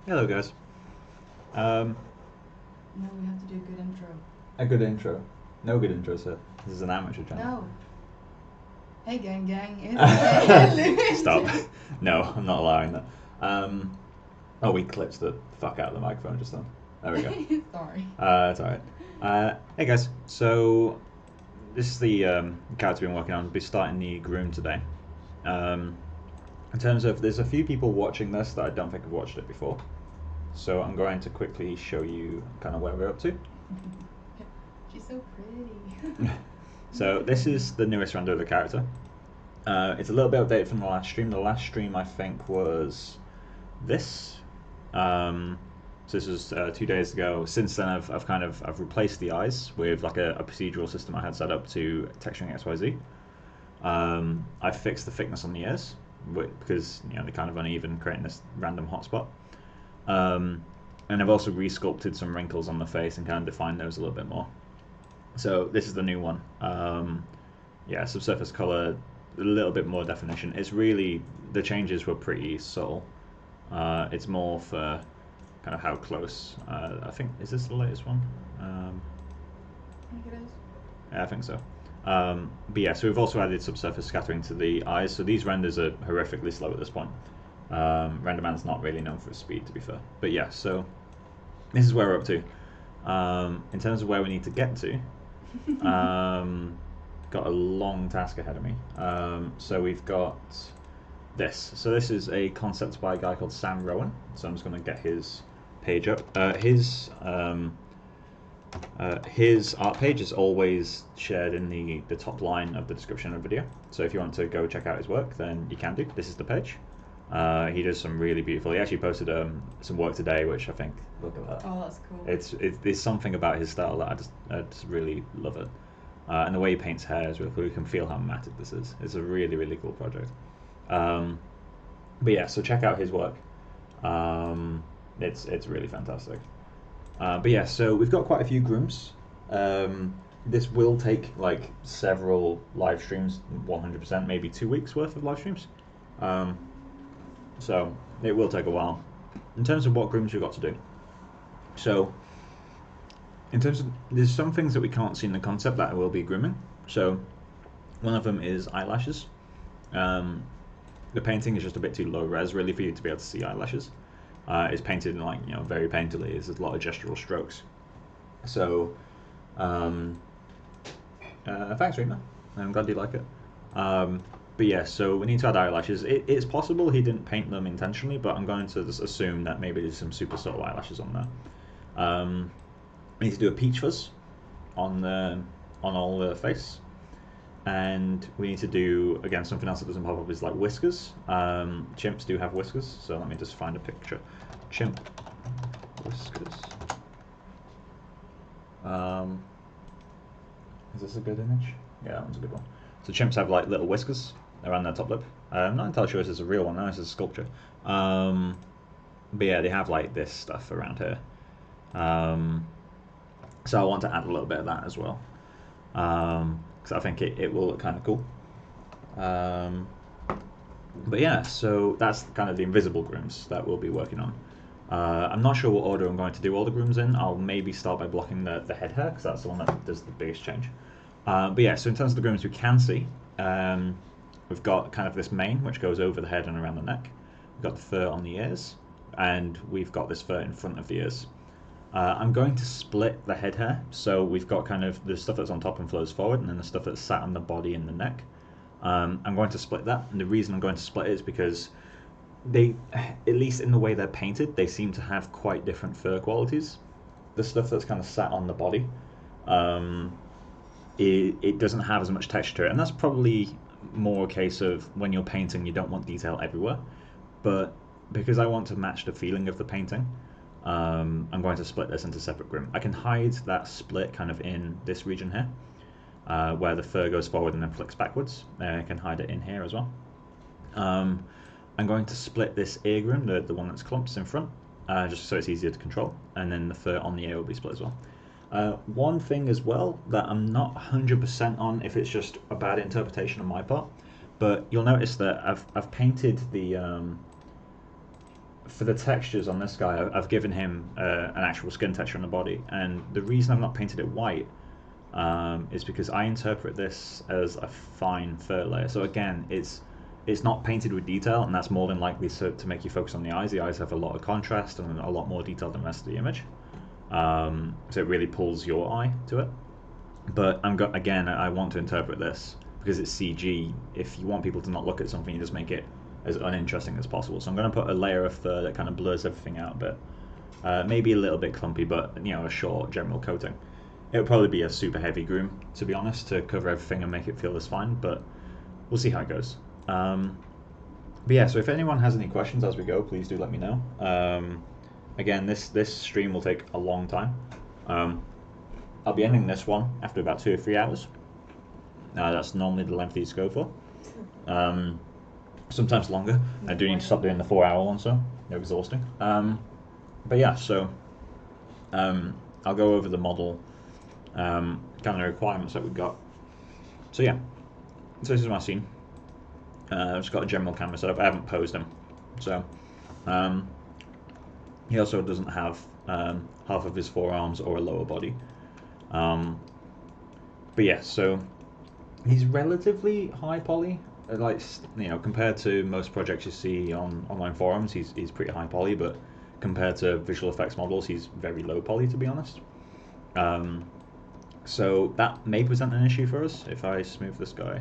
Hello, guys. Um, No, we have to do a good intro. a good intro. No good intro, sir. This is an amateur channel. No. Hey, gang, gang. It's Stop. No, I'm not allowing that. Oh, we clipped the fuck out of the microphone just then. There we go. Sorry. It's alright. Hey, guys. So, this is the character we've been working on. We'll be starting the groom today. Um, in terms of, there's a few people watching this that I don't think have watched it before. So, I'm going to quickly show you kind of where we're up to. She's so pretty. So this is the newest render of the character. It's a little bit updated from the last stream. The last stream I think was this. So this was 2 days ago. Since then I've replaced the eyes with like a procedural system I had set up to texturing XYZ. I fixed the thickness on the ears because they're kind of uneven, creating this random hotspot. And I've also resculpted some wrinkles on the face and kind of defined those a little bit more. So this is the new one. Yeah, subsurface color, a little bit more definition. It's really, the changes were pretty subtle. It's more for kind of how close. I think, is this the latest one? I think it is. Yeah, I think so. But yeah, so we've also added subsurface scattering to the eyes. So these renders are horrifically slow at this point. RenderMan's not really known for its speed, to be fair. But yeah, so this is where we're up to. In terms of where we need to get to, got a long task ahead of me. So we've got this. So this is a concept by a guy called Sam Rowan. So I'm just going to get his page up. His art page is always shared in the top line of the description of the video. So if you want to go check out his work, then you can do. This is the page. He does some really beautiful. He actually posted some work today, which I think, look at that. Oh, that's cool. There's something about his style that I just really love it, and the way he paints hair is really cool. You can feel how matted this is. It's a really really cool project. But yeah, so check out his work. It's really fantastic. But yeah, so we've got quite a few grooms. This will take like several live streams, 100%, maybe 2 weeks worth of live streams. So it will take a while. In terms of what grooms we've got to do. So in terms of, there's some things that we can't see in the concept that will be grooming. So one of them is eyelashes. The painting is just a bit too low res really for you to be able to see eyelashes. It's painted in like, very painterly. There's a lot of gestural strokes. So thanks, Rima. I'm glad you like it. But yeah, so we need to add eyelashes. It's possible he didn't paint them intentionally, but I'm going to just assume that maybe there's some super subtle eyelashes on there. We need to do a peach fuzz on all the face, and we need to do, again, something else that doesn't pop up is like whiskers. Chimps do have whiskers, so let me just find a picture. Chimp whiskers. Is this a good image? Yeah, that one's a good one. So chimps have like little whiskers around their top lip. I'm not entirely sure this is a real one. No, this is a sculpture. But yeah, they have like this stuff around here. So I want to add a little bit of that as well, because I think it will look kind of cool. But yeah, so that's kind of the invisible grooms that we'll be working on. I'm not sure what order I'm going to do all the grooms in. I'll maybe start by blocking the head hair, because that's the one that does the biggest change. But yeah, so in terms of the grooms we can see, we've got kind of this mane, which goes over the head and around the neck. We've got the fur on the ears, and we've got this fur in front of the ears. I'm going to split the head hair, so we've got kind of the stuff that's on top and flows forward, and then the stuff that's sat on the body and the neck. I'm going to split that, and the reason I'm going to split it is because they, at least in the way they're painted, they seem to have quite different fur qualities. The stuff that's kind of sat on the body, it doesn't have as much texture, and that's probably more a case of when you're painting, you don't want detail everywhere. But because I want to match the feeling of the painting, I'm going to split this into separate groom. I can hide that split kind of in this region here, where the fur goes forward and then flicks backwards. I can hide it in here as well. I'm going to split this ear groom, the one that's clumps in front, just so it's easier to control, and then the fur on the ear will be split as well. One thing as well that I'm not 100% on, if it's just a bad interpretation on my part, but you'll notice that I've painted the for the textures on this guy, I've given him an actual skin texture on the body, and the reason I've not painted it white is because I interpret this as a fine fur layer. So again, it's not painted with detail, and that's more than likely to make you focus on the eyes. The eyes have a lot of contrast and a lot more detail than the rest of the image, so it really pulls your eye to it. But again, I want to interpret this because it's CG. If you want people to not look at something, you just make it as uninteresting as possible. So I'm going to put a layer of fur that kind of blurs everything out a bit. Maybe a little bit clumpy, but a short general coating. It'll probably be a super heavy groom, to be honest, to cover everything and make it feel as fine, but we'll see how it goes. But yeah, so if anyone has any questions as we go, please do let me know. Again, this stream will take a long time. I'll be ending this one after about 2 or 3 hours. That's normally the length these go for. Sometimes longer. I do need to stop doing the 4-hour one, so they're exhausting. But yeah, so I'll go over the model, kind of the requirements that we've got. So yeah, so this is my scene. I've just got a general camera setup. I haven't posed him, so he also doesn't have half of his forearms or a lower body. But yeah, so he's relatively high poly. Like, compared to most projects you see on online forums, he's pretty high poly, but compared to visual effects models, he's very low poly, to be honest. So that may present an issue for us if I smooth this guy.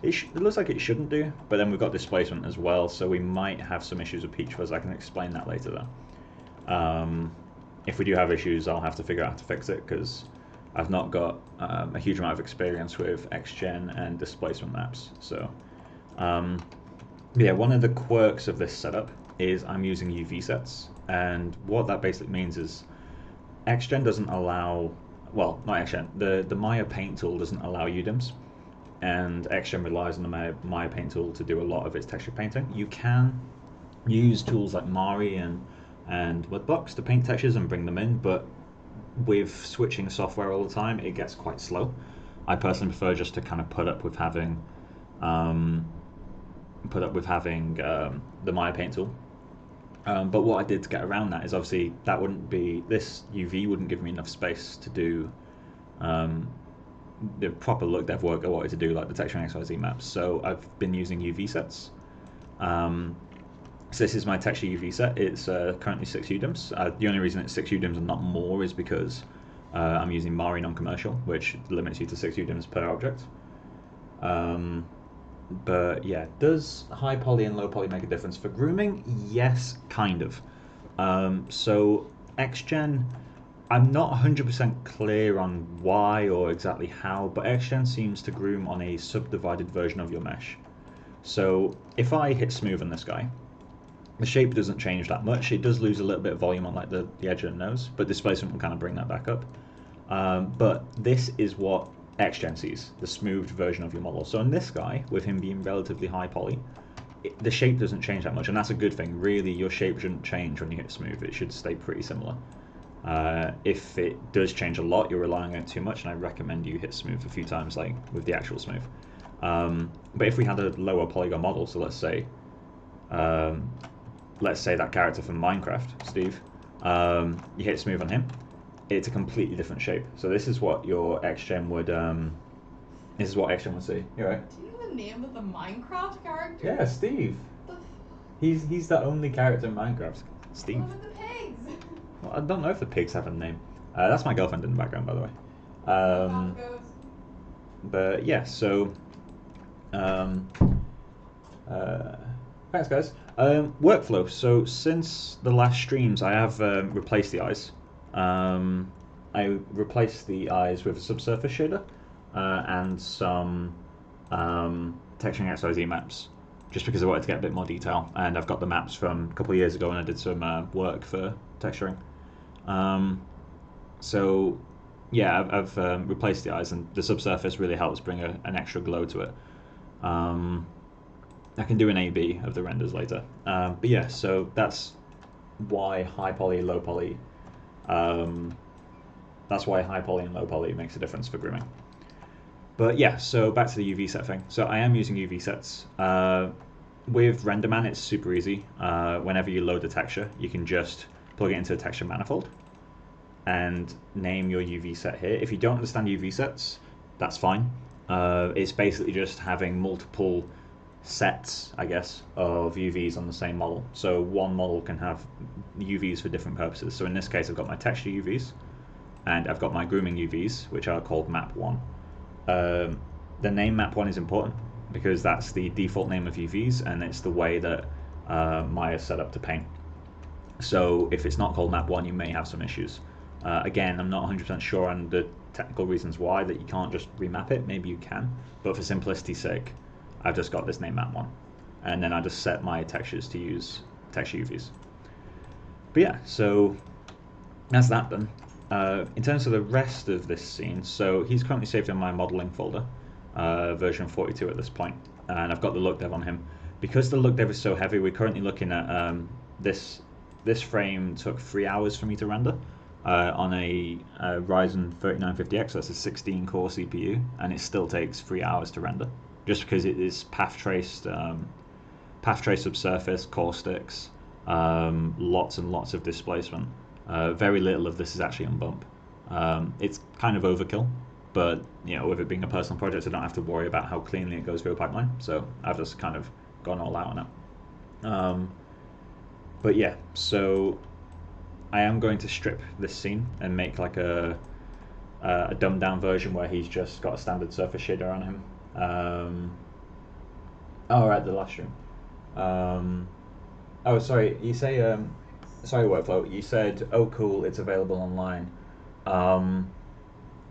It looks like it shouldn't do, but then we've got displacement as well, so we might have some issues with peach fuzz. I can explain that later though. If we do have issues, I'll have to figure out how to fix it, because I've not got a huge amount of experience with XGen and displacement maps. So yeah, one of the quirks of this setup is I'm using UV sets, and what that basically means is XGen doesn't allow, well, not XGen, the Maya Paint tool doesn't allow UDIMs, and XGen relies on the Maya Paint tool to do a lot of its texture painting. You can use tools like Mari and Woodbox to paint textures and bring them in, but with switching software all the time, it gets quite slow. I personally prefer just to kind of put up with having the Maya Paint tool. But what I did to get around that is, obviously that wouldn't be, this UV wouldn't give me enough space to do the proper look dev work I wanted to do, like the texture and XYZ maps. So I've been using UV sets. So this is my texture UV set. It's currently 6 UDIMs. The only reason it's 6 UDIMs and not more is because I'm using Mari non-commercial, which limits you to 6 UDIMs per object. But yeah, does high poly and low poly make a difference for grooming? Yes, kind of. So XGen, I'm not 100% clear on why or exactly how, but XGen seems to groom on a subdivided version of your mesh. So if I hit smooth on this guy, the shape doesn't change that much. It does lose a little bit of volume on like the edge of the nose, but displacement will kind of bring that back up. But this is what XGen sees, the smoothed version of your model. So in this guy, with him being relatively high poly, the shape doesn't change that much, and that's a good thing. Really, your shape shouldn't change when you hit smooth. It should stay pretty similar. If it does change a lot, you're relying on it too much, and I recommend you hit smooth a few times, like with the actual smooth. But if we had a lower polygon model, so let's say that character from Minecraft, Steve, you hit smooth on him, it's a completely different shape. So this is what your XGen would see. You right? Do you know the name of the Minecraft character? Yeah, Steve. He's the only character in Minecraft. Steve. What about the pigs? Well, I don't know if the pigs have a name. That's my girlfriend in the background, by the way. But yeah, so thanks, guys. Workflow. So since the last streams, I have replaced the eyes. I replaced the eyes with a subsurface shader and some texturing XYZ maps, just because I wanted to get a bit more detail. And I've got the maps from a couple of years ago when I did some work for texturing. So yeah, I've replaced the eyes, and the subsurface really helps bring an extra glow to it. I can do an A/B of the renders later. But yeah, so that's why high poly, low poly. That's why high poly and low poly makes a difference for grooming. But yeah, so back to the UV set thing. So I am using UV sets. with RenderMan, it's super easy. Whenever you load a texture, you can just plug it into a texture manifold and name your UV set here. If you don't understand UV sets, that's fine. It's basically just having multiple sets, I guess, of UVs on the same model. So one model can have UVs for different purposes. So in this case, I've got my texture UVs, and I've got my grooming UVs, which are called map1. The name map1 is important because that's the default name of UVs, and it's the way that Maya is set up to paint. So if it's not called map1, you may have some issues. Again, I'm not 100% sure on the technical reasons why that you can't just remap it. Maybe you can, but for simplicity's sake, I've just got this name map1, and then I just set my textures to use texture UVs. But yeah, so that's that done. In terms of the rest of this scene, so he's currently saved in my modeling folder, version 42 at this point, and I've got the look dev on him. Because the look dev is so heavy, we're currently looking at this frame took 3 hours for me to render on a Ryzen 3950X, so that's a 16 core CPU, and it still takes 3 hours to render, just because it is path traced subsurface, caustics, lots and lots of displacement. Very little of this is actually on bump. It's kind of overkill, but with it being a personal project, I don't have to worry about how cleanly it goes through a pipeline. So I've just kind of gone all out on it. But yeah, so I am going to strip this scene and make like a dumbed down version where he's just got a standard surface shader on him. Right, the last stream. Sorry, you say, sorry, Workflow, you said, oh cool, it's available online.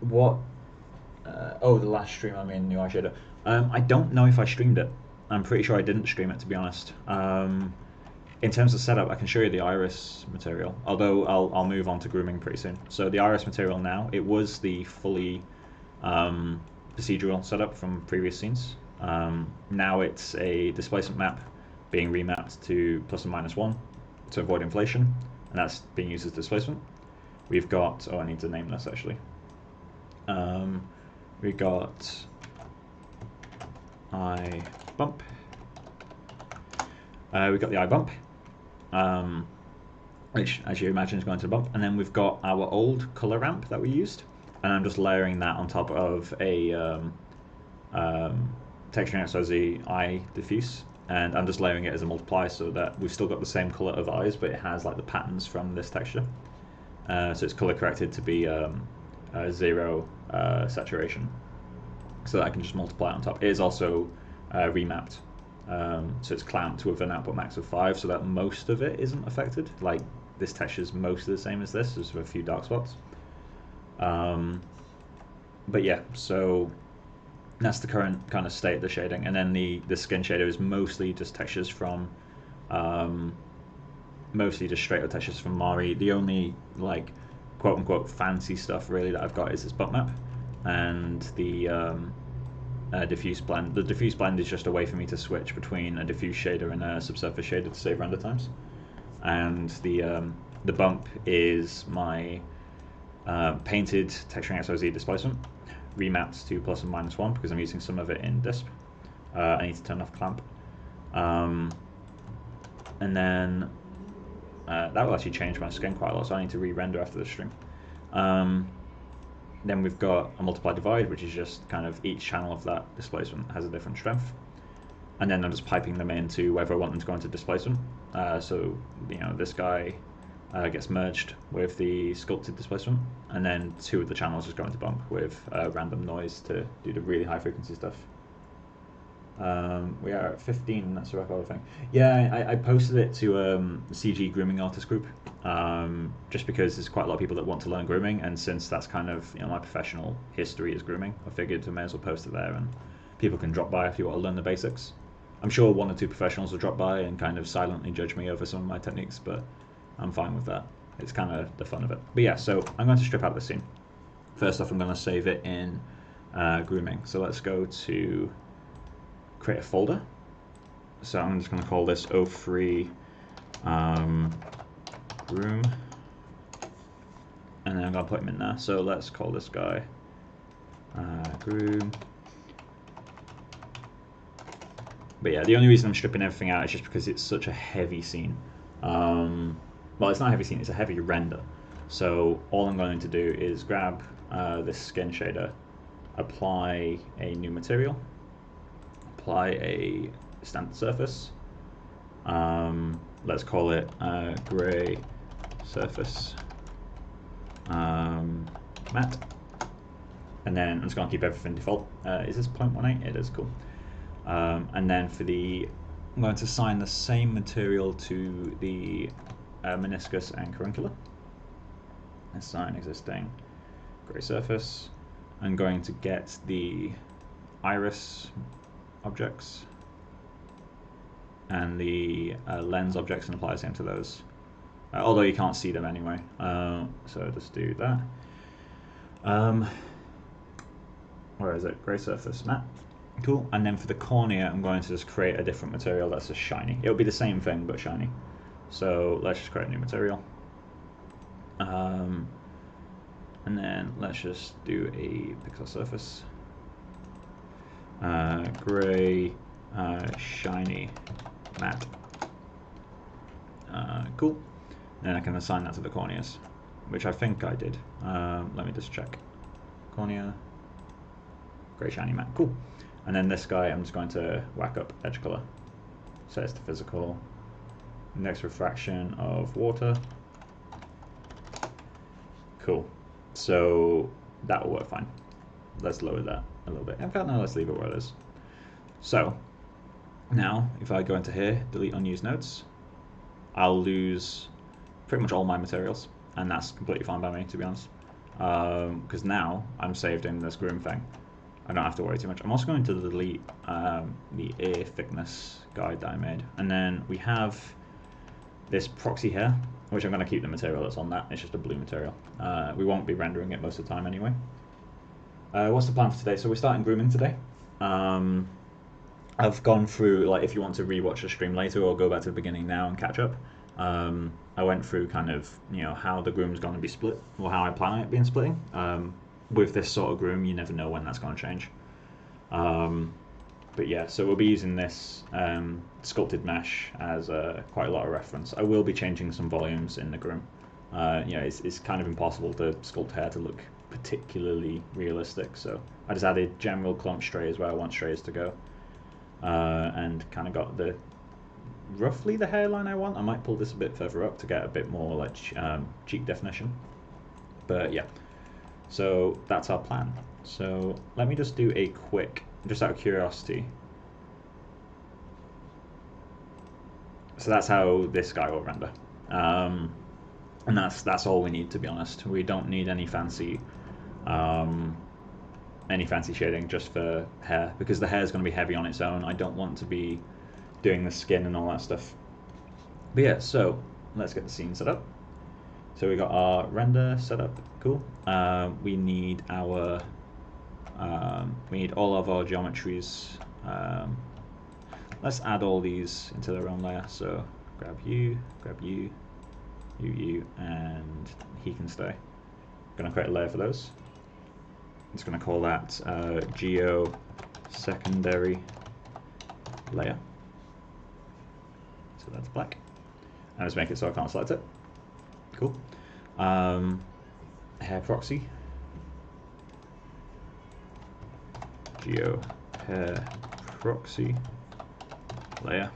What, the last stream, I mean, new eye shader. I don't know if I streamed it. I'm pretty sure I didn't stream it, to be honest. In terms of setup, I can show you the iris material, although I'll move on to grooming pretty soon. So the iris material now, it was the fully procedural setup from previous scenes. Now it's a displacement map being remapped to ±1 to avoid inflation, and that's being used as displacement. We've got, I need to name this actually. We've got eye bump. We've got the eye bump, which, as you imagine, is going to the bump. And then we've got our old color ramp that we used, and I'm just layering that on top of a texturing XYZ eye diffuse, and I'm just layering it as a multiply so that we've still got the same color of eyes, but it has like the patterns from this texture. So it's color corrected to be 0 saturation, so that I can just multiply it on top. It is also remapped. So it's clamped with an output max of 5, so that most of it isn't affected. Like this texture is mostly the same as this, just with a few dark spots. But yeah, so that's the current kind of state of the shading, and then the skin shader is mostly just textures from, mostly just straight up textures from Mari. The only like quote unquote fancy stuff really that I've got is this bump map and the diffuse blend. The diffuse blend is just a way for me to switch between a diffuse shader and a subsurface shader to save render times. And the bump is my painted texturing XYZ displacement, remapped to ±1 because I'm using some of it in disp. I need to turn off clamp. And then that will actually change my skin quite a lot, so I need to re-render after the stream. Then we've got a multiply divide, which is just kind of each channel of that displacement has a different strength. And then I'm just piping them into whether I want them to go into displacement. So this guy gets merged with the sculpted displacement, and then 2 of the channels just go into bump with random noise to do the really high frequency stuff. We are at 15, and that's the record, I think. Yeah, I posted it to CG Grooming Artist Group, just because there's quite a lot of people that want to learn grooming, and since that's kind of my professional history is grooming, I figured I may as well post it there, and people can drop by if you want to learn the basics. I'm sure 1 or 2 professionals will drop by and kind of silently judge me over some of my techniques, but I'm fine with that. It's kind of the fun of it. But yeah, so I'm going to strip out the scene. First off, I'm going to save it in grooming. So let's go to create a folder. So I'm just going to call this 03 groom, and then I'm going to put him in there. So let's call this guy groom But yeah, the only reason I'm stripping everything out is just because it's such a heavy scene. Well, it's not a heavy scene, it's a heavy render. So all I'm going to do is grab this skin shader, apply a new material, apply a standard surface. Let's call it gray surface matte. And then I'm just going to keep everything default. Is this 0.18? It is, cool. And then for I'm going to assign the same material to the meniscus and caruncula. Assign existing gray surface. I'm going to get the iris objects and the lens objects and apply the same to those. Although you can't see them anyway. So just do that. Where is it? Gray surface matte. Cool. And then for the cornea, I'm going to just create a different material that's just shiny. It'll be the same thing, but shiny. So let's just create a new material. And then let's just do a pixel surface. Gray, shiny, matte. Cool. Then I can assign that to the corneas, which I think I did. Let me just check. Cornea, gray, shiny, matte. Cool. And then this guy, I'm just going to whack up edge color. Set it to physical. Next refraction of water. Cool. So that will work fine. Let's lower that a little bit. In fact, no, let's leave it where it is. So now, if I go into here, delete unused nodes, I'll lose pretty much all my materials, and that's completely fine by me, to be honest. Because now I'm saved in this groom thing. I don't have to worry too much. I'm also going to delete the ear thickness guide that I made. And then we have this proxy hair, which I'm going to keep the material that's on that. It's just a blue material. We won't be rendering it most of the time anyway. What's the plan for today? So we're starting grooming today. I've gone through, like, if you want to rewatch the stream later or go back to the beginning now and catch up, I went through kind of, how the groom's going to be split, or how I plan on it being splitting. With this sort of groom, you never know when that's going to change. But yeah, so we'll be using this sculpted mesh as quite a lot of reference. I will be changing some volumes in the groom. It's kind of impossible to sculpt hair to look particularly realistic, so I just added general clump strays where I want strays to go, and kind of got roughly the hairline I want. I might pull this a bit further up to get a bit more like cheek definition, but yeah, so that's our plan. So let me just do a quick, just out of curiosity, so that's how this guy will render, and that's all we need, to be honest. We don't need any fancy shading just for hair, because the hair is going to be heavy on its own. I don't want to be doing the skin and all that stuff. But yeah, so let's get the scene set up. So we got our render set up. Cool. We need all of our geometries. Let's add all these into their own layer. So grab you, you, and he can stay. I'm going to create a layer for those. I'm just going to call that geo secondary layer. So that's black. And just make it so I can't select it. Cool. Hair proxy. Geo hair proxy layer.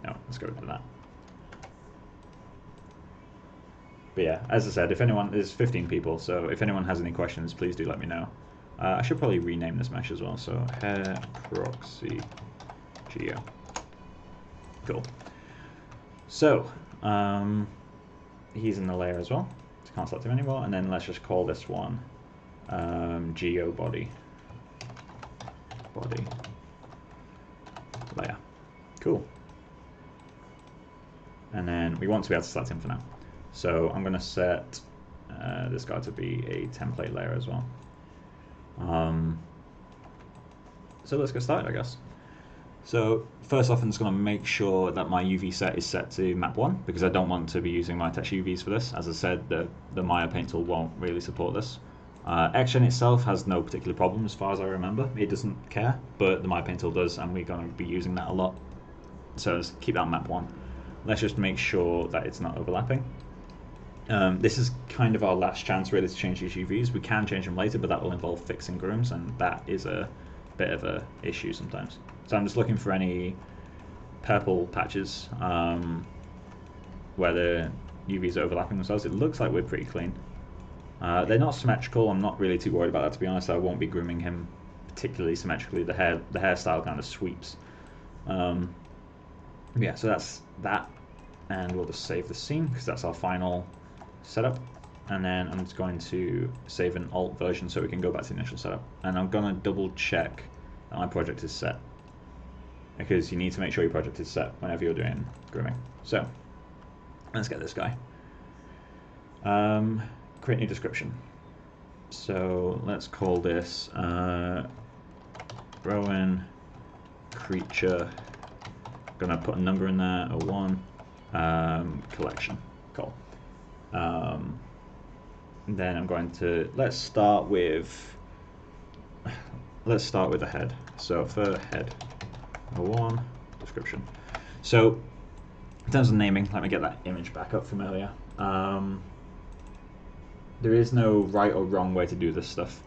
No, let's go with that. But yeah, as I said, if anyone, there's 15 people, so if anyone has any questions, please do let me know. I should probably rename this mesh as well, so hair proxy geo. Cool. So, he's in the layer as well, so can't select him anymore, and then let's just call this one geo body layer. Cool. And then we want to be able to select him for now. So I'm going to set this guy to be a template layer as well. So let's get started, I guess. So first off, I'm just going to make sure that my UV set is set to map 1, because I don't want to be using my text UVs for this. As I said, the Maya Paint tool won't really support this. Action itself has no particular problem as far as I remember. It doesn't care, but the MyPaint tool does, and we're going to be using that a lot. So let's keep that map 1. Let's just make sure that it's not overlapping. This is kind of our last chance really to change these UVs. We can change them later, but that will involve fixing grooms, and that is a bit of a issue sometimes. So I'm just looking for any purple patches where the UVs are overlapping themselves. It looks like we're pretty clean. They're not symmetrical. I'm not really too worried about that, to be honest. I won't be grooming him particularly symmetrically. The hairstyle kind of sweeps. Yeah, so that's that, and we'll just save the scene because that's our final setup. And then I'm just going to save an alt version so we can go back to the initial setup. And I'm going to double check that my project is set, because you need to make sure your project is set whenever you're doing grooming. So let's get this guy. Create new description. So let's call this Rowan creature. Gonna put a number in there, a 1, collection. Cool. Then I'm going to let's start with the head. So for head, a 1 description. So in terms of naming, let me get that image back up from earlier. There is no right or wrong way to do this stuff.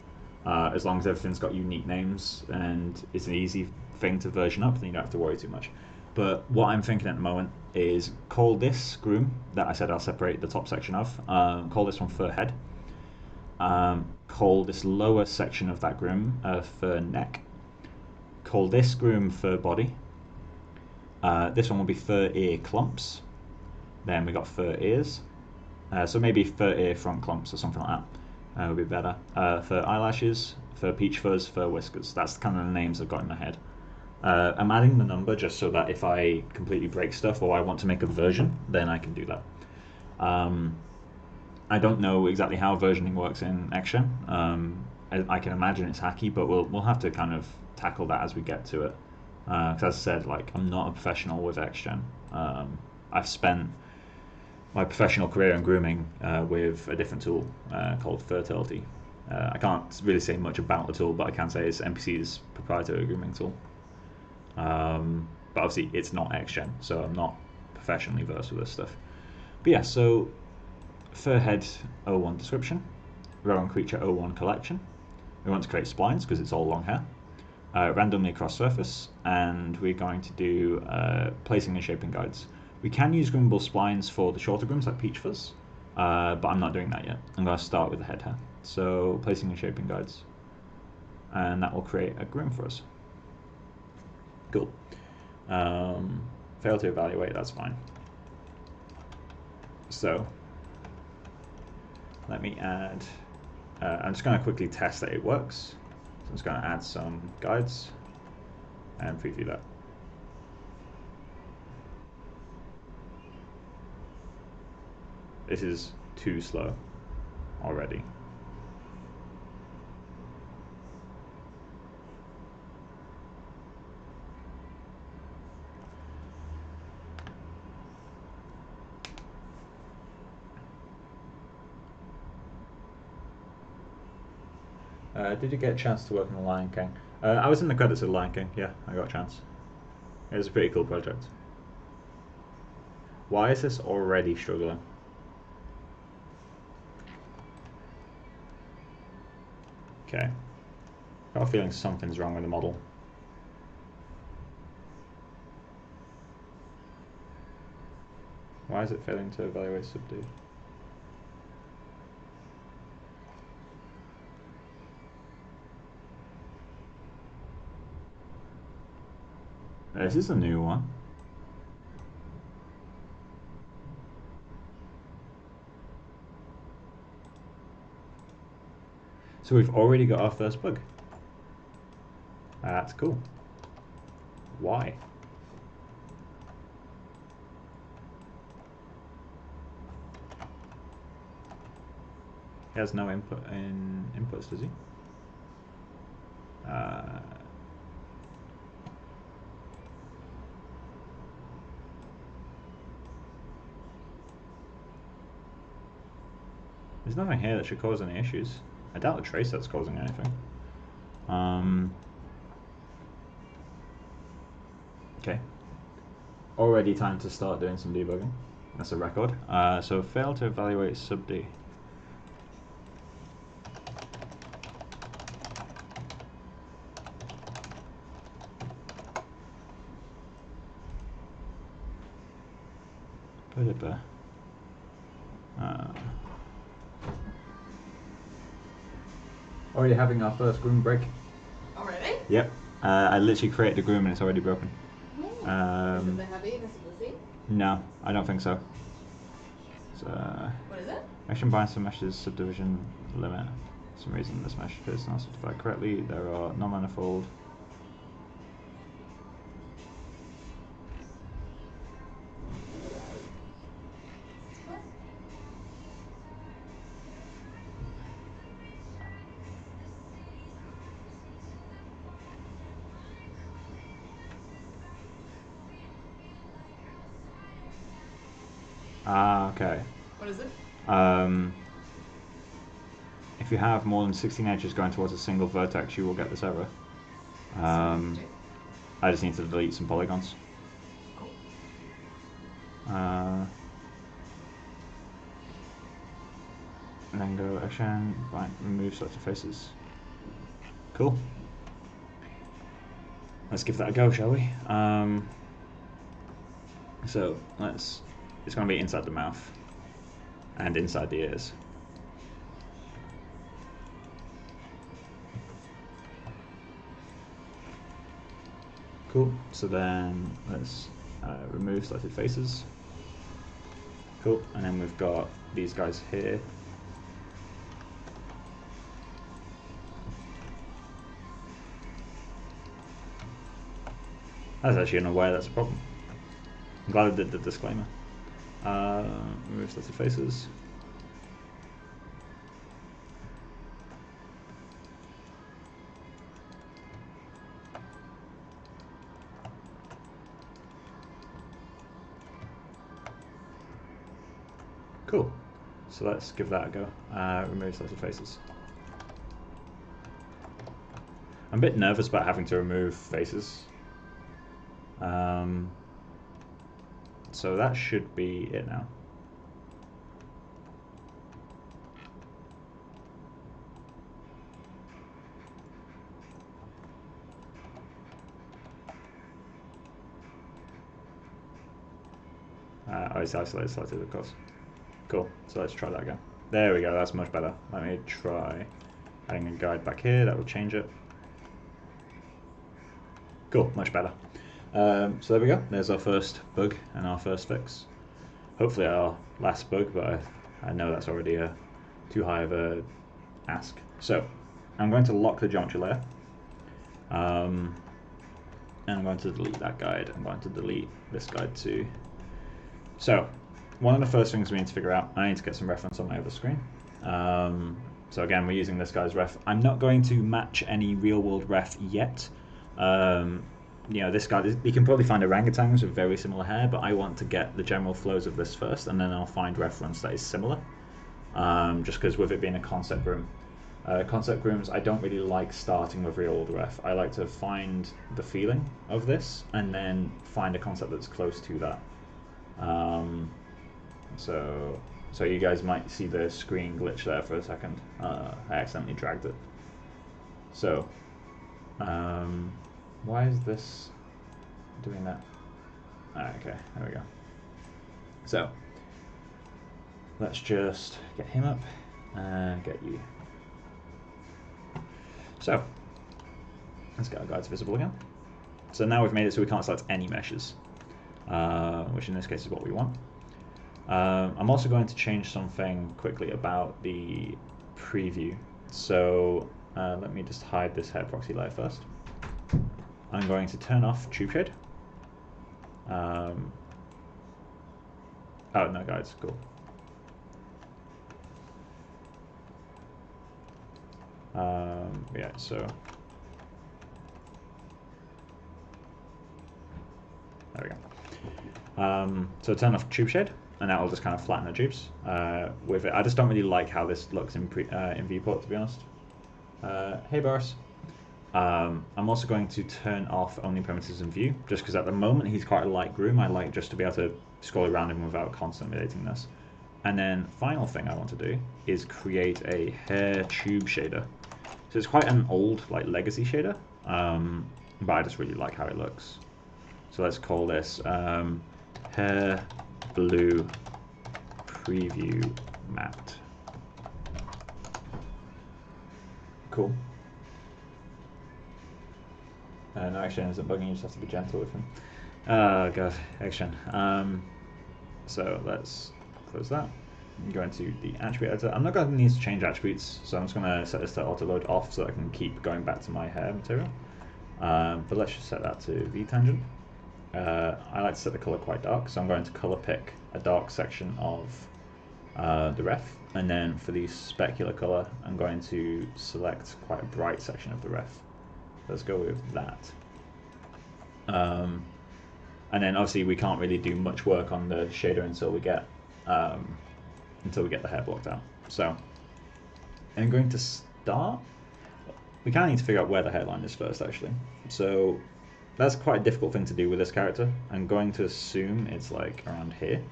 As long as everything's got unique names and it's an easy thing to version up, then you don't have to worry too much. But what I'm thinking at the moment is call this groom that I said I'll separate the top section of, call this one fur head. Call this lower section of that groom fur neck. Call this groom fur body. This one will be fur ear clumps. Then we got fur ears. So maybe fur ear front clumps or something like that would be better. Fur eyelashes, fur peach fuzz, fur whiskers. That's kind of the names I've got in my head. I'm adding the number just so that if I completely break stuff or I want to make a version, then I can do that. I don't know exactly how versioning works in Action. I can imagine it's hacky, but we'll have to kind of tackle that as we get to it. Because as I said, like, I'm not a professional with Action. I've spent my professional career in grooming with a different tool called Fertility. I can't really say much about the tool, but I can say it's NPC's proprietary grooming tool. But obviously it's not X-Gen, so I'm not professionally versed with this stuff. But yeah, so Furhead 01 description, Rowan creature 01 collection. We want to create splines because it's all long hair. Randomly across surface, and we're going to do placing and shaping guides. We can use groomable splines for the shorter grooms like Peach Fuzz, but I'm not doing that yet. I'm going to start with the head hair. So placing and shaping guides, and that will create a groom for us. Cool. Fail to evaluate, that's fine. So let me add, I'm just going to quickly test that it works. So I'm just going to add some guides and preview that. This is too slow already. Did you get a chance to work on The Lion King? I was in the credits of The Lion King, yeah, I got a chance. It was a pretty cool project. Why is this already struggling? Okay. Got a feeling something's wrong with the model. Why is it failing to evaluate subdue? This is a new one. So we've already got our first bug. That's cool. Why? He has no input in inputs, does he? There's nothing here that should cause any issues. I doubt the trace that's causing anything. Okay. Already time to start doing some debugging. That's a record. So fail to evaluate sub-D. Already having our first groom break. Already? Yep. I literally created a groom and it's already broken. Is it the heaviness of the sea? No, I don't think so. So, What is it? action binds to meshes subdivision limit. For some reason this mesh is not subdivided correctly. There are non-manifold. Ah, okay. What is it? If you have more than 16 edges going towards a single vertex, you will get this error. I just need to delete some polygons. Cool. And then go action, right, remove selected faces. Cool. Let's give that a go, shall we? So it's going to be inside the mouth and inside the ears. Cool. So then let's remove selected faces. Cool. And then we've got these guys here. That's actually unaware that's a problem. I'm glad I did the disclaimer. Remove selected faces. Cool. So let's give that a go. Remove selected faces. I'm a bit nervous about having to remove faces. So that should be it now. Oh, it's isolated selected, of course. Cool, so let's try that again. There we go, that's much better. Let me try adding a guide back here, that will change it. Cool, much better. So there we go, there's our first bug and our first fix. Hopefully our last bug, but I know that's already too high of a ask. So I'm going to lock the geometry layer. And I'm going to delete that guide. I'm going to delete this guide too. So one of the first things we need to figure out, I need to get some reference on my other screen. So again, we're using this guy's ref. I'm not going to match any real world ref yet. You know, this guy, you can probably find orangutans with very similar hair, but I want to get the general flows of this first, and then I'll find reference that is similar. Just because with it being a concept groom. Concept grooms, I don't really like starting with real world ref. I like to find the feeling of this, and then find a concept that's close to that. So you guys might see the screen glitch there for a second. I accidentally dragged it. So, why is this doing that? Okay, there we go. So, let's just get him up and get you. So, let's get our guides visible again. So now we've made it so we can't select any meshes, which in this case is what we want. I'm also going to change something quickly about the preview. So let me just hide this hair proxy layer first. I'm going to turn off tube shade. Oh no, guys, cool. Yeah, so there we go. So turn off tube shade. and that will just kind of flatten the tubes with it. I just don't really like how this looks in Viewport, to be honest. Hey Boris. I'm also going to turn off only primitives in view, just because at the moment he's quite a light groom. I like just to be able to scroll around him without constantly editing this. And then final thing I want to do is create a hair tube shader. So it's quite an old like legacy shader, but I just really like how it looks. So let's call this hair blue preview matte. Cool. No, Action isn't bugging, you just have to be gentle with him. Oh god, Action. So let's close that. Go into the attribute editor. I'm not going to need to change attributes, so I'm just going to set this to auto load off so I can keep going back to my hair material. But let's just set that to V tangent. I like to set the color quite dark, so I'm going to color pick a dark section of the ref, and then for the specular color, I'm going to select quite a bright section of the ref. Let's go with that. And then obviously we can't really do much work on the shader until we get the hair blocked out. So I'm going to start. We kind of need to figure out where the hairline is first, actually. So that's quite a difficult thing to do with this character. I'm going to assume it's like around here.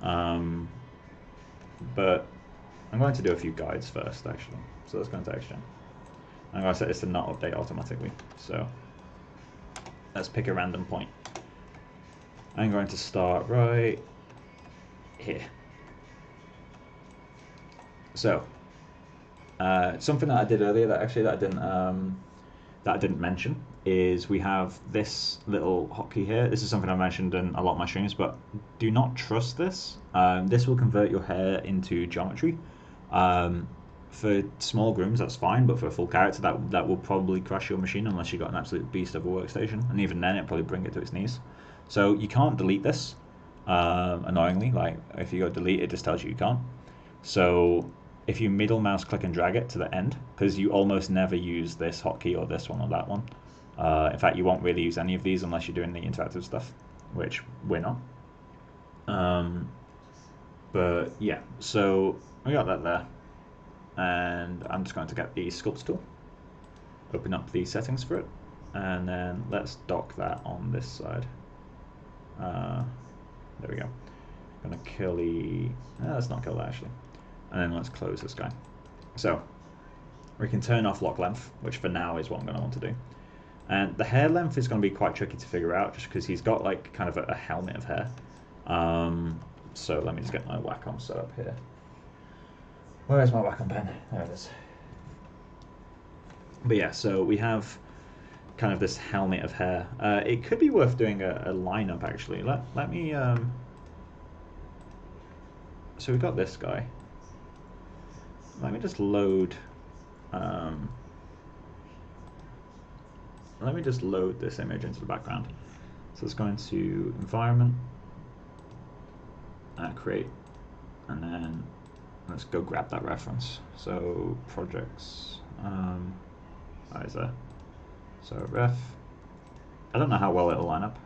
But I'm going to do a few guides first, actually. So let's go into Action. I'm going to set this to not update automatically. So let's pick a random point. I'm going to start right here. So something that I did earlier that I didn't mention is we have this little hotkey here. This is something I mentioned in a lot of my streams, but do not trust this. This will convert your hair into geometry. For small grooms, that's fine, but for a full character, that will probably crash your machine unless you've got an absolute beast of a workstation, and even then, it'll probably bring it to its knees. So you can't delete this, annoyingly. Like, if you go delete, it just tells you can't. So if you middle mouse click and drag it to the end, because you almost never use this hotkey or this one or that one. In fact, you won't really use any of these unless you're doing the interactive stuff, which we're not. But yeah, so we got that there. And I'm just going to get the sculpt tool, open up the settings for it, and then let's dock that on this side. There we go. I'm going to kill the... let's not kill that actually. And then let's close this guy. So we can turn off lock length, which for now is what I'm going to want to do. And the hair length is going to be quite tricky to figure out just because he's got like kind of a helmet of hair. So let me just get my Wacom set up here. Where is my Wacom pen? There it is. But yeah, so we have kind of this helmet of hair. It could be worth doing a lineup actually. Let me. So we got this guy. Let me just load. Let me just load this image into the background. So let's go into environment, create, and then let's go grab that reference. So projects, is there? So ref. I don't know how well it'll line up.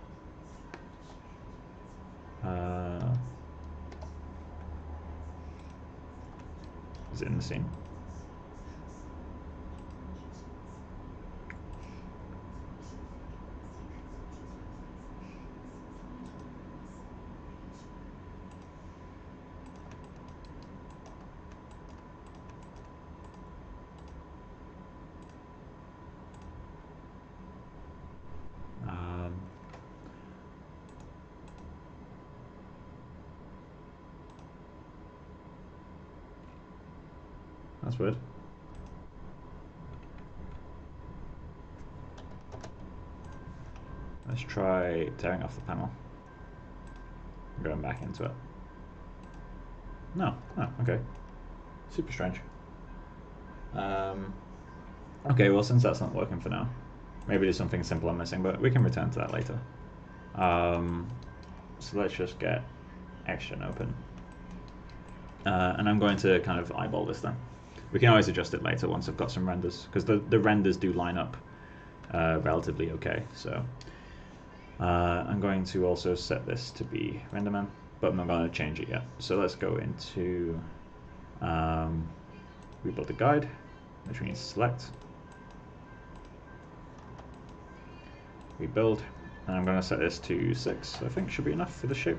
Is it in the scene? That's weird. Let's try tearing off the panel. Going back into it. No. Oh, okay. Super strange. Okay, well, since that's not working for now, maybe there's something simple I'm missing, but we can return to that later. So let's just get Action open. And I'm going to kind of eyeball this then. We can always adjust it later once I've got some renders, because the renders do line up relatively okay. So I'm going to also set this to be RenderMan. but I'm not going to change it yet. So let's go into rebuild the guide, which means select, rebuild, and I'm going to set this to 6. I think should be enough for the shape.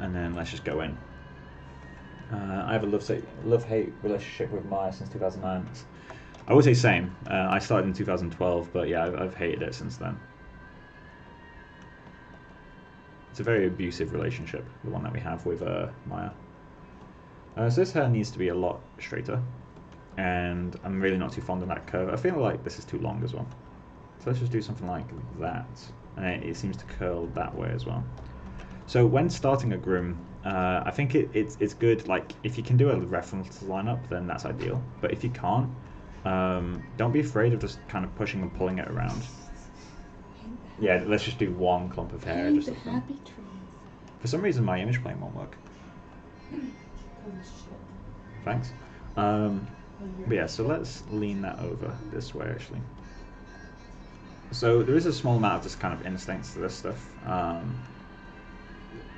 And then let's just go in. I have a love-hate relationship with Maya since 2009. I would say same. I started in 2012, but yeah, I've hated it since then. It's a very abusive relationship, the one that we have with Maya. So this hair needs to be a lot straighter, and I'm really not too fond of that curve. I feel like this is too long as well. So let's just do something like that, and it seems to curl that way as well. So when starting a groom, I think it's good, like if you can do a reference lineup, then that's ideal. But if you can't, don't be afraid of just kind of pushing and pulling it around. Yeah, let's just do one clump of hair. Just the happy trees. For some reason, my image plane won't work. Thanks. But yeah, so let's lean that over this way actually. So there is a small amount of just kind of instincts to this stuff.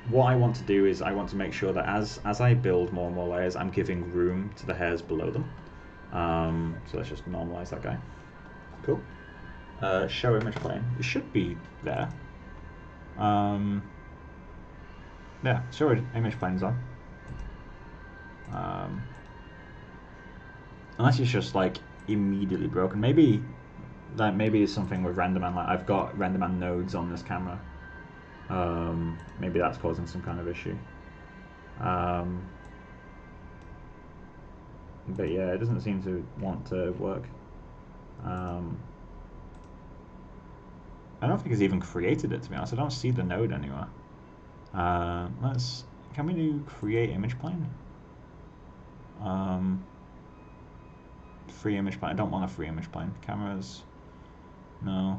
What I want to do is I want to make sure that as I build more and more layers, I'm giving room to the hairs below them. So let's just normalize that guy. Cool. Show image plane. It should be there. Yeah, show image plane's on. Unless it's just like immediately broken. Maybe it's something with RenderMan. Like I've got RenderMan nodes on this camera. Maybe that's causing some kind of issue. But yeah, it doesn't seem to want to work. I don't think it's even created it, to be honest. I don't see the node anywhere. Can we do create image plane? Free image plane. I don't want a free image plane. Cameras, no.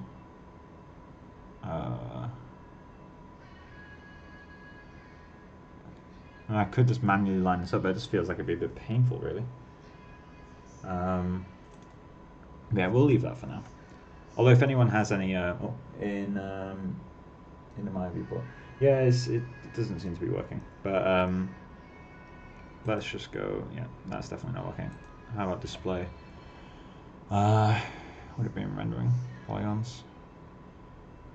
I could just manually line this up, but it just feels like it'd be a bit painful, really. Yeah, we'll leave that for now. Although if anyone has any in the My Viewport, yeah, it doesn't seem to be working. But let's just go. Yeah, that's definitely not working. How about display? Would it be in rendering polygons?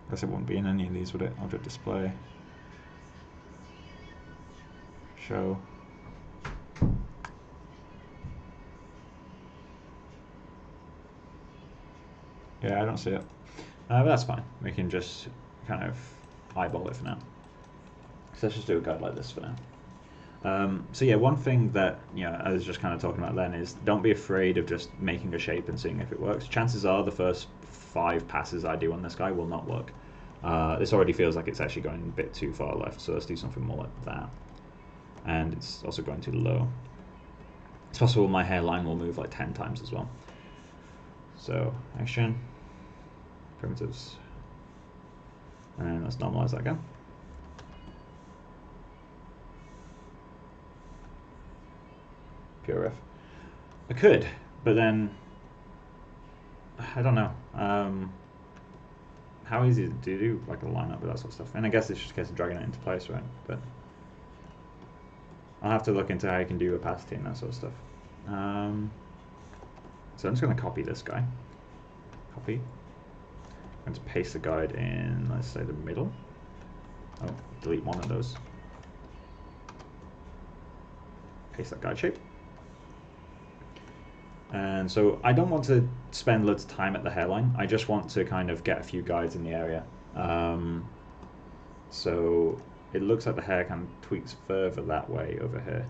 I guess it wouldn't be in any of these, would it? Object display. Show. Yeah, I don't see it. But that's fine. We can just kind of eyeball it for now. So let's just do a guide like this for now. So yeah, one thing that I was just kind of talking about then is don't be afraid of just making a shape and seeing if it works. Chances are the first 5 passes I do on this guy will not work. This already feels like it's actually going a bit too far left, so let's do something more like that. And it's also going too low. It's possible my hairline will move like 10 times as well. So action, primitives, and let's normalize that again. Pure ref. I could, but then I don't know. How easy to do like a lineup with that sort of stuff? And I guess it's just a case of dragging it into place, right? But I'll have to look into how you can do opacity and that sort of stuff. So I'm just going to copy this guy. Copy. I'm going to paste the guide in, let's say, the middle. Oh, delete one of those. Paste that guide shape. And so I don't want to spend loads of time at the hairline. I just want to kind of get a few guides in the area. So it looks like the hair kind of tweaks further that way over here.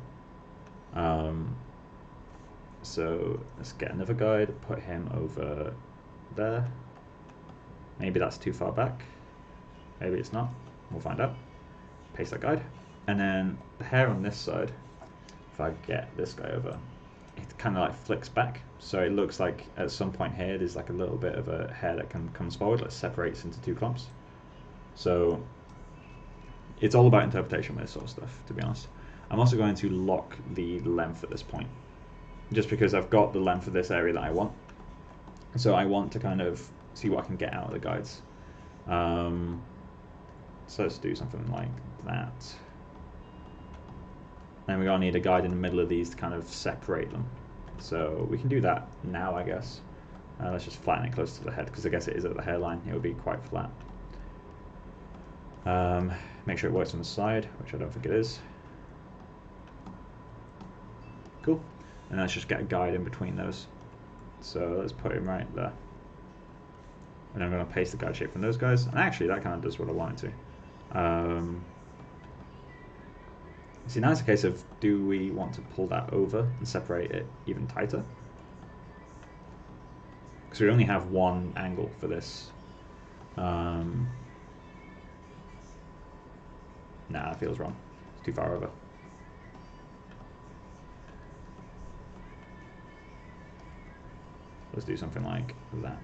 So let's get another guide, put him over there. Maybe that's too far back. Maybe it's not. We'll find out. Paste that guide. And then the hair on this side, if I get this guy over, it kind of like flicks back. So it looks like at some point here, there's like a little bit of a hair that comes forward, like separates into 2 clumps. So it's all about interpretation with this sort of stuff, to be honest. I'm also going to lock the length at this point, just because I've got the length of this area that I want. So I want to kind of see what I can get out of the guides. So let's do something like that. And we're going to need a guide in the middle of these to kind of separate them. So we can do that now, I guess. Let's just flatten it close to the head, because I guess it is at the hairline. It would be quite flat. Make sure it works on the side, which I don't think it is. Cool. And let's just get a guide in between those. So let's put him right there. And I'm going to paste the guide shape from those guys. And actually, that kind of does what I want it to. See, now it's a case of, do we want to pull that over and separate it even tighter? Because we only have one angle for this. Nah, that feels wrong. It's too far over. Let's do something like that.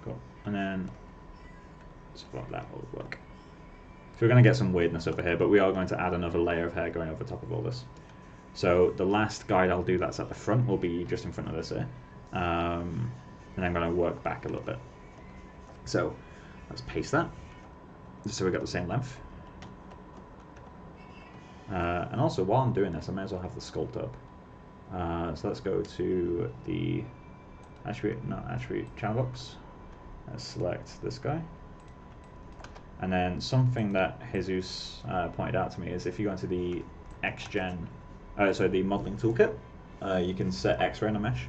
Cool. And then something like that will work. So we're going to get some weirdness over here, but we are going to add another layer of hair going over top of all this. So the last guide I'll do that's at the front will be just in front of this here. And I'm going to work back a little bit. So let's paste that, just so we got the same length. And also, while I'm doing this, I may as well have the sculpt up. So let's go to the attribute channel box. Let's select this guy. And then something that Jesus pointed out to me is if you go into the the modeling toolkit, you can set X-ray in a mesh.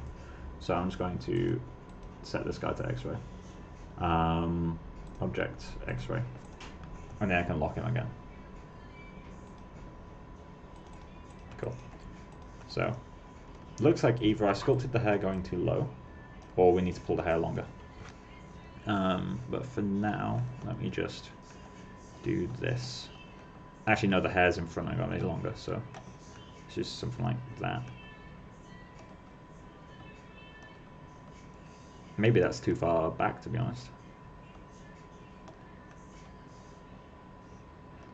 So I'm just going to set this guy to X-ray. Object X-ray. And then I can lock him again. Cool. So, looks like either I sculpted the hair going too low, or we need to pull the hair longer. But for now, let me just do this. Actually, no, the hair's in front, I got made longer, so it's just something like that. Maybe that's too far back, to be honest.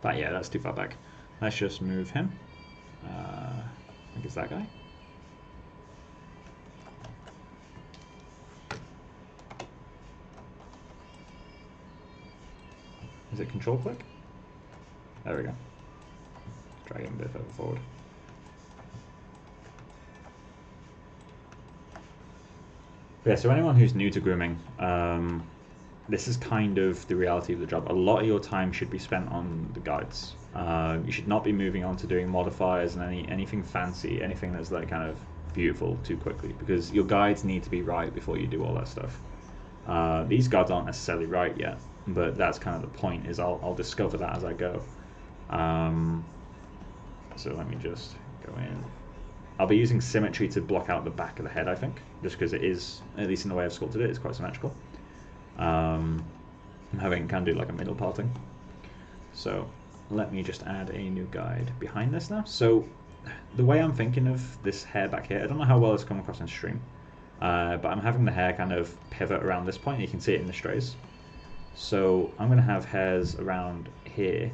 But yeah, that's too far back. Let's just move him. I think it's that guy. Is it control click? There we go. Drag him a bit further forward. Yeah, so anyone who's new to grooming, this is kind of the reality of the job. A lot of your time should be spent on the guides. You should not be moving on to doing modifiers and anything fancy, anything that's like kind of beautiful too quickly, because your guides need to be right before you do all that stuff. These guides aren't necessarily right yet, but that's kind of the point, is I'll discover that as I go. So let me just go in. I'll be using symmetry to block out the back of the head, I think, just because it is, at least in the way I've sculpted it, it's quite symmetrical. I'm having kind of do like a middle parting. So let me just add a new guide behind this now. So the way I'm thinking of this hair back here, I don't know how well it's come across in stream, but I'm having the hair kind of pivot around this point. You can see it in the strays. So I'm going to have hairs around here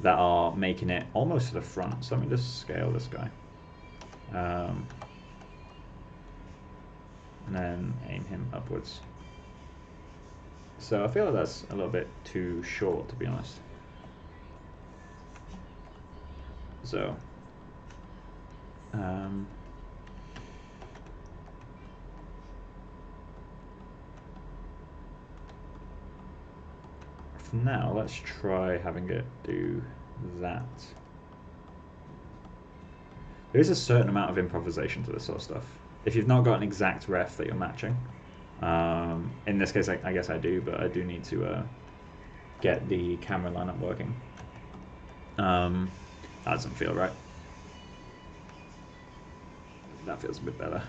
that are making it almost to the front. So let me just scale this guy. And then aim him upwards. So I feel like that's a little bit too short, to be honest. So for now, let's try having it do that. There is a certain amount of improvisation to this sort of stuff. If you've not got an exact ref that you're matching, in this case I guess I do, but I do need to get the camera lineup working. That doesn't feel right. That feels a bit better.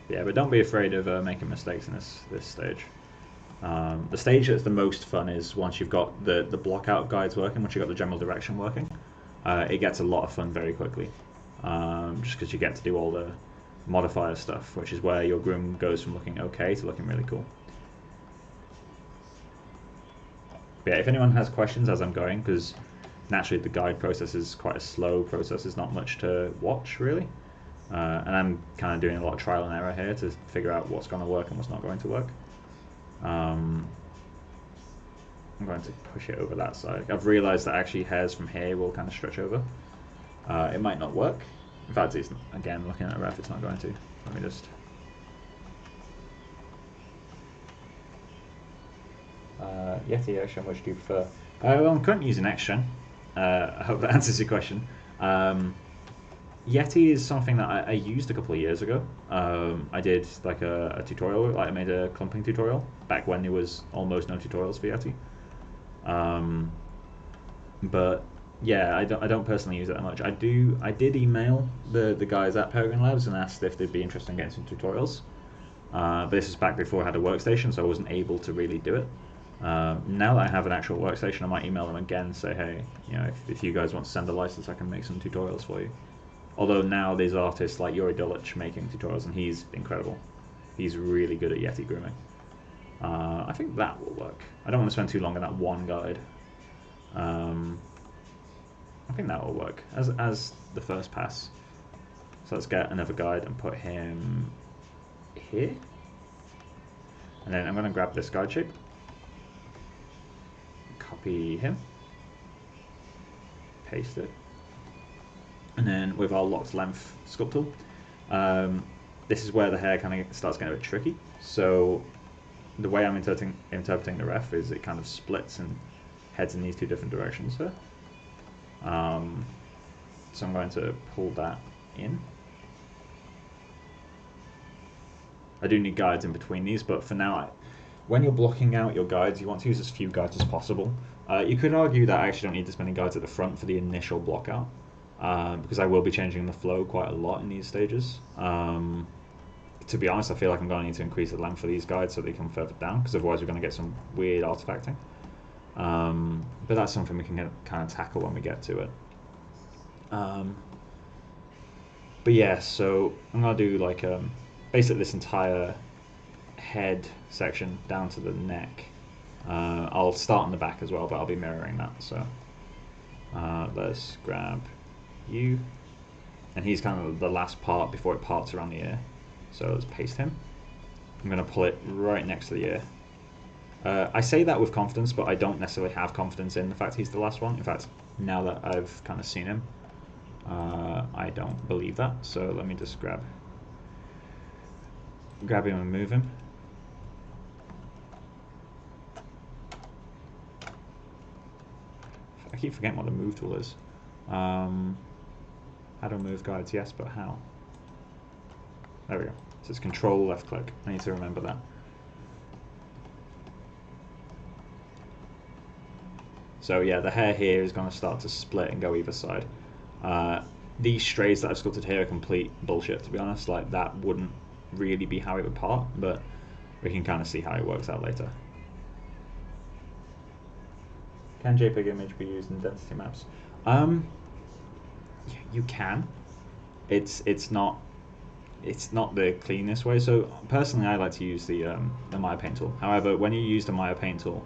Yeah, but don't be afraid of making mistakes in this stage. The stage that's the most fun is once you've got the block out guides working, once you've got the general direction working. It gets a lot of fun very quickly, just because you get to do all the modifier stuff, which is where your groom goes from looking okay to looking really cool. But yeah, if anyone has questions as I'm going, because naturally the guide process is quite a slow process, there's not much to watch really. And I'm kind of doing a lot of trial and error here to figure out what's going to work and what's not going to work. I'm going to push it over that side. I've realized that actually hairs from here will kind of stretch over. It might not work. In fact, it's, again, looking at a ref, it's not going to. Let me just... Yeti, Ocean, which do you prefer? Well, I'm currently using X-Gen. I hope that answers your question. Yeti is something that I used a couple of years ago. I did like a tutorial, like I made a clumping tutorial back when there was almost no tutorials for Yeti. But yeah, I don't personally use it that much. I did email the guys at Peregrine Labs and asked if they'd be interested in getting some tutorials. But this was back before I had a workstation, so I wasn't able to really do it. Now that I have an actual workstation, I might email them again and say, hey, you know, if you guys want to send a license, I can make some tutorials for you. Although now there's artists like Yuri Dulwich making tutorials, and he's incredible. He's really good at Yeti grooming. I think that will work. I don't want to spend too long on that one guide. I think that will work as the first pass. So let's get another guide and put him here. And then I'm going to grab this guide shape. Copy him. Paste it. And then with our locked length sculpt tool, this is where the hair kind of starts getting a bit tricky. So the way I'm interpreting the ref is it kind of splits and heads in these two different directions here. So I'm going to pull that in. I do need guides in between these, but for now, when you're blocking out your guides, you want to use as few guides as possible. You could argue that I actually don't need as many guides at the front for the initial block out, because I will be changing the flow quite a lot in these stages. To be honest, I feel like I'm going to need to increase the length of these guides so they come further down, because otherwise we're going to get some weird artifacting. But that's something we can kind of tackle when we get to it. But yeah, so I'm going to do like basically this entire head section down to the neck. I'll start on the back as well, but I'll be mirroring that. So let's grab you, and he's kind of the last part before it parts around the ear. So let's paste him. I'm going to pull it right next to the ear. I say that with confidence, but I don't necessarily have confidence in the fact he's the last one. In fact, now that I've kind of seen him, I don't believe that. So let me just grab him and move him. I keep forgetting what the move tool is. How do I move guides? Yes, but how? There we go. So it's control left click. I need to remember that. So yeah, the hair here is going to start to split and go either side. These strays that I've sculpted here are complete bullshit, to be honest. Like, that wouldn't really be how it would part, but we can kind of see how it works out later. Can JPEG image be used in density maps? You can. It's not the cleanest way. So personally, I like to use the Maya Paint tool. However, when you use the Maya Paint tool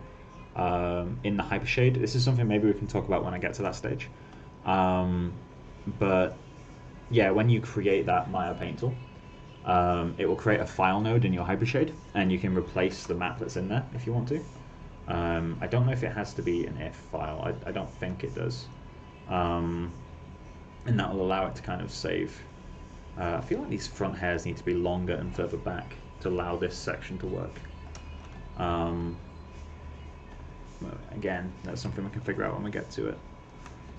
in the Hypershade, this is something maybe we can talk about when I get to that stage. But yeah, when you create that Maya Paint tool, it will create a file node in your Hypershade, and you can replace the map that's in there if you want to. I don't know if it has to be an if file. I don't think it does. And that will allow it to kind of save. I feel like these front hairs need to be longer and further back to allow this section to work. Again, that's something we can figure out when we get to it.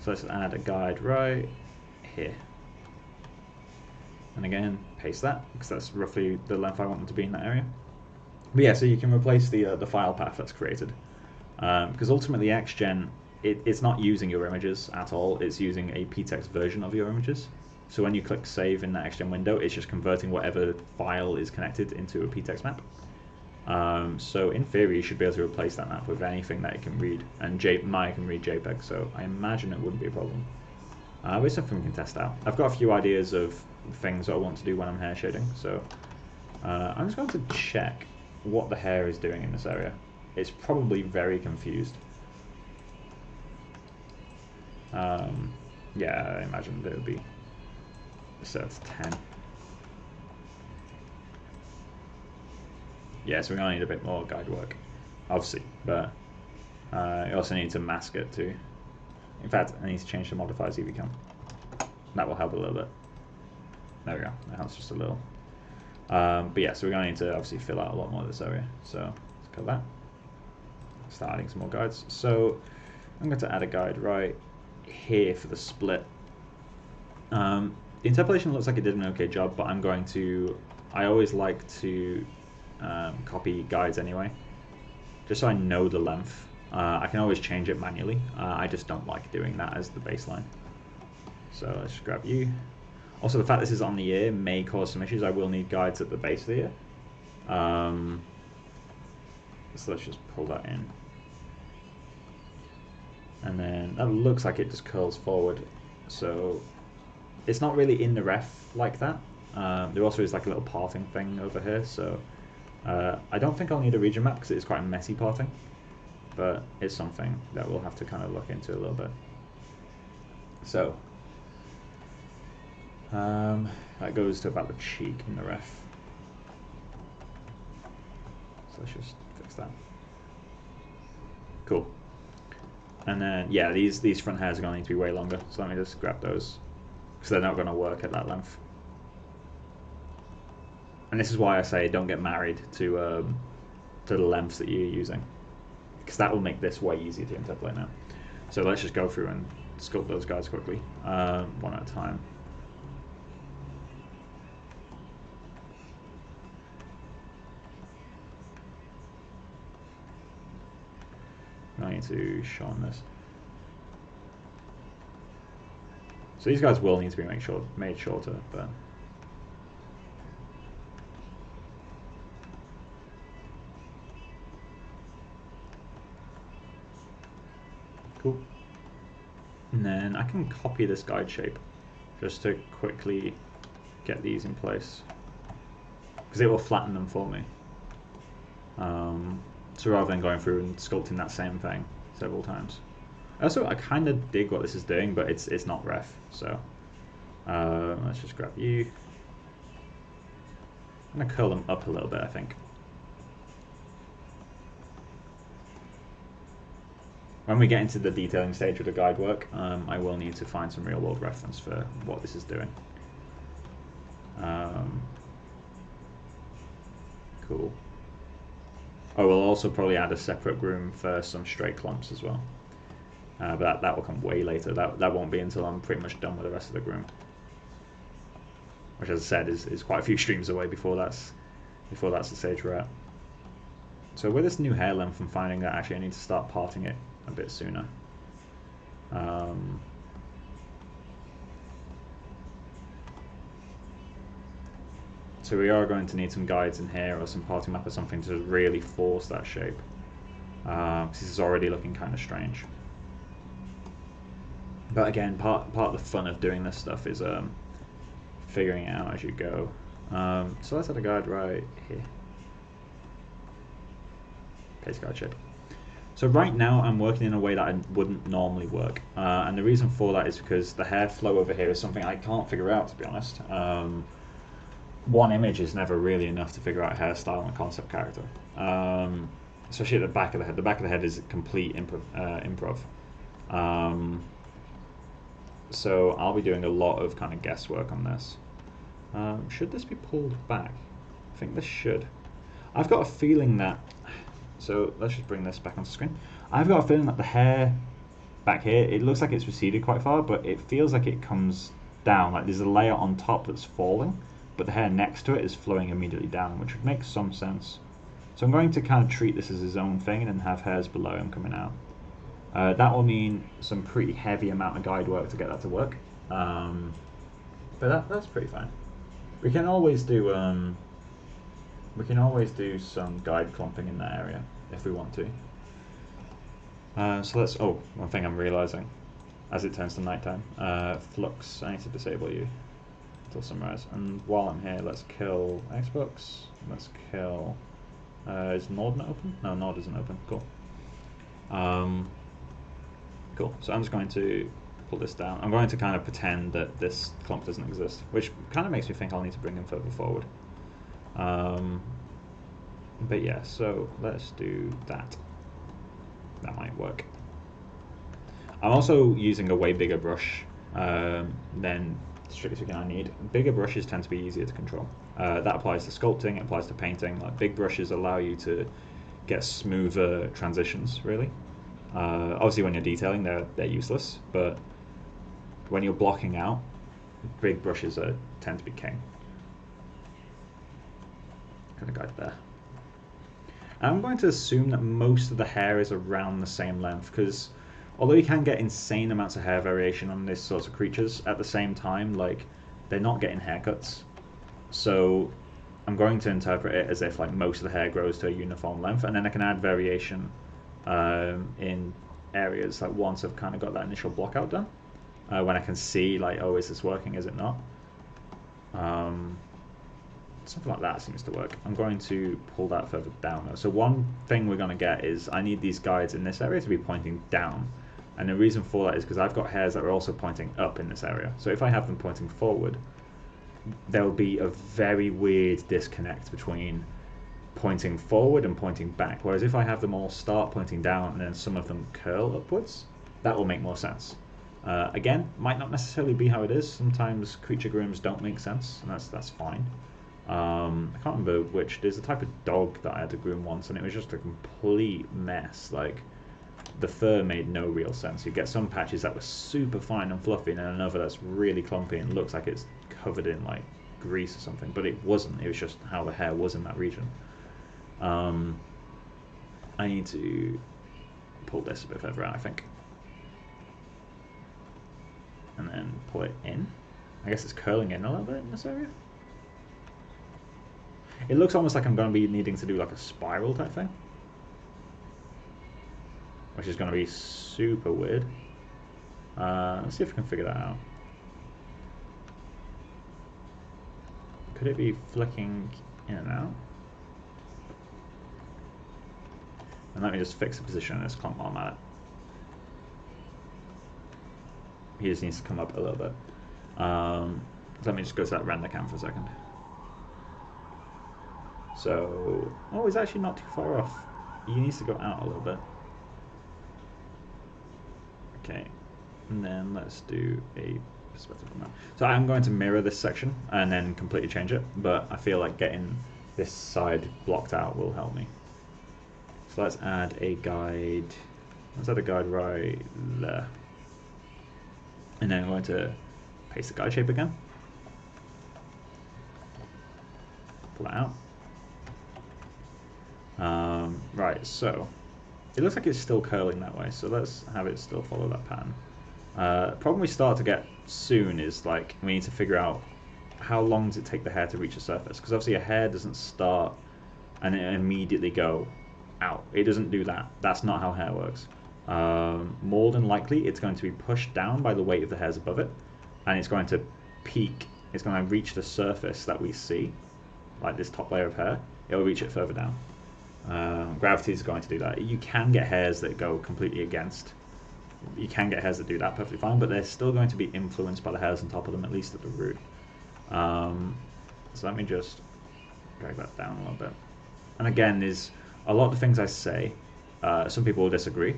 So let's add a guide right here. And again, paste that, because that's roughly the length I want them to be in that area. But yeah, so you can replace the file path that's created. Because ultimately XGen, it's not using your images at all, it's using a ptext version of your images. So when you click save in that XGen window, it's just converting whatever file is connected into a ptext map. So in theory, you should be able to replace that map with anything that it can read, and Maya can read JPEG, so I imagine it wouldn't be a problem. But it's something we can test out. I've got a few ideas of things that I want to do when I'm hair shading, so I'm just going to check what the hair is doing in this area. It's probably very confused. Yeah, I imagine that it would be set to 10. yeah, so we're going to need a bit more guide work, obviously, but you also need to mask it too. In fact, I need to change the modifiers if you can. That will help a little bit. There we go, that helps just a little. But yeah, so we're going to need to obviously fill out a lot more of this area. So let's cut that. Start adding some more guides. So I'm going to add a guide right here for the split. The interpolation looks like it did an okay job, but I always like to copy guides anyway, just so I know the length. I can always change it manually. I just don't like doing that as the baseline. So let's just grab you. Also, the fact this is on the ear may cause some issues. I will need guides at the base of the ear. So let's just pull that in. And then that looks like it just curls forward. So it's not really in the ref like that. There also is like a little parting thing over here. So I don't think I'll need a region map because it is quite a messy parting. But it's something that we'll have to kind of look into a little bit. So that goes to about the cheek in the ref. So let's just fix that. Cool. And then yeah, these front hairs are going to need to be way longer. So let me just grab those because they're not going to work at that length. And this is why I say don't get married to the lengths that you're using, because that will make this way easier to interpolate now. So let's just go through and sculpt those guys quickly, one at a time. I need to shorten this. So these guys will need to be made shorter, but cool. And then I can copy this guide shape just to quickly get these in place, because it will flatten them for me. So rather than going through and sculpting that same thing several times. Also, I kind of dig what this is doing, but it's not ref. So let's just grab you. I'm gonna curl them up a little bit, I think. When we get into the detailing stage of the guide work, I will need to find some real world reference for what this is doing. Cool. Oh, we'll also probably add a separate groom for some straight clumps as well. But that will come way later. That won't be until I'm pretty much done with the rest of the groom. Which, as I said, is quite a few streams away before that's the stage we're at. So with this new hair length, I'm finding that actually I need to start parting it a bit sooner. So we are going to need some guides in here or some parting map or something to really force that shape. This is already looking kind of strange. But again, part of the fun of doing this stuff is figuring it out as you go. So let's add a guide right here. Paste guide shape. So right now I'm working in a way that I wouldn't normally work. And the reason for that is because the hair flow over here is something I can't figure out, to be honest. One image is never really enough to figure out hairstyle and a concept character. Especially at the back of the head. The back of the head is complete improv. So I'll be doing a lot of kind of guesswork on this. Should this be pulled back? I think this should. I've got a feeling that, so let's just bring this back onto screen. I've got a feeling that the hair back here, it looks like it's receded quite far, but it feels like it comes down, like there's a layer on top that's falling, but the hair next to it is flowing immediately down, which would make some sense. So I'm going to kind of treat this as his own thing and then have hairs below him coming out. That will mean some pretty heavy amount of guide work to get that to work, but that's pretty fine. We can always do some guide clumping in that area if we want to. So let's. Oh, one thing I'm realizing as it turns to nighttime. Flux. I need to disable you until sunrise. And while I'm here, let's kill Xbox. Let's kill. Is Nord not open? No, Nord isn't open. Cool. Cool. So I'm just going to pull this down. I'm going to kind of pretend that this clump doesn't exist, which kind of makes me think I'll need to bring him further forward. But yeah, so let's do that. That might work. I'm also using a way bigger brush than strictly speaking I need. Bigger brushes tend to be easier to control. That applies to sculpting, it applies to painting. Like big brushes allow you to get smoother transitions, really. Obviously, when you're detailing, they're useless, but when you're blocking out, big brushes tend to be king. Kind of guide there. I'm going to assume that most of the hair is around the same length because although you can get insane amounts of hair variation on these sorts of creatures, at the same time, like they're not getting haircuts. So I'm going to interpret it as if like most of the hair grows to a uniform length, and then I can add variation in areas like once I've kind of got that initial block out done, when I can see like, oh, is this working? Is it not? Something like that seems to work. I'm going to pull that further down though. So one thing we're going to get is I need these guides in this area to be pointing down. And the reason for that is because I've got hairs that are also pointing up in this area. So if I have them pointing forward, there will be a very weird disconnect between pointing forward and pointing back. Whereas if I have them all start pointing down and then some of them curl upwards, that will make more sense. Again, might not necessarily be how it is. Sometimes creature grooms don't make sense, and that's fine. I can't remember which. There's a type of dog that I had to groom once, and it was just a complete mess. Like, the fur made no real sense. You get some patches that were super fine and fluffy, and then another that's really clumpy and looks like it's covered in like grease or something. But it wasn't. It was just how the hair was in that region. I need to pull this a bit further out, I think, and then pull it in. I guess it's curling in a little bit in this area. It looks almost like I'm going to be needing to do like a spiral type thing, which is going to be super weird. Let's see if we can figure that out. Could it be flicking in and out? And let me just fix the position of this clump while I'm at it. He just needs to come up a little bit. Let me just go to that render cam for a second. So, oh, he's actually not too far off. He needs to go out a little bit. Okay, and then let's do a perspective on that. So I'm going to mirror this section and then completely change it, but I feel like getting this side blocked out will help me. So let's add a guide. Let's add a guide right there. And then I'm going to paste the guide shape again. Pull that out. Right, so it looks like it's still curling that way, so let's have it still follow that pattern. The problem we start to get soon is like we need to figure out how long does it take the hair to reach the surface, because obviously a hair doesn't start and it immediately go out. It doesn't do that. That's not how hair works. More than likely it's going to be pushed down by the weight of the hairs above it, and it's going to peak. It's going to reach the surface that we see, like this top layer of hair. It will reach it further down. Gravity is going to do that. You can get hairs that go completely against. You can get hairs that do that perfectly fine, but they're still going to be influenced by the hairs on top of them, at least at the root. So let me just drag that down a little bit. And again, there's a lot of the things I say, some people will disagree.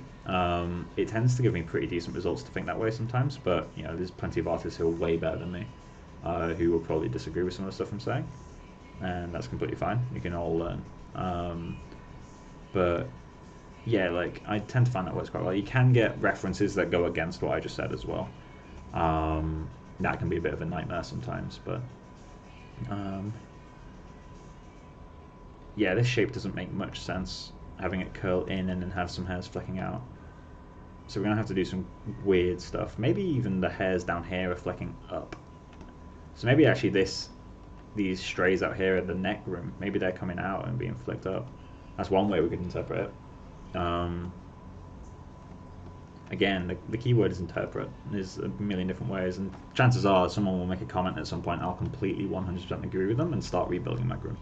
It tends to give me pretty decent results to think that way sometimes, but you know, there's plenty of artists who are way better than me, who will probably disagree with some of the stuff I'm saying, and that's completely fine. You can all learn. But yeah, like I tend to find that works quite well. You can get references that go against what I just said as well. That can be a bit of a nightmare sometimes, but yeah, this shape doesn't make much sense, having it curl in and then have some hairs flecking out. So we're going to have to do some weird stuff. Maybe even the hairs down here are flecking up. So maybe actually these strays out here at the neck room, maybe they're coming out and being flicked up. That's one way we could interpret it. Again, the key word is interpret. There's a million different ways, and chances are someone will make a comment at some point. I'll completely 100% agree with them and start rebuilding my groom.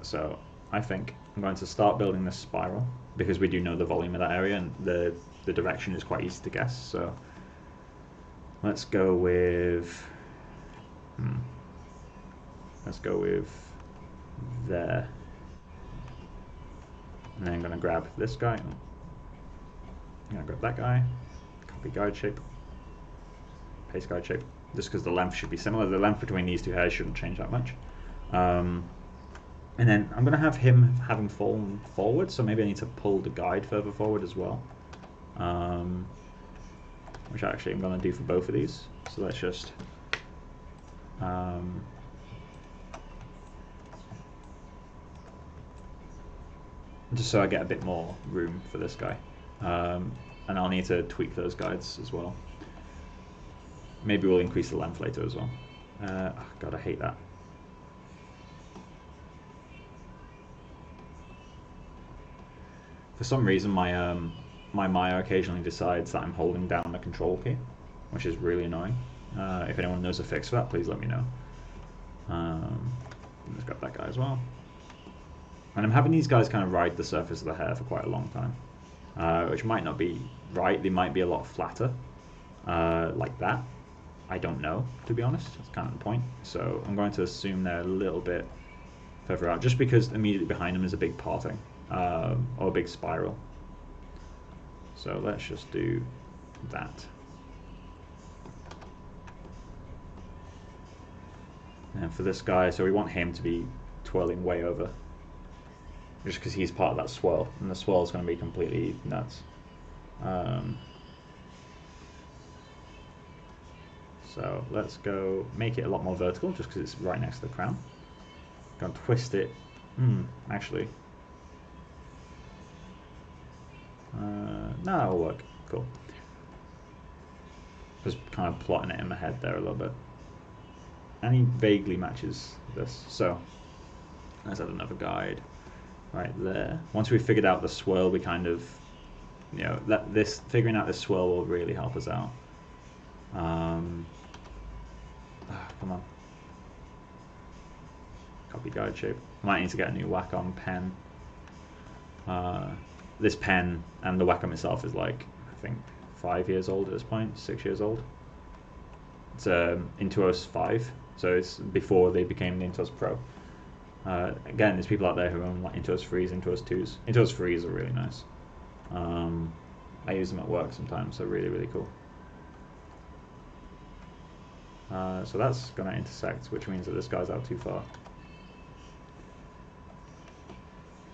So I think I'm going to start building this spiral because we do know the volume of that area and the direction is quite easy to guess. So let's go with there. And then I'm going to grab this guy. I'm going to grab that guy. Copy guide shape. Paste guide shape. Just because the length should be similar. The length between these two hairs shouldn't change that much. And then I'm going to have him having fallen forward, so maybe I need to pull the guide further forward as well. Which actually I'm going to do for both of these. So let's just so I get a bit more room for this guy. And I'll need to tweak those guides as well. Maybe we'll increase the length later as well. Oh God, I hate that. For some reason, my Maya occasionally decides that I'm holding down the control key, which is really annoying. If anyone knows a fix for that, please let me know. Let's grab that guy as well. And I'm having these guys kind of ride the surface of the hair for quite a long time, which might not be right. They might be a lot flatter, like that. I don't know, to be honest. That's kind of the point. So I'm going to assume they're a little bit further out, just because immediately behind them is a big parting, or a big spiral. So let's just do that. And for this guy, so we want him to be twirling way over, just because he's part of that swirl, and the swirl is going to be completely nuts. So let's go make it a lot more vertical, just because it's right next to the crown. Going to twist it. Actually, no, that'll work. Cool. Just kind of plotting it in my head there a little bit. And he vaguely matches this. So let's add another guide right there. Once we've figured out the swirl, we kind of, figuring out this swirl will really help us out. Come on. Copy guide shape. Might need to get a new Wacom pen. This pen and the Wacom itself is like, I think, 5 years old at this point, 6 years old. It's Intuos 5, so it's before they became the Intuos Pro. Again, there's people out there who own like Intuos 3s, Intuos 2s. Intuos 3s are really nice. I use them at work sometimes, so really, really cool. So that's going to intersect, which means that this guy's out too far.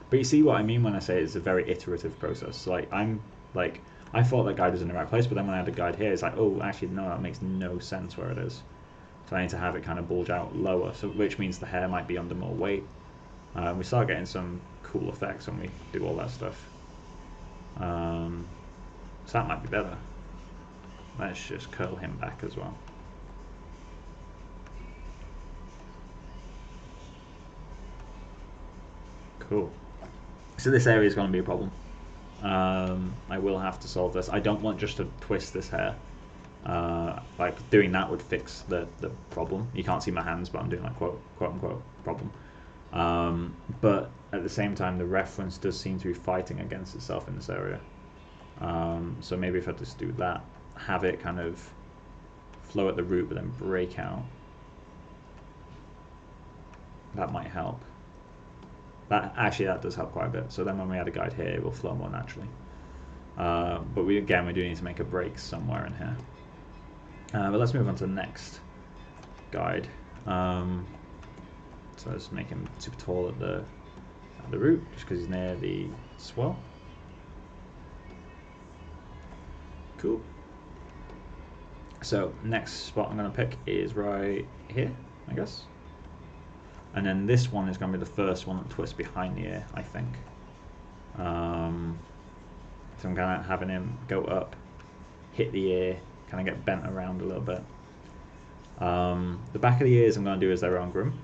But you see what I mean when I say it's a very iterative process. Like I thought that guide was in the right place, but then when I had the guide here, it's like, oh, actually no, that makes no sense where it is. So I need to have it kind of bulge out lower, so which means the hair might be under more weight. We start getting some cool effects when we do all that stuff. So that might be better. Let's just curl him back as well. Cool. So this area is going to be a problem. I will have to solve this. I don't want just to twist this hair. Like doing that would fix the problem. You can't see my hands, but I'm doing like quote unquote problem. But at the same time, the reference does seem to be fighting against itself in this area. So maybe if I just do that, have it kind of flow at the root, but then break out. That might help. That does help quite a bit. So then when we add a guide here, it will flow more naturally. But we do need to make a break somewhere in here. But let's move on to the next guide. So let's make him super tall at the root, just because he's near the swell. Cool. So next spot I'm going to pick is right here, I guess. And then this one is going to be the first one that twists behind the ear, I think. So I'm kind of having him go up, hit the ear, kind of get bent around a little bit. The back of the ears I'm going to do as their own groom,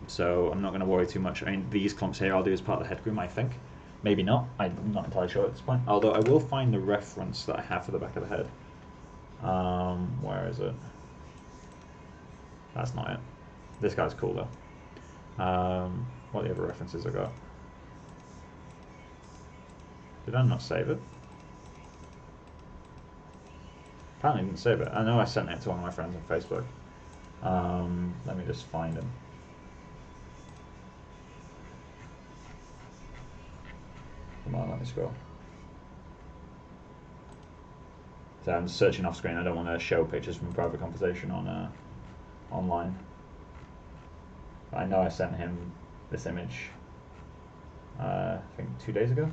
so I'm not going to worry too much. I mean, these clumps here I'll do as part of the head groom, I think. Maybe not. I'm not entirely sure at this point. Although I will find the reference that I have for the back of the head. Where is it? That's not it. This guy's cool though. What are the other references I got? Did I not save it? Apparently I didn't save it. I know I sent it to one of my friends on Facebook. Let me just find him. Come on, let me scroll. So I'm searching off screen. I don't want to show pictures from a private conversation on online. But I know I sent him this image. I think 2 days ago.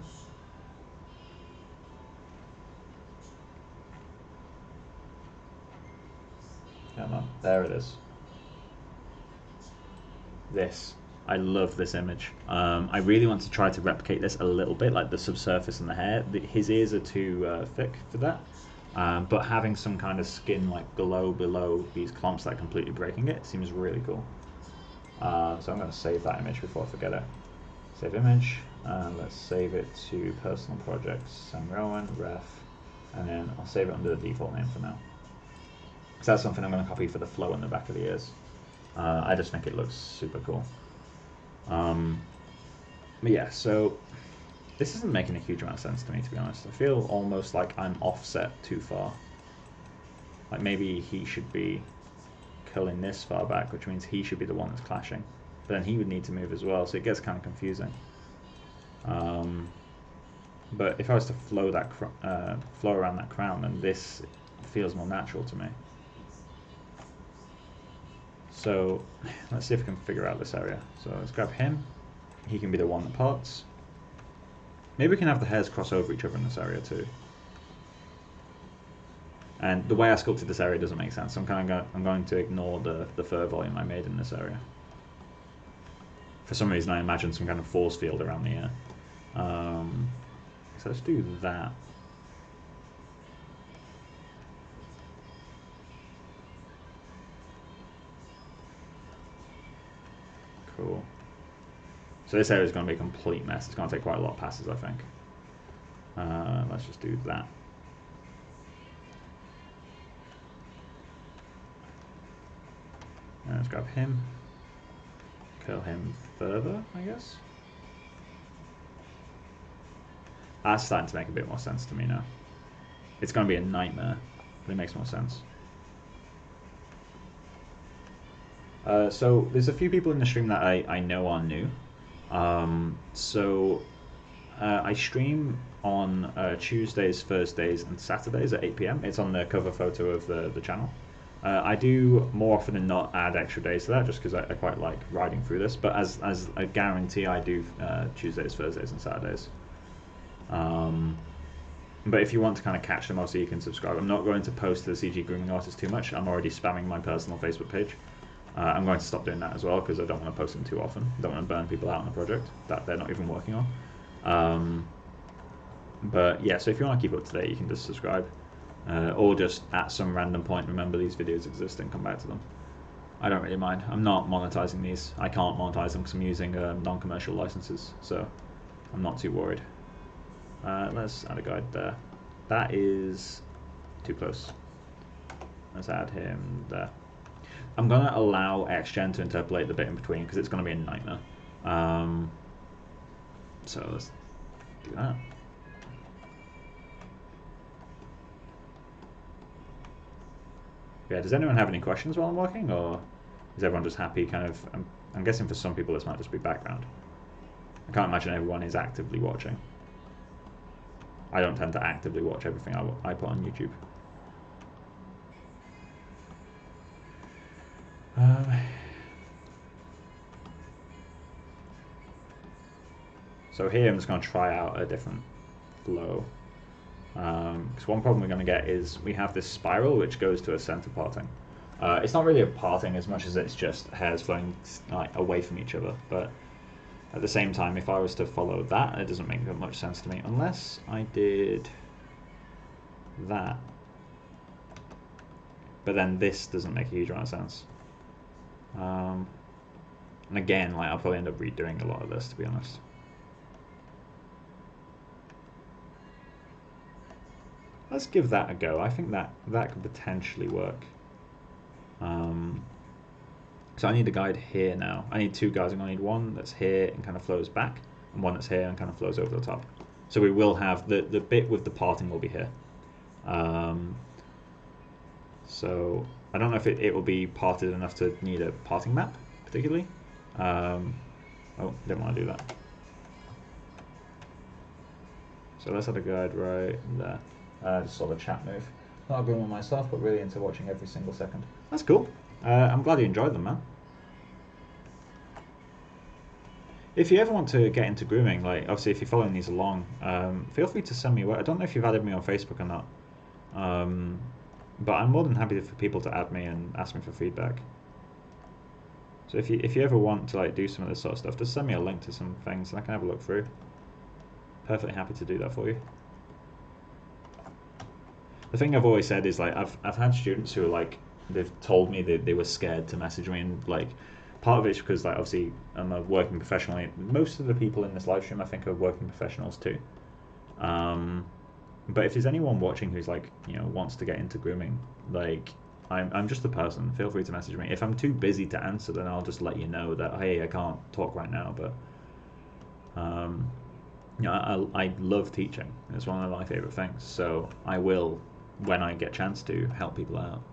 Come on, there it is. This. I love this image. I really want to try to replicate this a little bit, like the subsurface and the hair. His ears are too thick for that. But having some kind of skin like glow below these clumps that are completely breaking it seems really cool. So I'm going to save that image before I forget it. Save image. Let's save it to personal projects. Sam Rowan, ref, and then I'll save it under the default name for now. So that's something I'm going to copy for the flow in the back of the ears. I just think it looks super cool. But yeah, so this isn't making a huge amount of sense to me, to be honest. I feel almost like I'm offset too far. Like maybe he should be curling this far back, which means he should be the one that's clashing. But then he would need to move as well, so it gets kind of confusing. But if I was to flow that flow around that crown, then this feels more natural to me. So let's see if we can figure out this area. So let's grab him. He can be the one that parts. Maybe we can have the hairs cross over each other in this area too. And the way I sculpted this area doesn't make sense. So I'm going to ignore the fur volume I made in this area. For some reason, I imagined some kind of force field around the ear. So let's do that. Cool. So this area is going to be a complete mess. It's going to take quite a lot of passes, I think. Let's just do that. And let's grab him. Curl him further, I guess. That's starting to make a bit more sense to me now. It's going to be a nightmare, but it makes more sense. So there's a few people in the stream that I know are new. I stream on Tuesdays, Thursdays, and Saturdays at 8 PM. It's on the cover photo of the channel. I do more often than not add extra days to that, just because I quite like riding through this. But as a guarantee, I do Tuesdays, Thursdays, and Saturdays. But if you want to kind of catch them, also you can subscribe. I'm not going to post to the CG Grooming Artist too much. I'm already spamming my personal Facebook page. I'm going to stop doing that as well, because I don't want to post them too often. I don't want to burn people out on a project that they're not even working on. But yeah, so if you want to keep up to date, you can just subscribe. Or just at some random point remember these videos exist and come back to them. I don't really mind. I'm not monetizing these. I can't monetize them because I'm using non-commercial licenses, so I'm not too worried. Let's add a guide there. That is too close. Let's add him there. I'm going to allow XGen to interpolate the bit in between because it's going to be a nightmare. So let's do that. Yeah, does anyone have any questions while I'm working, or is everyone just happy kind of... I'm guessing for some people this might just be background. I can't imagine everyone is actively watching. I don't tend to actively watch everything I put on YouTube. So here I'm just going to try out a different flow. Because one problem we're going to get is we have this spiral which goes to a center parting. It's not really a parting as much as it's just hairs flowing like away from each other. But at the same time, if I was to follow that, it doesn't make much sense to me unless I did that. But then this doesn't make a huge amount of sense. And again, like I'll probably end up redoing a lot of this, to be honest. Let's give that a go. I think that could potentially work. So I need a guide here now. I need two guides. I'm going to need one that's here and kind of flows back, and one that's here and kind of flows over the top. So we will have the bit with the parting will be here. So I don't know if it will be parted enough to need a parting map, particularly. Oh, didn't want to do that. So let's have a guide right there. Just saw the chat move. Not a groomer myself, but really into watching every single second. That's cool. I'm glad you enjoyed them, man. If you ever want to get into grooming, like obviously if you're following these along, feel free to send me. I don't know if you've added me on Facebook or not, but I'm more than happy for people to add me and ask me for feedback. So if you ever want to like do some of this sort of stuff, just send me a link to some things and I can have a look through. Perfectly happy to do that for you. The thing I've always said is like I've had students who are like they've told me that they were scared to message me, and like part of it's because like obviously I'm a working professional. Most of the people in this live stream I think are working professionals too. But if there's anyone watching who's like wants to get into grooming, like I'm just a person. Feel free to message me. If I'm too busy to answer, then I'll just let you know that hey, I can't talk right now. But I love teaching. It's one of my favorite things. So I will, when I get a chance to, help people out.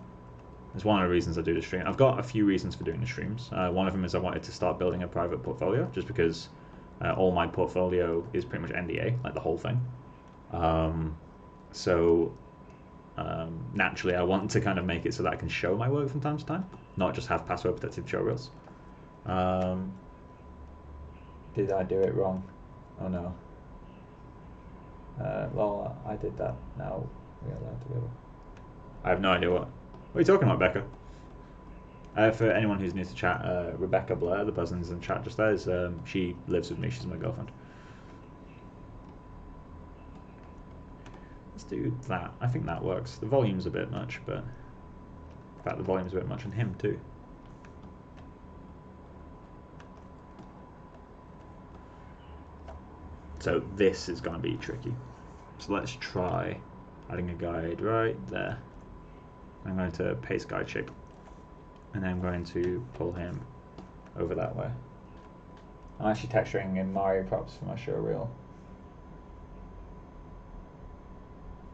It's one of the reasons I do the stream. I've got a few reasons for doing the streams. One of them is I wanted to start building a private portfolio, just because all my portfolio is pretty much NDA, like the whole thing. So naturally, I want to kind of make it so that I can show my work from time to time, not just have password protected tutorials. Did I do it wrong? Oh no. Well, I did that. Now we're allowed to go. I have no idea what are you talking about, Becca? For anyone who's new to chat, Rebecca Blair, the person's in chat just there, is, she lives with me. She's my girlfriend. Let's do that. I think that works. The volume's a bit much, but in fact the volume's a bit much on him too. So this is going to be tricky. So let's try adding a guide right there. I'm going to paste guide shape, and then I'm going to pull him over that way. I'm actually texturing in Mario props for my show reel.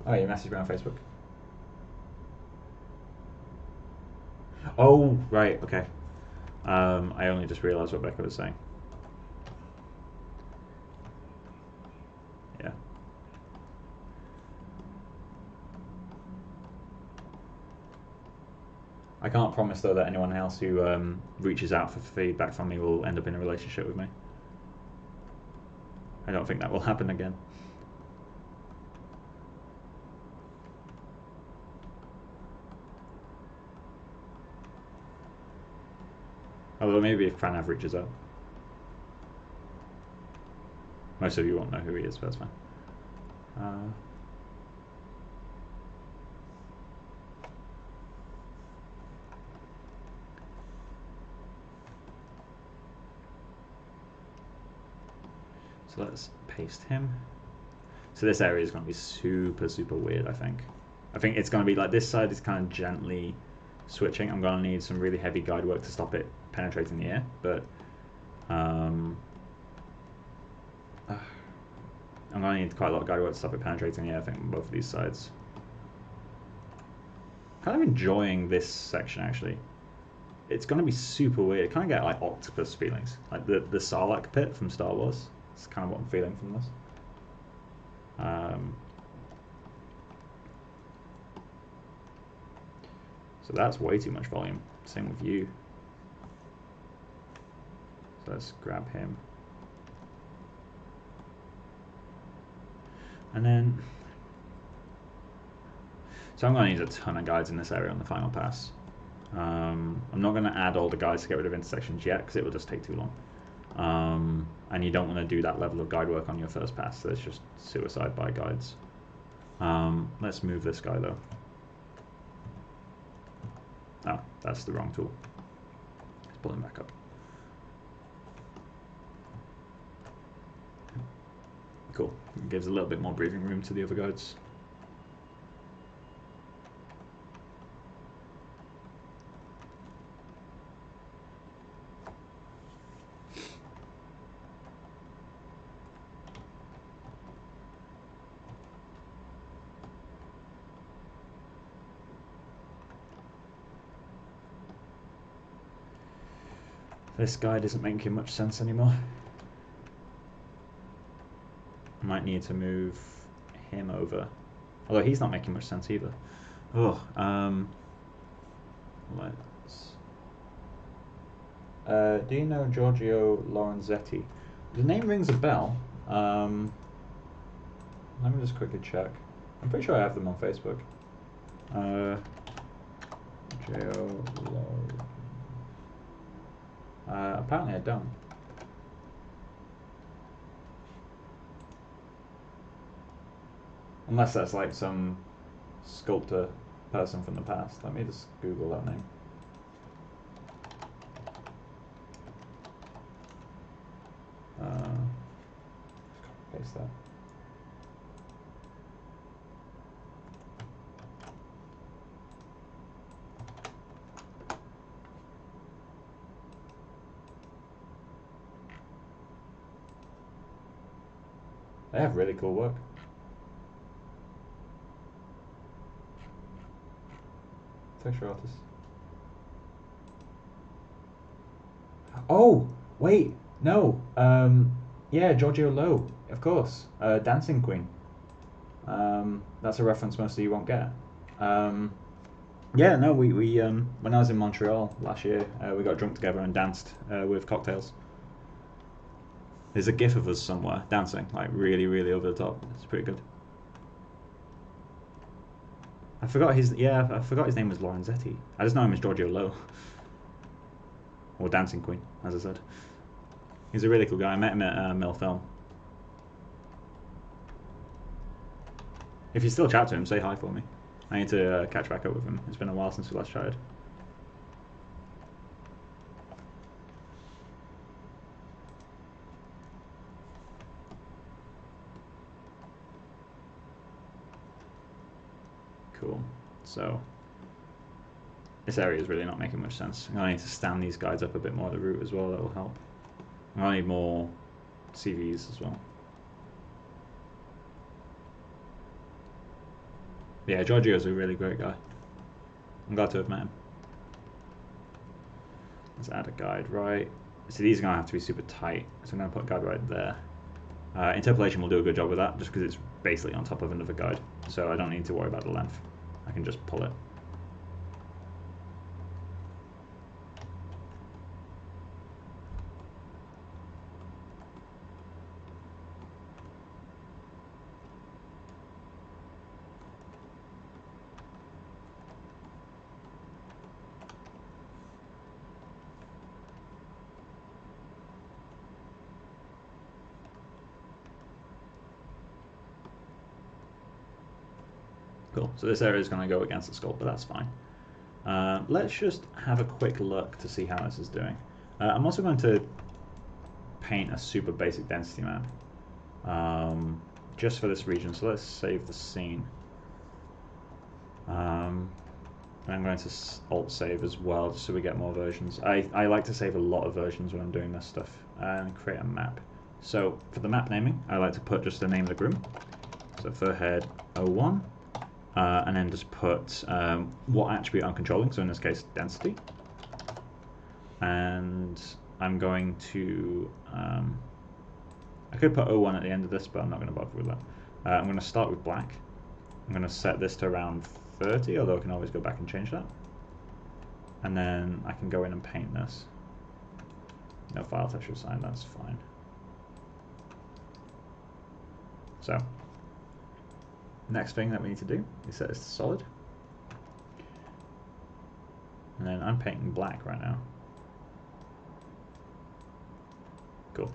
Oh, you messaged me on Facebook? Oh, right, okay. I only just realised what Becca was saying. Yeah. I can't promise though that anyone else who reaches out for feedback from me will end up in a relationship with me. I don't think that will happen again. Although maybe if Pranav reaches out. Most of you won't know who he is, but that's fine. So let's paste him. So this area is going to be super, super weird, I think. I think it's going to be like this side is kind of gently switching. I'm going to need some really heavy guide work to stop it penetrating the air, but I'm going to need quite a lot of guide work to stop it penetrating the air, I think, on both of these sides. Kind of enjoying this section, actually. It's going to be super weird. Kind of get like octopus feelings, like the Sarlacc pit from Star Wars. It's kind of what I'm feeling from this. So that's way too much volume. Same with you. So let's grab him. And then, so I'm going to need a ton of guides in this area on the final pass. I'm not going to add all the guides to get rid of intersections yet, because it will just take too long. And you don't want to do that level of guide work on your first pass, so it's just suicide by guides. Let's move this guy though. Oh, that's the wrong tool. Let's pull him back up. Cool. It gives a little bit more breathing room to the other guides. This guide isn't making much sense anymore. I might need to move him over. Although he's not making much sense either. Oh, let's. Do you know Giorgio Lorenzetti? The name rings a bell. Let me just quickly check. I'm pretty sure I have them on Facebook. Apparently I don't. Unless that's like some sculptor person from the past. Let me just Google that name. Paste that. They have really cool work. Texture artists. Oh, wait, no. Yeah, Giorgio Lowe, of course. Dancing Queen. That's a reference most of you won't get. Yeah, no, we when I was in Montreal last year, we got drunk together and danced with cocktails. There's a gif of us somewhere dancing, like really, really over the top. It's pretty good. I forgot his name was Lorenzetti. I just know him as Giorgio Lowe. Or Dancing Queen, as I said. He's a really cool guy. I met him at Mill Film. If you still chat to him, say hi for me. I need to catch back up with him. It's been a while since we last chatted. Cool. So this area is really not making much sense. I'm going to need to stand these guides up a bit more at the root as well. That will help. I'm going to need more CVs as well. Yeah, Giorgio's a really great guy. I'm glad to have met him. Let's add a guide right. So these are going to have to be super tight. So I'm going to put a guide right there. Interpolation will do a good job with that, just because it's basically on top of another guide. So I don't need to worry about the length. I can just pull it. Cool, so this area is going to go against the sculpt, but that's fine. Let's just have a quick look to see how this is doing. I'm also going to paint a super basic density map just for this region, so let's save the scene. I'm going to alt save as well, just so we get more versions. I like to save a lot of versions when I'm doing this stuff, and create a map. So for the map naming, I like to put just the name of the groom. So for head 01. And then just put what attribute I'm controlling, so in this case density. And I'm going to, I could put 01 at the end of this, but I'm not going to bother with that. I'm going to start with black. I'm going to set this to around 30, although I can always go back and change that. And then I can go in and paint this. No file texture assigned, that's fine. So next thing that we need to do is set this to solid. And then I'm painting black right now. Cool.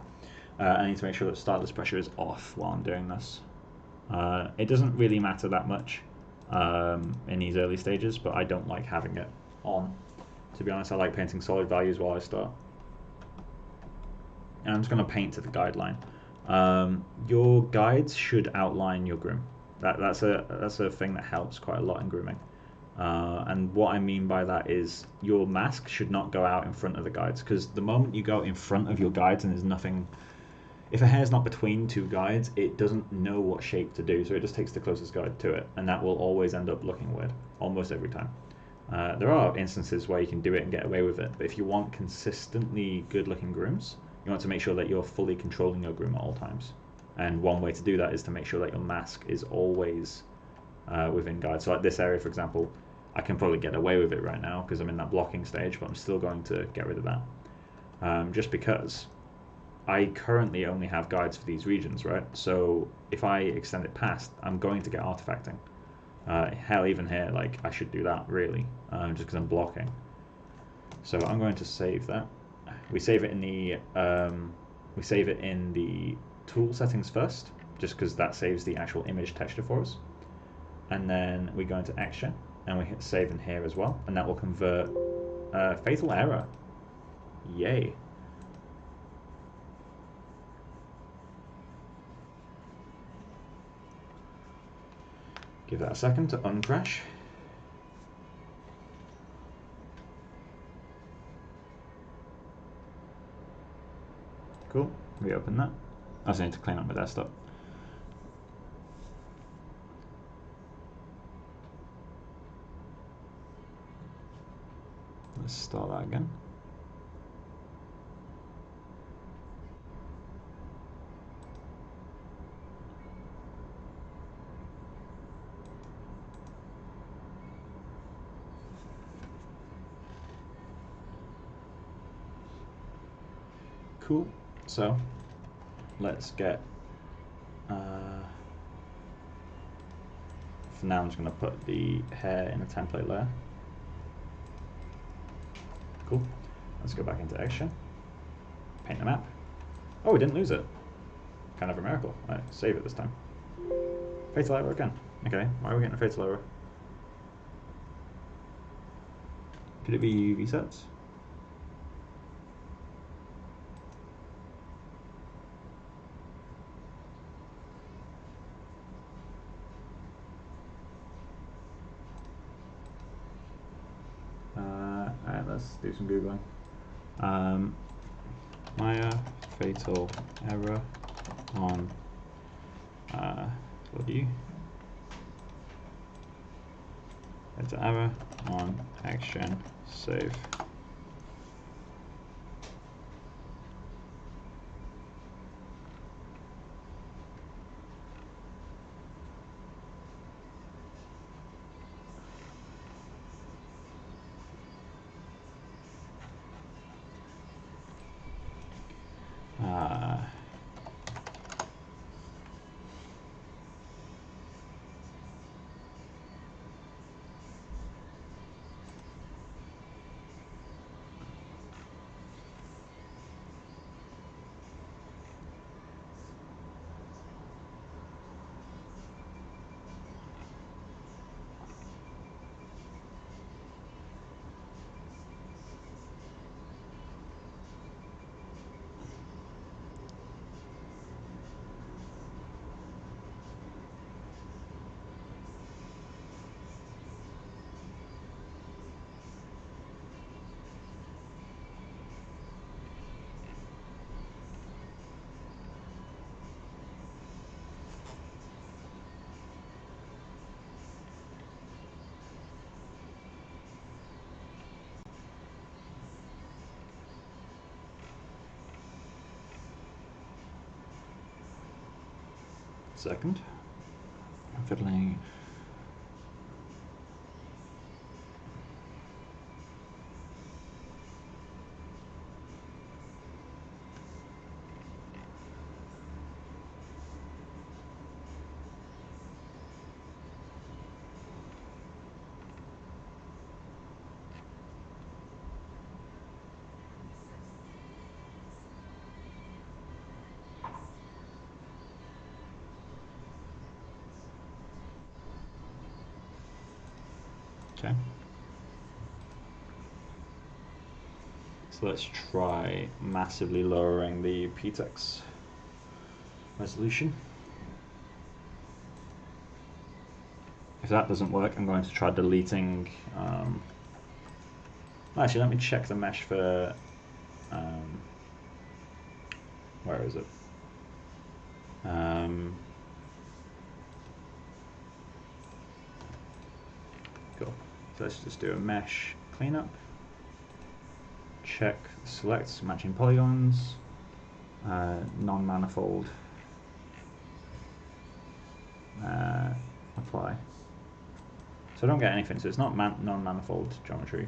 I need to make sure that startless pressure is off while I'm doing this. It doesn't really matter that much in these early stages, but I don't like having it on. To be honest, I like painting solid values while I start. And I'm just going to paint to the guideline. Your guides should outline your groom. That's a thing that helps quite a lot in grooming. And what I mean by that is your mask should not go out in front of the guides, because the moment you go in front of your guides and there's nothing, if a hair's not between two guides, it doesn't know what shape to do, so it just takes the closest guide to it, and that will always end up looking weird, almost every time. There are instances where you can do it and get away with it, but if you want consistently good looking grooms, you want to make sure that you're fully controlling your groom at all times. And one way to do that is to make sure that your mask is always within guide. So like this area, for example, I can probably get away with it right now because I'm in that blocking stage, but I'm still going to get rid of that. Just because I currently only have guides for these regions, right? So if I extend it past, I'm going to get artifacting. Hell, even here, like I should do that really, just because I'm blocking. So I'm going to save that. We save it in the tool settings first, just because that saves the actual image texture for us. And then we go into Action, and we hit save in here as well, and that will convert fatal error. Yay. Give that a second to uncrash. Cool, reopen that. I also need to clean up my desktop. Let's start that again. Cool, so let's get, for now I'm just going to put the hair in a template layer. Cool, let's go back into Action, paint the map. Oh, we didn't lose it. Kind of a miracle. Alright, save it this time. Fatal error again. Okay, why are we getting a fatal error? Could it be UV sets? Alright, let's do some Googling. Maya fatal error on view. Fatal error on Action save. Second. I'm fiddling. Okay. So let's try massively lowering the Pt.9 resolution. If that doesn't work, I'm going to try deleting. Actually, let me check the mesh for. Where is it? Cool. So let's just do a mesh cleanup. Check select matching polygons, non-manifold apply. So I don't get anything, so it's not non-manifold geometry.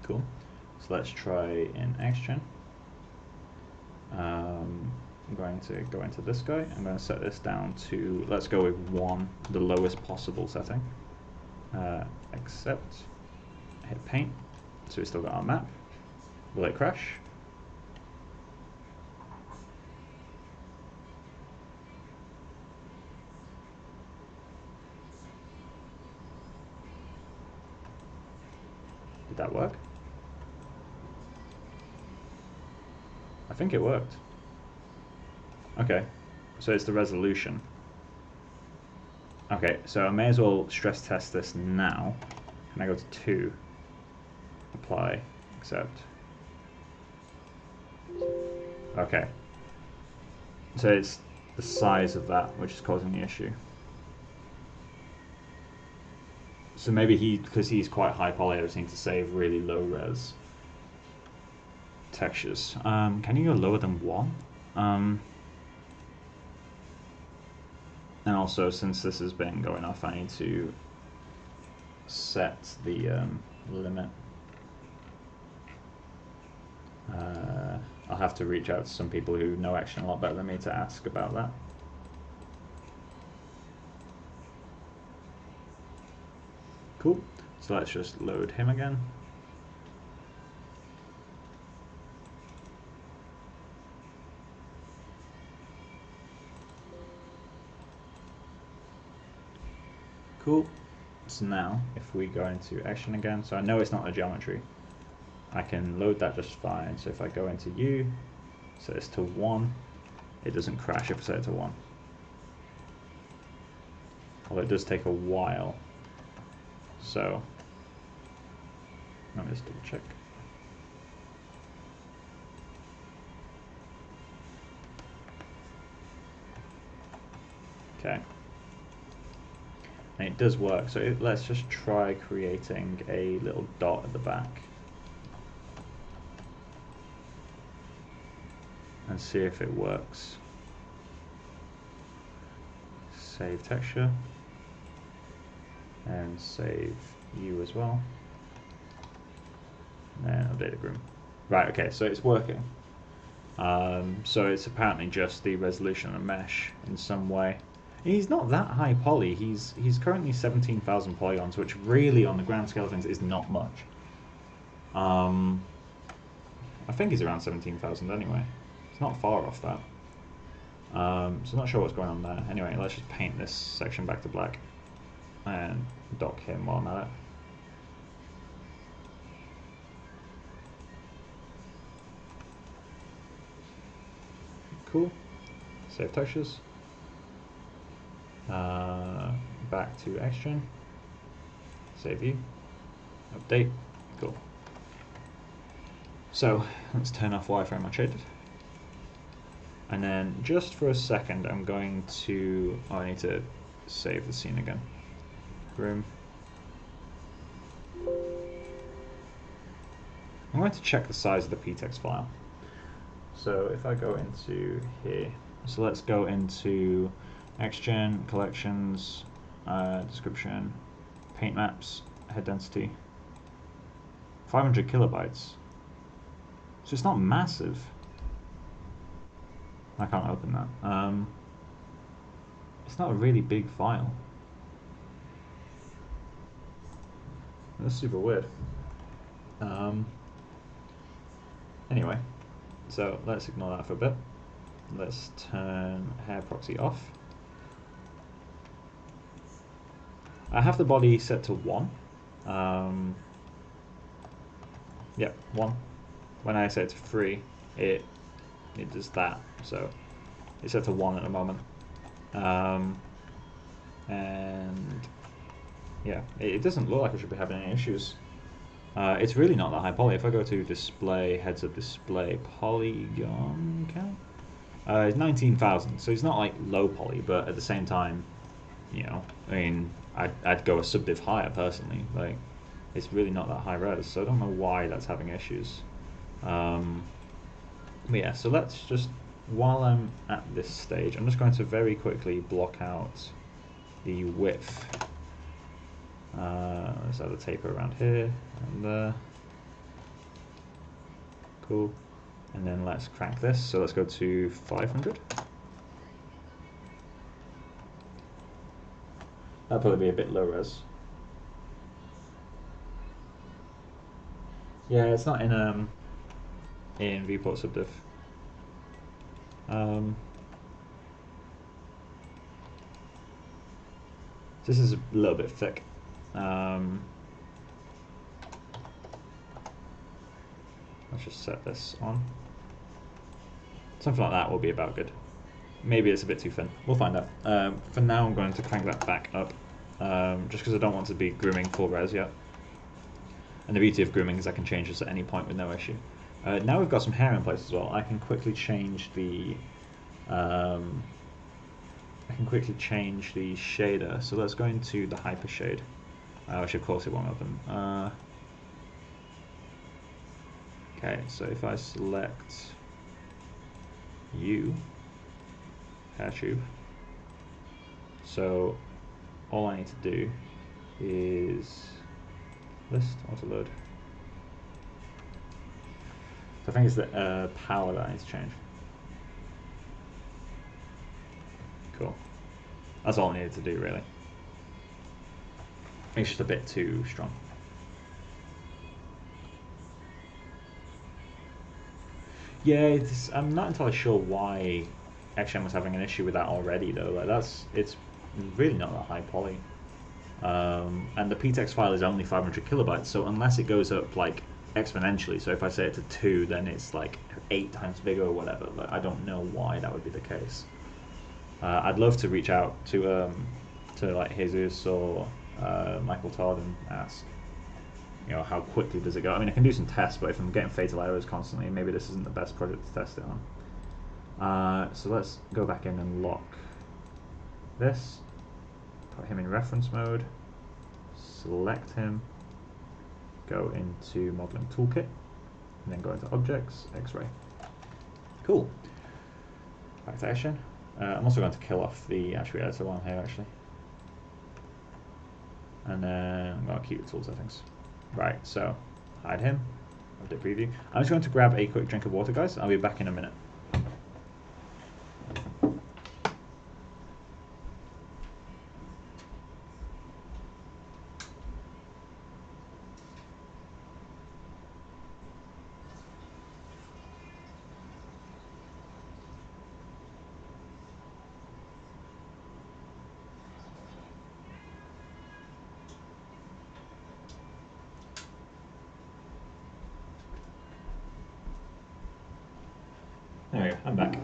Cool. So let's try in XGen. I'm going to go into this guy. I'm going to set this down to, let's go with 1, the lowest possible setting. Accept, hit paint, so we've still got our map. Will it crash? Did that work? I think it worked. Okay, so it's the resolution. Okay, so I may as well stress test this now. Can I go to 2? Apply, accept. Okay. So it's the size of that which is causing the issue. So maybe because he's quite high poly, I just need to save really low res textures. Can you go lower than 1? And also, since this has been going off, I need to set the limit. I'll have to reach out to some people who know Action a lot better than me to ask about that. Cool. So let's just load him again. Cool. So now, if we go into Action again, so I know it's not a geometry. I can load that just fine. So if I go into U, set this to 1, it doesn't crash if I set it to 1. Although it does take a while. So let me just double check. Okay. And it does work. So let's just try creating a little dot at the back. And see if it works. Save texture. And save you as well. And then update the groom. Right, okay, so it's working. So it's apparently just the resolution of the mesh in some way. He's not that high poly. He's currently 17,000 polygons, which really, on the grand scale of things, is not much. I think he's around 17,000 anyway. It's not far off that. So I'm not sure what's going on there. Anyway, let's just paint this section back to black and dock him while I'm at it. Cool. Save textures. Back to XGen. Save you. Update. Cool. So let's turn off wireframe on shaded. And then just for a second, I'm going to. Oh, I need to save the scene again. Groom. I'm going to check the size of the ptext file. So if I go into here, so let's go into XGen, collections, description, paint maps, head density, 500 kilobytes. So it's not massive. I can't open that. It's not a really big file. That's super weird. Anyway, so let's ignore that for a bit. Let's turn hair proxy off. I have the body set to 1. Yep, 1. When I set it to 3, it does that. So it's set to 1 at the moment. And yeah, it doesn't look like I should be having any issues. It's really not that high poly. If I go to display, heads up display, polygon count, it's 19,000. So it's not like low poly, but at the same time, you know, I mean, I'd go a subdiv higher personally. Like, it's really not that high res, so I don't know why that's having issues. But yeah, so let's just, while I'm at this stage, I'm just going to very quickly block out the width. Let's add a taper around here and there. Cool. And then let's crank this. So let's go to 500. That'll probably be a bit low res. Yeah, it's not in Viewport subdiff. This is a little bit thick. Let's just set this on. Something like that will be about good. Maybe it's a bit too thin. We'll find out. For now, I'm going to crank that back up, just because I don't want to be grooming full res yet. And the beauty of grooming is I can change this at any point with no issue. Now we've got some hair in place as well. I can quickly change the shader. So let's go into the hyper shade, which of course it won't open. Okay, so if I select hair tube, so all I need to do is list auto load. So I think it's the power that I need to change. Cool. That's all I needed to do, really. It's just a bit too strong. Yeah, I'm not entirely sure why XGen was having an issue with that already, though. Like it's really not that high poly. And the ptext file is only 500 kilobytes, so unless it goes up like exponentially, so if I say it to 2, then it's like 8 times bigger or whatever. Like, I don't know why that would be the case. I'd love to reach out to like Jesus or Michael Todd and ask, how quickly does it go? I mean, I can do some tests, but if I'm getting fatal errors constantly, maybe this isn't the best project to test it on. So let's go back in and lock this. Put him in reference mode, select him, go into modeling toolkit, and then go into objects, X-ray. Cool. Back to action. I'm also going to kill off the attribute editor while I'm here, actually. And then I'm going to keep the tool settings. Right, so hide him, update preview. I'm just going to grab a quick drink of water, guys. I'll be back in a minute. There we go, I'm back.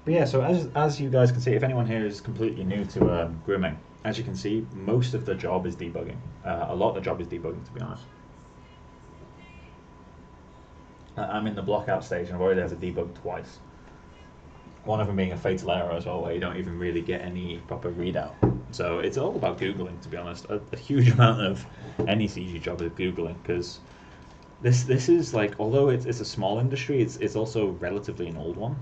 But yeah, so as you guys can see, if anyone here is completely new to grooming, as you can see, most of the job is debugging. A lot of the job is debugging, to be honest. I'm in the blockout stage and I've already had to debug twice. One of them being a fatal error as well, where you don't even really get any proper readout. So it's all about Googling, to be honest. A huge amount of any CG job is Googling, because this is like, although it's a small industry, it's also relatively an old one.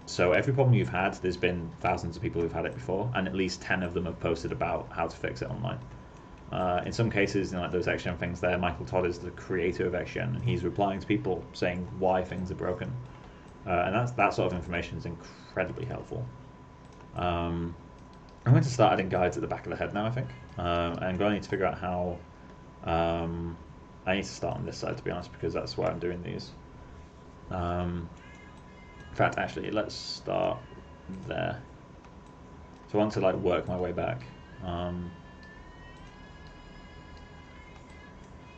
So every problem you've had, there's been thousands of people who've had it before, and at least 10 of them have posted about how to fix it online. In some cases, like those XGen things there, Michael Todd is the creator of XGen, and he's replying to people saying why things are broken. And that sort of information is incredibly helpful. I'm going to start adding guides at the back of the head now, I think. I'm going to need to figure out how... I need to start on this side, to be honest, because that's where I'm doing these. In fact, actually, let's start there. So I want to like work my way back.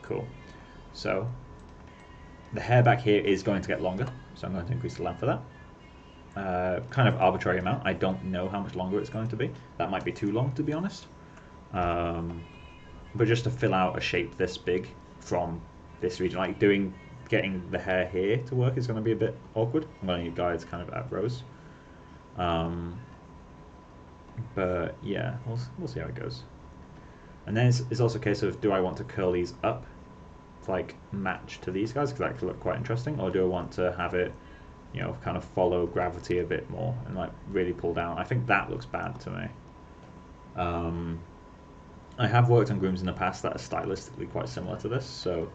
Cool. So the hair back here is going to get longer, so I'm going to increase the length of that. Kind of arbitrary amount. I don't know how much longer it's going to be. That might be too long, to be honest. But just to fill out a shape this big from this region, like getting the hair here to work is going to be a bit awkward. I'm going to need guides kind of at rows. But yeah, we'll see how it goes. And then it's also a case of, do I want to curl these up like match to these guys because that could look quite interesting, or do I want to have it, you know, kind of follow gravity a bit more and like really pull down? I think that looks bad to me. I have worked on grooms in the past that are stylistically quite similar to this, so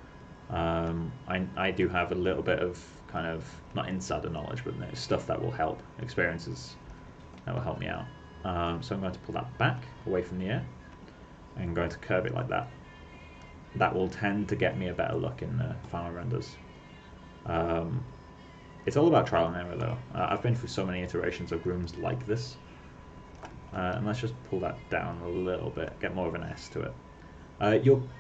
I do have a little bit of kind of, not insider knowledge, but stuff that will help, experiences that will help me out. So I'm going to pull that back away from the air and I'm going to curve it like that. That will tend to get me a better look in the final renders. It's all about trial and error though. I've been through so many iterations of grooms like this. And let's just pull that down a little bit, get more of an S to it.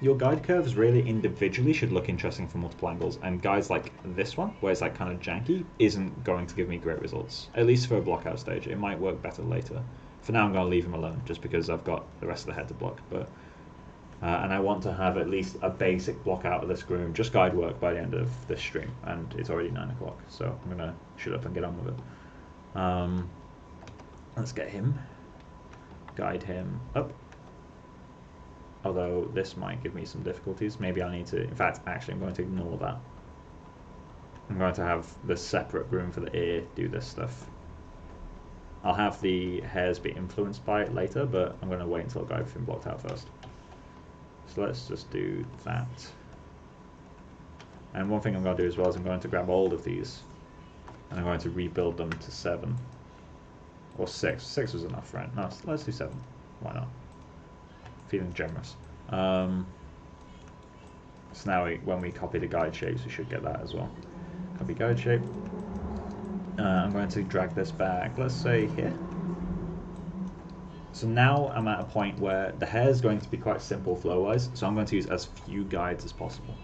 Your guide curves really individually should look interesting from multiple angles, and guides like this one, where it's like kind of janky, isn't going to give me great results, at least for a block out stage. It might work better later. For now I'm going to leave him alone, just because I've got the rest of the head to block, but and I want to have at least a basic block out of this groom, just guide work by the end of this stream, and it's already 9 o'clock, so I'm going to shut up and get on with it. Let's get him, guide him up. Although this might give me some difficulties. Maybe I need to, in fact, actually I'm going to ignore that. I'm going to have the separate groom for the ear do this stuff. I'll have the hairs be influenced by it later, but I'm going to wait until I've got everything blocked out first. So let's just do that. And one thing I'm going to do as well is I'm going to grab all of these and I'm going to rebuild them to 7. Or 6. 6 was enough, right? No, let's do 7. Why not? Feeling generous. So now when we copy the guide shapes, we should get that as well. Copy guide shape. I'm going to drag this back, let's say here. So now I'm at a point where the hair is going to be quite simple flow-wise, so I'm going to use as few guides as possible.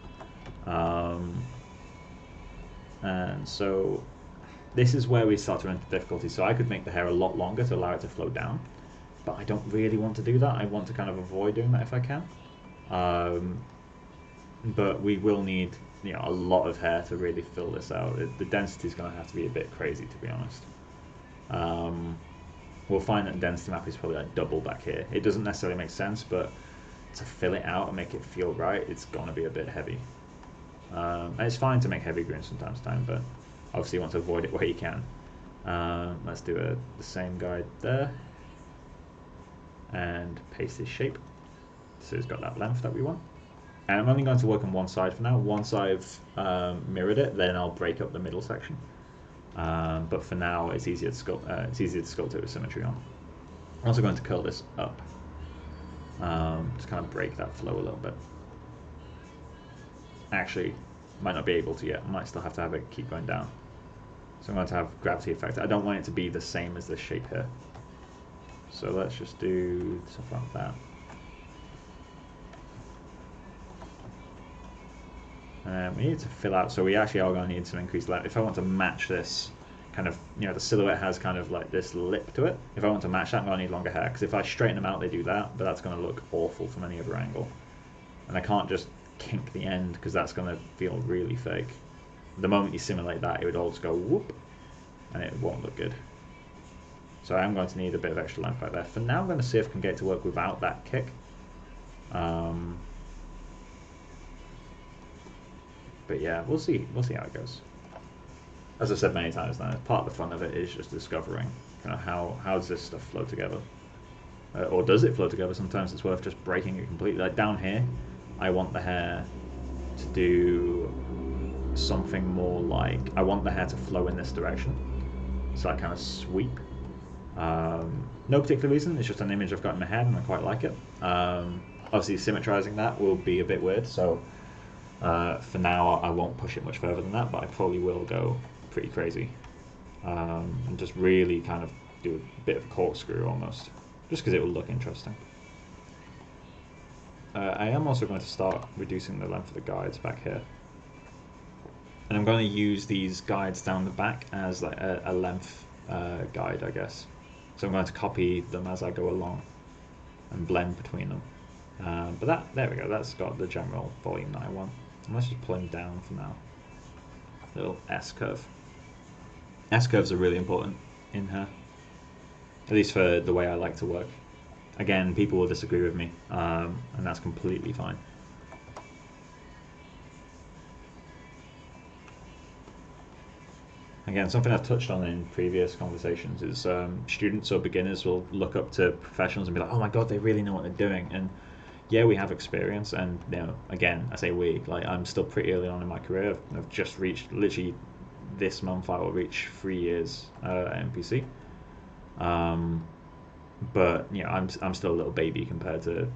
And so this is where we start to run into difficulty. So I could make the hair a lot longer to allow it to flow down, but I don't really want to do that. I want to kind of avoid doing that if I can. But we will need, you know, a lot of hair to really fill this out. The density is going to have to be a bit crazy, to be honest. We'll find that the density map is probably like double back here. It doesn't necessarily make sense, but to fill it out and make it feel right, it's going to be a bit heavy. And it's fine to make heavy grooms from time to time, but obviously you want to avoid it where you can. Let's do the same guide there. And paste his shape so it's got that length that we want. And I'm only going to work on one side for now. Once I've mirrored it, then I'll break up the middle section. But for now, it's easier to sculpt it with symmetry on. I'm also going to curl this up to kind of break that flow a little bit. Actually, might not be able to yet. I might still have to have it keep going down. So I'm going to have gravity effect. I don't want it to be the same as this shape here. So let's just do something like that. And we need to fill out, so we actually are going to need some increased length. If I want to match this kind of, you know, the silhouette has kind of like this lip to it. If I want to match that, I'm going to need longer hair, because if I straighten them out, they do that, but that's going to look awful from any other angle. And I can't just kink the end, because that's going to feel really fake. The moment you simulate that, it would all just go whoop, and it won't look good. So I am going to need a bit of extra length right there. For now, I'm going to see if I can get it to work without that kick. But yeah, we'll see how it goes. As I've said many times now, part of the fun of it is just discovering kind of how does this stuff flow together. Or does it flow together? Sometimes it's worth just breaking it completely. Like down here, I want the hair to do something more like, I want the hair to flow in this direction. So that kind of sweep. No particular reason, it's just an image I've got in my head and I quite like it. Obviously symmetrizing that will be a bit weird, so for now I won't push it much further than that, but I probably will go pretty crazy. And just really kind of do a bit of corkscrew almost, just because it will look interesting. I am also going to start reducing the length of the guides back here. And I'm going to use these guides down the back as like a length guide, I guess. So I'm going to copy them as I go along and blend between them. But there we go, that's got the general volume that I want. And let's just pull him down for now. Little S-curve. S-curves are really important in here, at least for the way I like to work. Again, people will disagree with me, and that's completely fine. again, something I've touched on in previous conversations is students or beginners will look up to professionals and be like, "Oh my God, they really know what they're doing." And yeah, we have experience, and you know, again, I say we, like I'm still pretty early on in my career. I've just reached literally this month. I will reach 3 years at NPC. But you know, I'm still a little baby compared to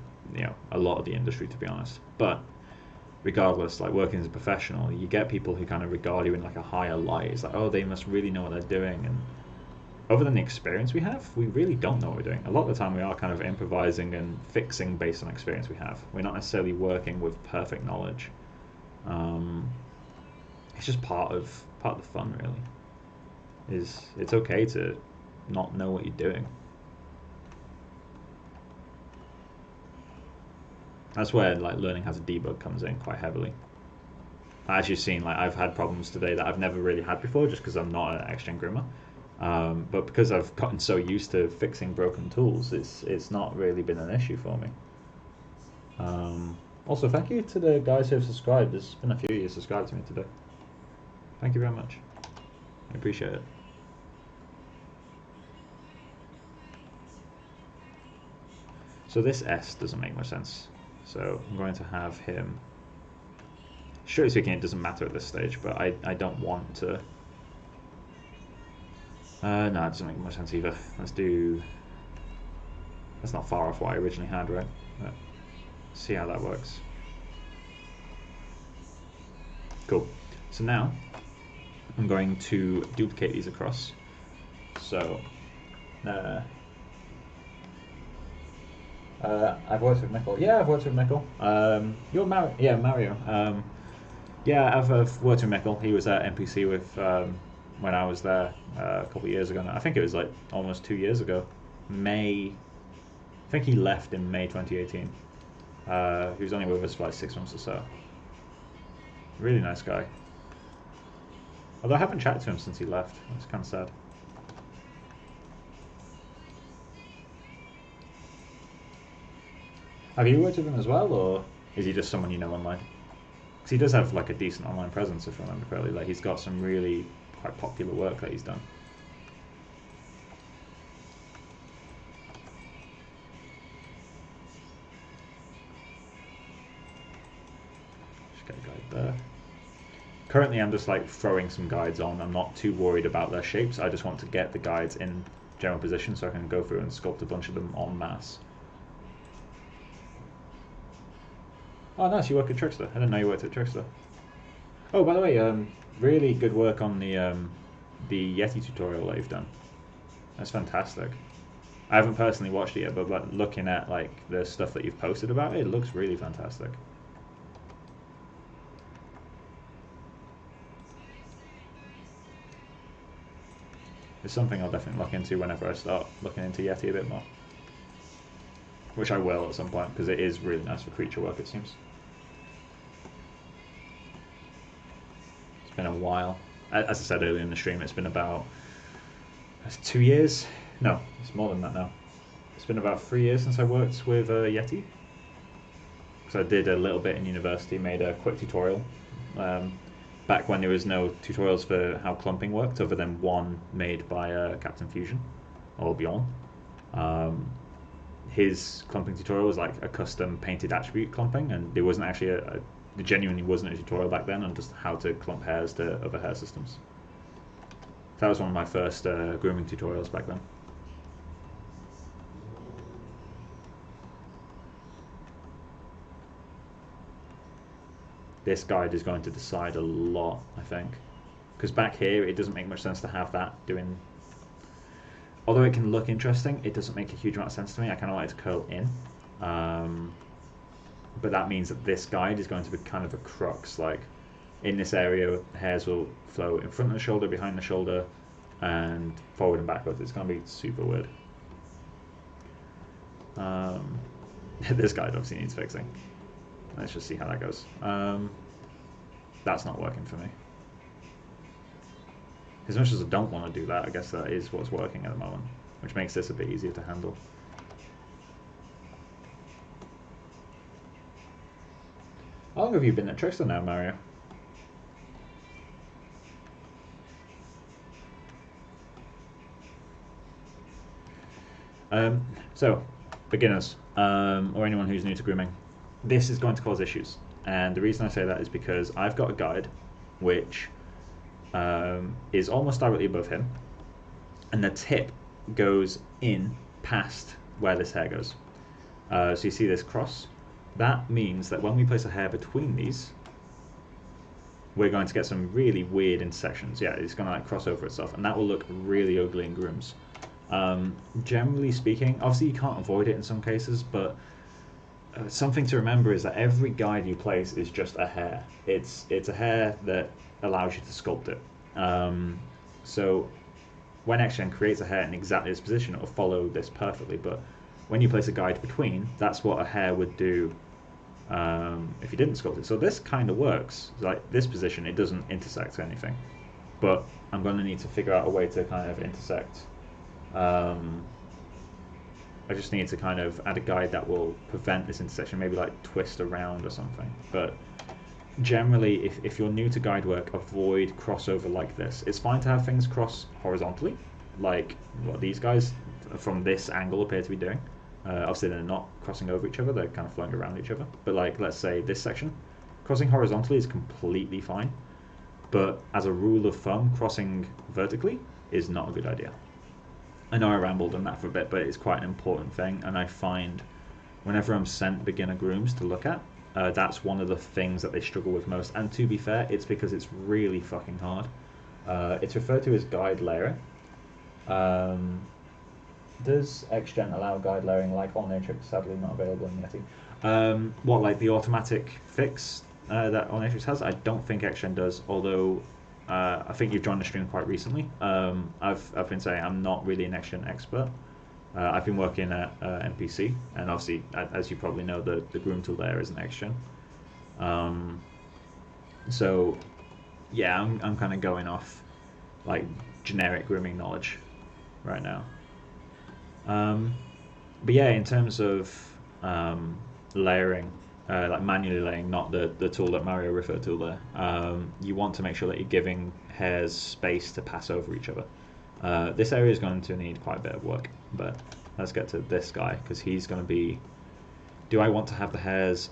a lot of the industry, to be honest. But regardless, like working as a professional, you get people who kind of regard you in like a higher light. It's like, oh, they must really know what they're doing, and other than the experience we have, we really don't know what we're doing. A lot of the time, we are kind of improvising and fixing based on experience we have. We're not necessarily working with perfect knowledge. It's just part of the fun, really. It's okay to not know what you're doing. That's where like learning how to debug comes in quite heavily. As you've seen, like I've had problems today that I've never really had before, just because I'm not an X-Gen groomer. But because I've gotten so used to fixing broken tools, it's not really been an issue for me. Also, thank you to the guys who have subscribed. There's been a few of you subscribed to me today. Thank you very much. I appreciate it. So this S doesn't make much sense. So I'm going to have him. Strictly speaking, it doesn't matter at this stage, but I don't want to. No, it doesn't make much sense either. Let's do. That's not far off what I originally had, right? But see how that works. Cool. So now I'm going to duplicate these across. So I've worked with Mikkel. Yeah, I've worked with Mikkel. You're Mario. Yeah, Mario. Yeah, I've worked with Mikkel. He was at NPC with when I was there a couple of years ago. I think it was like almost 2 years ago. May. I think he left in May 2018. He was only with us for like 6 months or so. Really nice guy. Although I haven't chatted to him since he left. It's kind of sad. Have you worked with him as well, or is he just someone you know online? Because he does have like a decent online presence, if I remember correctly. Like he's got some really quite popular work that he's done. Just get a guide there. Currently, I'm just like throwing some guides on. I'm not too worried about their shapes. I just want to get the guides in general position so I can go through and sculpt a bunch of them en masse. Oh, nice, you work at Trickster. I didn't know you worked at Trickster. Oh, by the way, really good work on the Yeti tutorial that you've done. That's fantastic. I haven't personally watched it yet, but looking at like the stuff that you've posted about it, it looks really fantastic. It's something I'll definitely look into whenever I start looking into Yeti a bit more. Which I will at some point, because it is really nice for creature work, it seems. It's been a while. As I said earlier in the stream, it's been about 2 years. No, it's more than that now. It's been about 3 years since I worked with Yeti. Because I did a little bit in university, made a quick tutorial. Back when there was no tutorials for how clumping worked, other than one made by Captain Fusion, or Bjorn. His clumping tutorial was like a custom painted attribute clumping, and there wasn't actually there genuinely wasn't a tutorial back then on just how to clump hairs to other hair systems. That was one of my first grooming tutorials back then. This guide is going to decide a lot, I think. Because back here, it doesn't make much sense to have that doing... Although it can look interesting, it doesn't make a huge amount of sense to me. I kind of like it to curl in. But that means that this guide is going to be kind of a crux. Like, in this area, hairs will flow in front of the shoulder, behind the shoulder, and forward and backwards. It's going to be super weird. This guide obviously needs fixing. Let's just see how that goes. That's not working for me. As much as I don't want to do that, I guess that is what's working at the moment, which makes this a bit easier to handle. How long have you been at Trickster now, Mario? So, beginners, or anyone who's new to grooming, this is going to cause issues. And the reason I say that is because I've got a guide which is almost directly above him, and the tip goes in past where this hair goes. So you see this cross? That means that when we place a hair between these, we're going to get some really weird intersections. Yeah, it's going to like cross over itself, and that will look really ugly in grooms. Generally speaking, obviously you can't avoid it in some cases, but something to remember is that every guide you place is just a hair. It's a hair that allows you to sculpt it. So when XGen creates a hair in exactly this position, it will follow this perfectly, but when you place a guide between, that's what a hair would do if you didn't sculpt it. So this kind of works. Like this position, it doesn't intersect anything, but I'm going to need to figure out a way to kind of intersect. I just need to kind of add a guide that will prevent this intersection, maybe like twist around or something. But generally, if you're new to guide work, avoid crossover like this. It's fine to have things cross horizontally, like what these guys from this angle appear to be doing. Obviously they're not crossing over each other, they're kind of flowing around each other. But like, let's say this section, crossing horizontally is completely fine. But as a rule of thumb, crossing vertically is not a good idea. I know I rambled on that for a bit, but it's quite an important thing, and I find whenever I'm sent beginner grooms to look at, that's one of the things that they struggle with most. And to be fair, it's because it's really fucking hard. It's referred to as guide layering. Does XGen allow guide layering like Allnatrix? Sadly not available in Yeti. What, like the automatic fix that Allnatrix has? I don't think XGen does, although I think you've joined the stream quite recently. I've been saying I'm not really an XGen expert. I've been working at NPC, and obviously, as you probably know, the groom tool there is an XGen. So, yeah, I'm kind of going off like generic grooming knowledge right now. But yeah, in terms of layering, like manually laying, not the tool that Mario referred to there, you want to make sure that you're giving hairs space to pass over each other. This area is going to need quite a bit of work, but let's get to this guy, because he's going to be... Do I want to have the hairs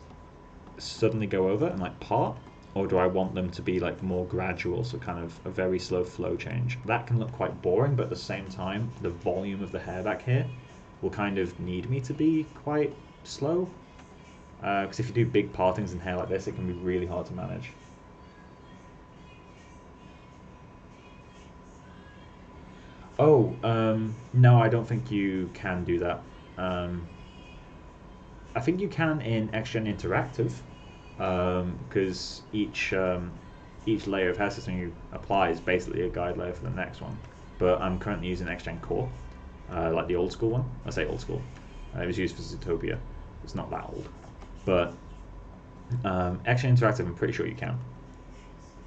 suddenly go over and like part, or do I want them to be like more gradual, so kind of a very slow flow change? That can look quite boring, but at the same time, the volume of the hair back here will kind of need me to be quite slow, because if you do big partings in hair like this, it can be really hard to manage. Oh, no, I don't think you can do that. I think you can in XGen Interactive, because each layer of hair system you apply is basically a guide layer for the next one. But I'm currently using XGen Core, like the old school one. I say old school. It was used for Zootopia. It's not that old. But XGen Interactive, I'm pretty sure you can.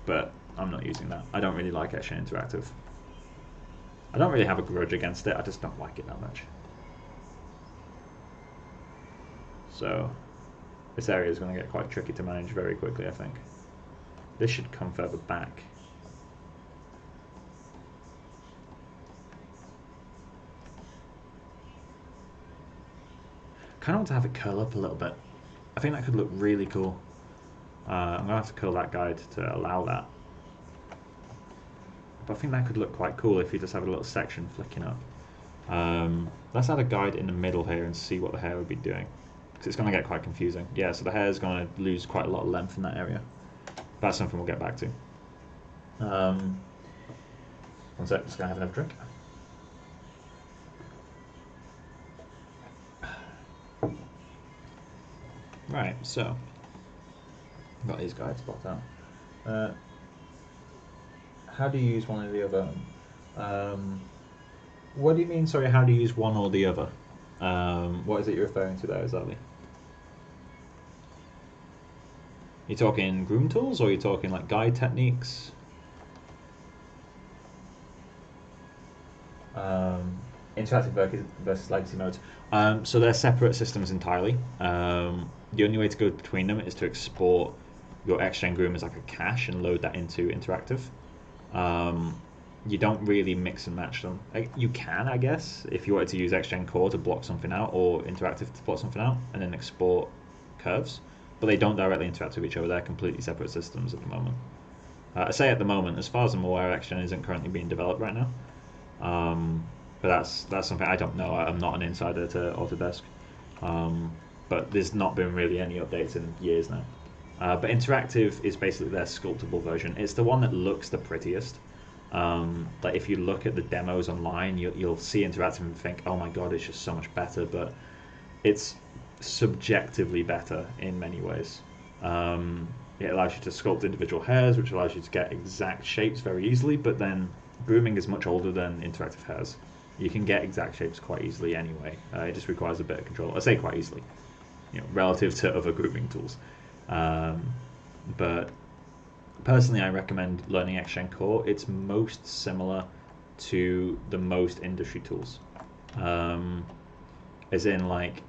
But I'm not using that. I don't really like XGen Interactive. I don't really have a grudge against it, I just don't like it that much. So this area is going to get quite tricky to manage very quickly, I think. This should come further back. Kind of want to have it curl up a little bit. I think that could look really cool. I'm going to have to curl that guide to allow that. But I think that could look quite cool if you just have a little section flicking up. Let's add a guide in the middle here and see what the hair would be doing, because it's going to get quite confusing. Yeah, so the hair is going to lose quite a lot of length in that area. That's something we'll get back to. One sec, just going to have another drink. Right, so I've got these guides blocked out. How do you use one or the other? What do you mean, sorry, how do you use one or the other? What is it you're referring to there exactly? You talking groom tools, or are you talking like guide techniques? Interactive versus legacy modes. So they're separate systems entirely. The only way to go between them is to export your XGen Groom as like a cache and load that into Interactive. you don't really mix and match them. You can, I guess, if you wanted to use XGen Core to block something out or Interactive to block something out and then export curves, but they don't directly interact with each other. They're completely separate systems at the moment. I say at the moment, as far as I'm aware, XGen isn't currently being developed right now. But that's something I don't know. I'm not an insider to Autodesk. But there's not been really any updates in years now. But Interactive is basically their sculptable version. It's the one that looks the prettiest. Like if you look at the demos online, you'll see Interactive and think, oh my god, it's just so much better. But it's subjectively better in many ways. It allows you to sculpt individual hairs, which allows you to get exact shapes very easily, but then Grooming is much older than Interactive hairs. You can get exact shapes quite easily anyway. It just requires a bit of control. I say quite easily, relative to other grooming tools. But personally, I recommend learning XGen Core. It's most similar to the most industry tools. As in, like,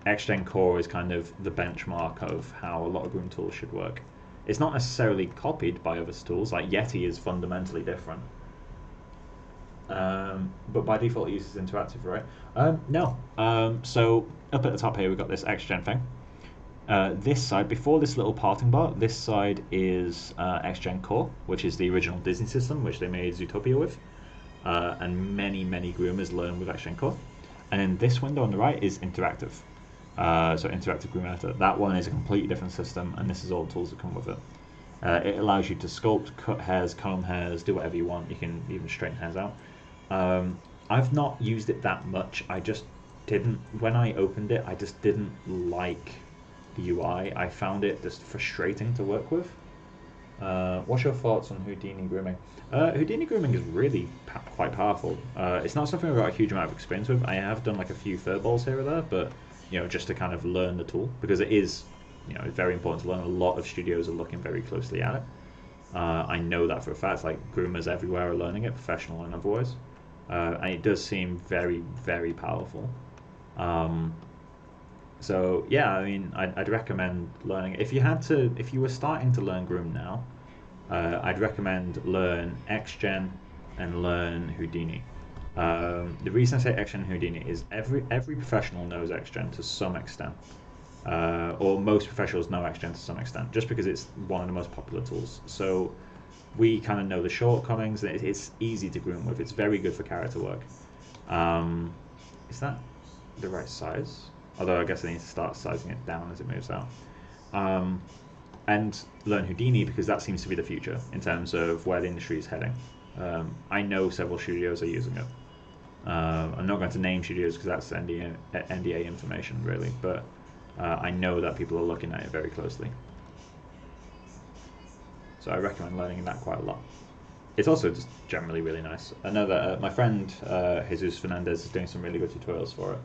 XGen Core is kind of the benchmark of how a lot of groom tools should work. It's not necessarily copied by other tools, like Yeti is fundamentally different. But by default it uses Interactive, right? No. So up at the top here we've got this XGen thing. This side, before this little parting bar, this side is XGen Core, which is the original Disney system, which they made Zootopia with. And many groomers learn with XGen Core. And then this window on the right is Interactive. So Interactive Groom Editor. That one is a completely different system, and this is all the tools that come with it. It allows you to sculpt, cut hairs, comb hairs, do whatever you want. You can even straighten hairs out. I've not used it that much. I just didn't, when I opened it, I just didn't like the UI. I found it just frustrating to work with. What's your thoughts on Houdini Grooming? Houdini Grooming is really quite powerful. It's not something I've got a huge amount of experience with. I have done like a few furballs here or there, but just to kind of learn the tool, because it is very important to learn. A lot of studios are looking very closely at it. I know that for a fact. Like, groomers everywhere are learning it, professional and otherwise. And it does seem very powerful. So yeah, I mean, I'd recommend learning it. If you were starting to learn Groom now, I'd recommend learn XGen and learn Houdini. The reason I say XGen and Houdini is every professional knows XGen to some extent, or most professionals know XGen to some extent, just because it's one of the most popular tools. So we kind of know the shortcomings. It's easy to groom with. It's very good for character work. Is that the right size? Although I guess I need to start sizing it down as it moves out. And learn Houdini, because that seems to be the future in terms of where the industry is heading. I know several studios are using it. I'm not going to name studios because that's NDA information, really, but I know that people are looking at it very closely. So I recommend learning that quite a lot. It's also just generally really nice. I know that my friend Jesus Fernandez is doing some really good tutorials for it.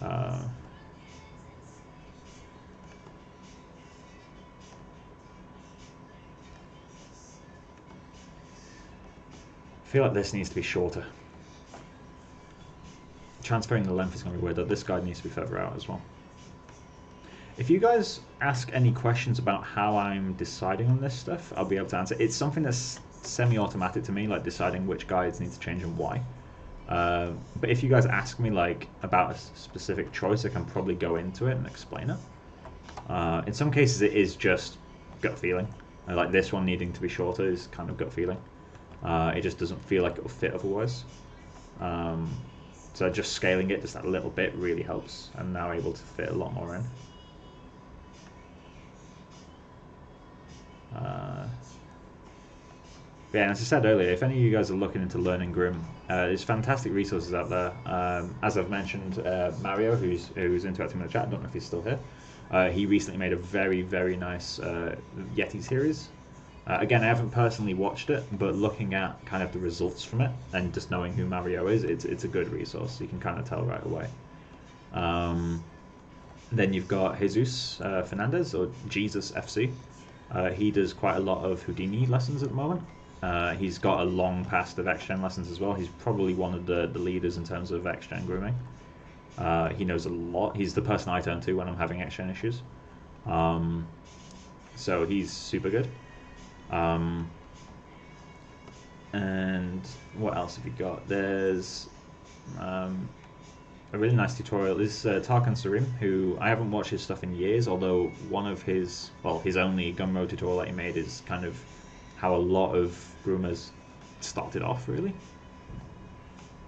I feel like this needs to be shorter. Transferring the length is going to be weird, though. This guide needs to be further out as well. If you guys ask any questions about how I'm deciding on this stuff, I'll be able to answer. It's something that's semi-automatic to me, like deciding which guides need to change and why. But if you guys ask me like about a specific choice, I can probably go into it and explain it. In some cases, it is just gut feeling. Like this one needing to be shorter is kind of gut feeling. It just doesn't feel like it will fit otherwise. So just scaling it just that little bit really helps. I'm now able to fit a lot more in. Yeah, as I said earlier, if any of you guys are looking into learning Groom, there's fantastic resources out there. As I've mentioned, Mario, who's interacting in the chat, I don't know if he's still here. He recently made a very nice Yeti series. Again, I haven't personally watched it, but looking at kind of the results from it and just knowing who Mario is, it's a good resource. You can kind of tell right away. Then you've got Jesus Fernandez, or Jesus FC. He does quite a lot of Houdini lessons at the moment. He's got a long past of XGen lessons as well. He's probably one of the leaders in terms of XGen grooming. He knows a lot. He's the person I turn to when I'm having XGen issues. So he's super good. And what else have you got? There's a really nice tutorial. This is Tarkan Sarim, who I haven't watched his stuff in years, although one of his, well, his only Gumroad tutorial that he made is kind of how a lot of groomers started off, really.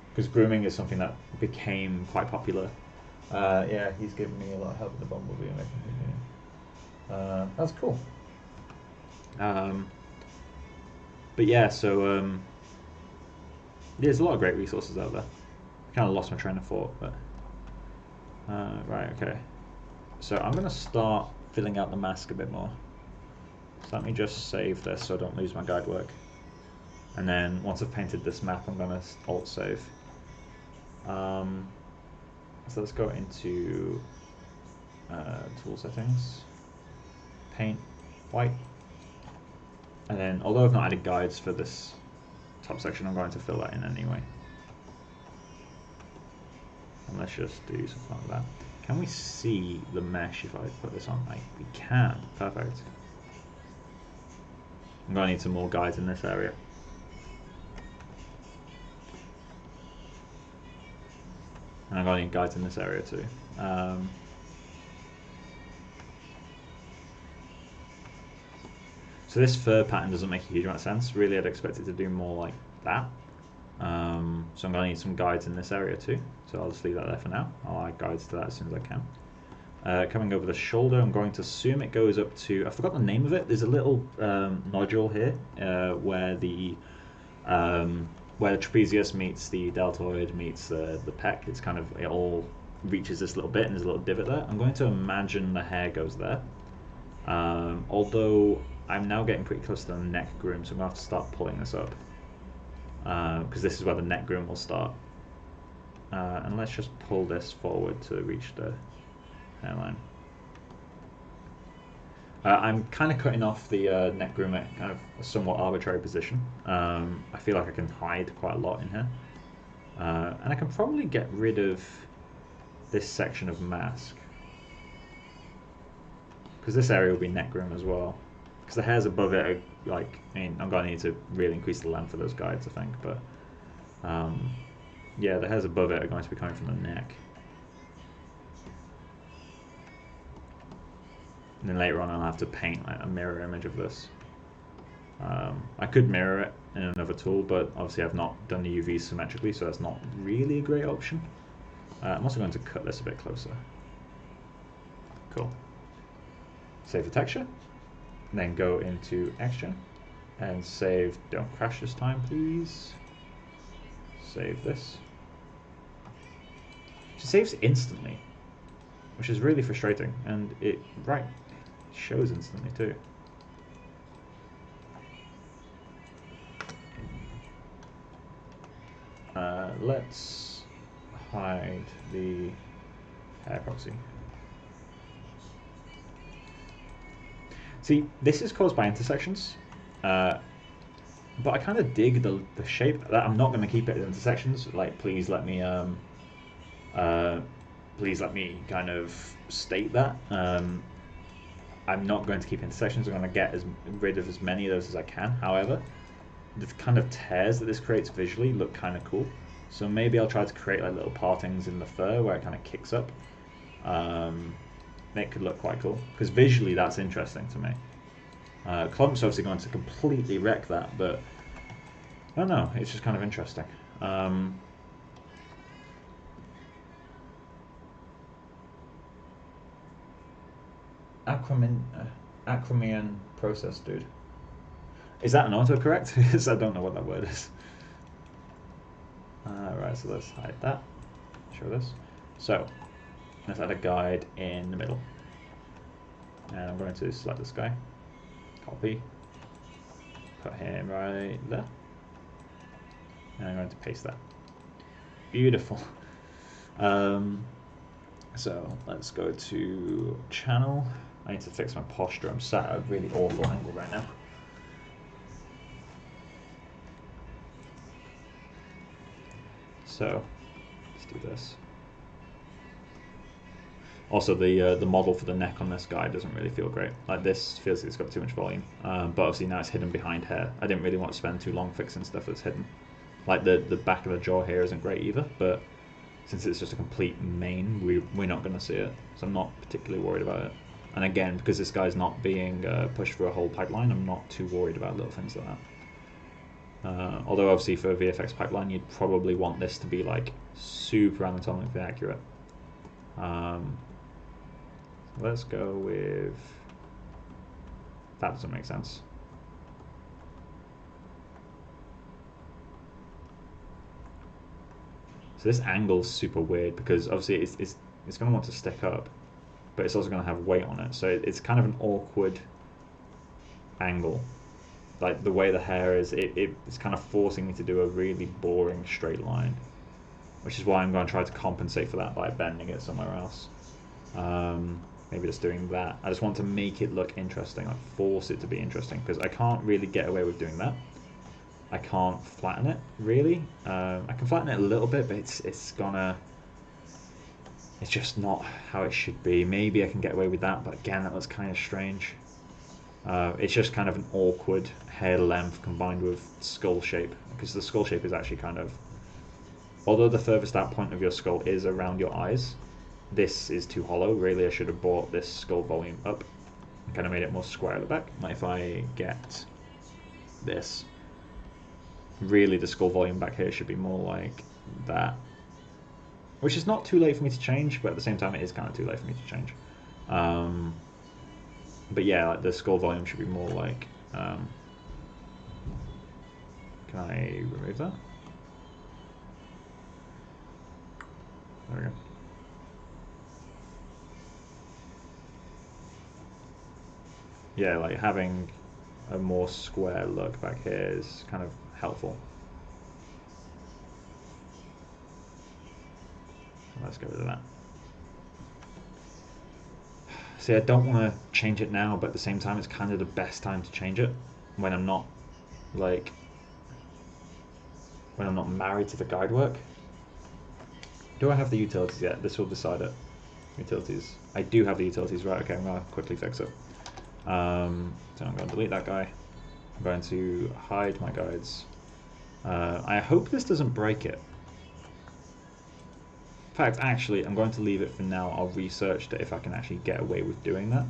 Because grooming is something that became quite popular. Yeah, he's given me a lot of help with the Bumblebee and everything. That's cool. But yeah, so yeah, there's a lot of great resources out there. I kind of lost my train of thought, but right, okay. So I'm going to start filling out the mask a bit more. So let me just save this so I don't lose my guide work. And then once I've painted this map, I'm going to alt save. So let's go into tool settings, paint, white. And then, although I've not added guides for this top section, I'm going to fill that in anyway. And let's just do something like that. Can we see the mesh if I put this on? We can. Perfect. I'm going to need some more guides in this area. And I'm going to need guides in this area too. So this fur pattern doesn't make a huge amount of sense. Really, I'd expect it to do more like that. So I'm going to need some guides in this area too. So I'll just leave that there for now. I'll add guides to that as soon as I can. Coming over the shoulder, I'm going to assume it goes up to, I forgot the name of it. There's a little nodule here where the trapezius meets the deltoid meets the pec. It's kind of, it all reaches this little bit and there's a little divot there. I'm going to imagine the hair goes there. Although I'm now getting pretty close to the neck groom, so I'm going to have to start pulling this up. Because this is where the neck groom will start. And let's just pull this forward to reach the hairline. I'm kind of cutting off the neck groom at kind of a somewhat arbitrary position. I feel like I can hide quite a lot in here. And I can probably get rid of this section of mask. Because this area will be neck groom as well. Because the hairs above it are, like, I mean, I'm going to need to really increase the length of those guides, I think. But, yeah, the hairs above it are going to be coming from the neck. And then later on I'll have to paint like a mirror image of this. I could mirror it in another tool, but obviously I've not done the UV symmetrically, so that's not really a great option. I'm also going to cut this a bit closer. Cool. Save the texture, and then go into Xgen, and save, don't crash this time please. Save this. It saves instantly, which is really frustrating, and it shows instantly too. Let's hide the hair proxy. See, this is caused by intersections, but I kind of dig the shape. I'm not going to keep it at intersections. Like, please let me kind of state that. I'm not going to keep intersections. I'm going to get rid of as many of those as I can. However, the kind of tears that this creates visually look kind of cool. So maybe I'll try to create like little partings in the fur where it kind of kicks up. It could look quite cool because visually that's interesting to me. Clump's obviously going to completely wreck that, but I don't know. It's just kind of interesting. Acromian process, dude. Is that an autocorrect? Because I don't know what that word is. Right, so let's hide that. Show this. So let's add a guide in the middle. And I'm going to select this guy. Copy. Put him right there. And I'm going to paste that. Beautiful. So let's go to channel. I need to fix my posture. I'm sat at a really awful angle right now. So let's do this. Also, the model for the neck on this guy doesn't really feel great. Like this feels like it's got too much volume. But obviously now it's hidden behind hair. I didn't really want to spend too long fixing stuff that's hidden. Like the back of the jaw here isn't great either, but since it's just a complete mane, we're not going to see it. So I'm not particularly worried about it. And again, because this guy's not being pushed through a whole pipeline, I'm not too worried about little things like that. Although obviously for a VFX pipeline, you'd probably want this to be like super anatomically accurate. Let's go with... That doesn't make sense. So this angle's super weird because obviously it's going to want to stick up, but it's also going to have weight on it. So it's kind of an awkward angle. Like the way the hair is, it's kind of forcing me to do a really boring straight line, which is why I'm going to try to compensate for that by bending it somewhere else. Maybe just doing that. I just want to make it look interesting, like force it to be interesting, because I can't really get away with doing that. I can't flatten it really. I can flatten it a little bit, but it's just not how it should be. Maybe I can get away with that, but again, that looks kind of strange. It's just kind of an awkward hair length combined with skull shape, because the skull shape is actually kind of, although the furthest out point of your skull is around your eyes, this is too hollow. Really, I should have brought this skull volume up and kind of made it more square at the back. Like if I get this, really the skull volume back here should be more like that, which is not too late for me to change, but at the same time it is kind of too late for me to change. But yeah, like the skull volume should be more like, can I remove that? There we go. Yeah, like having a more square look back here is kind of helpful. Let's get rid of that. See, I don't want to change it now, but at the same time, it's kind of the best time to change it when I'm not married to the guide work. Do I have the utilities yet? This will decide it. Utilities. I do have the utilities, right? Okay, I'm going to quickly fix it. So I'm going to delete that guy. I'm going to hide my guides. I hope this doesn't break it. In fact, actually, I'm going to leave it for now. I'll research if I can actually get away with doing that.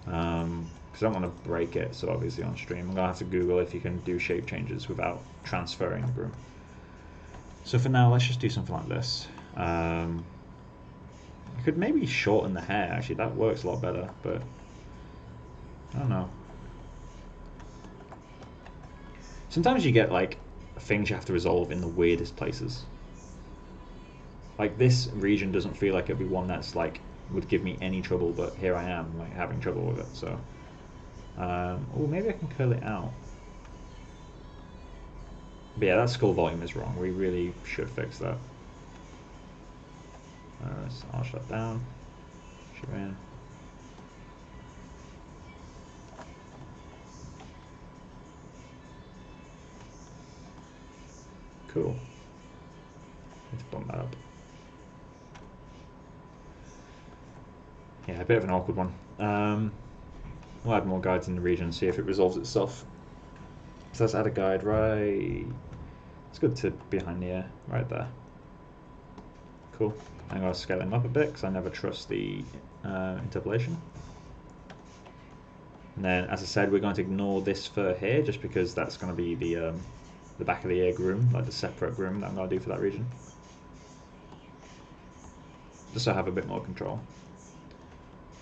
Because I don't want to break it so obviously on stream. I'm going to have to Google if you can do shape changes without transferring the groom. So for now, let's just do something like this. I could maybe shorten the hair, actually. That works a lot better, but I don't know. Sometimes you get like things you have to resolve in the weirdest places. Like this region doesn't feel like it'd be one that's like would give me any trouble, but here I am like having trouble with it. So, oh, maybe I can curl it out. But yeah, that skull volume is wrong. We really should fix that. Let's arch that down. Shoot in. Cool. Let's bump that up. Yeah, a bit of an awkward one. We'll add more guides in the region, see if it resolves itself. So let's add a guide right. Let's go to behind the ear, right there. Cool. I'm going to scale him up a bit because I never trust the interpolation. And then, as I said, we're going to ignore this fur here just because that's going to be the back of the ear groom, like the separate groom that I'm going to do for that region. Just so I have a bit more control.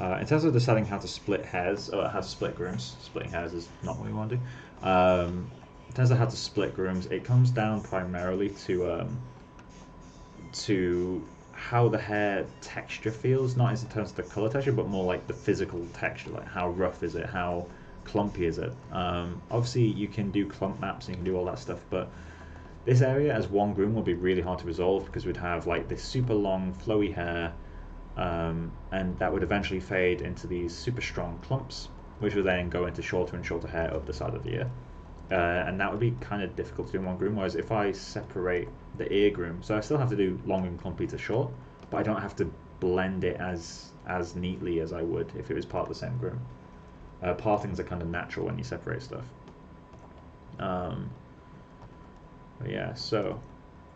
In terms of deciding how to split hairs, or how to split grooms, splitting hairs is not what we want to do. In terms of how to split grooms, it comes down primarily to how the hair texture feels, not in terms of the color texture, but more like the physical texture, like how rough is it, how clumpy is it. Obviously, you can do clump maps and you can do all that stuff, but this area as one groom will be really hard to resolve because we'd have like this super long flowy hair, and that would eventually fade into these super strong clumps, which would then go into shorter and shorter hair up the side of the ear. And that would be kind of difficult to do in one groom, whereas if I separate the ear groom, so I still have to do long and clumpy to short, but I don't have to blend it as neatly as I would if it was part of the same groom. Parthings are kind of natural when you separate stuff. But yeah, so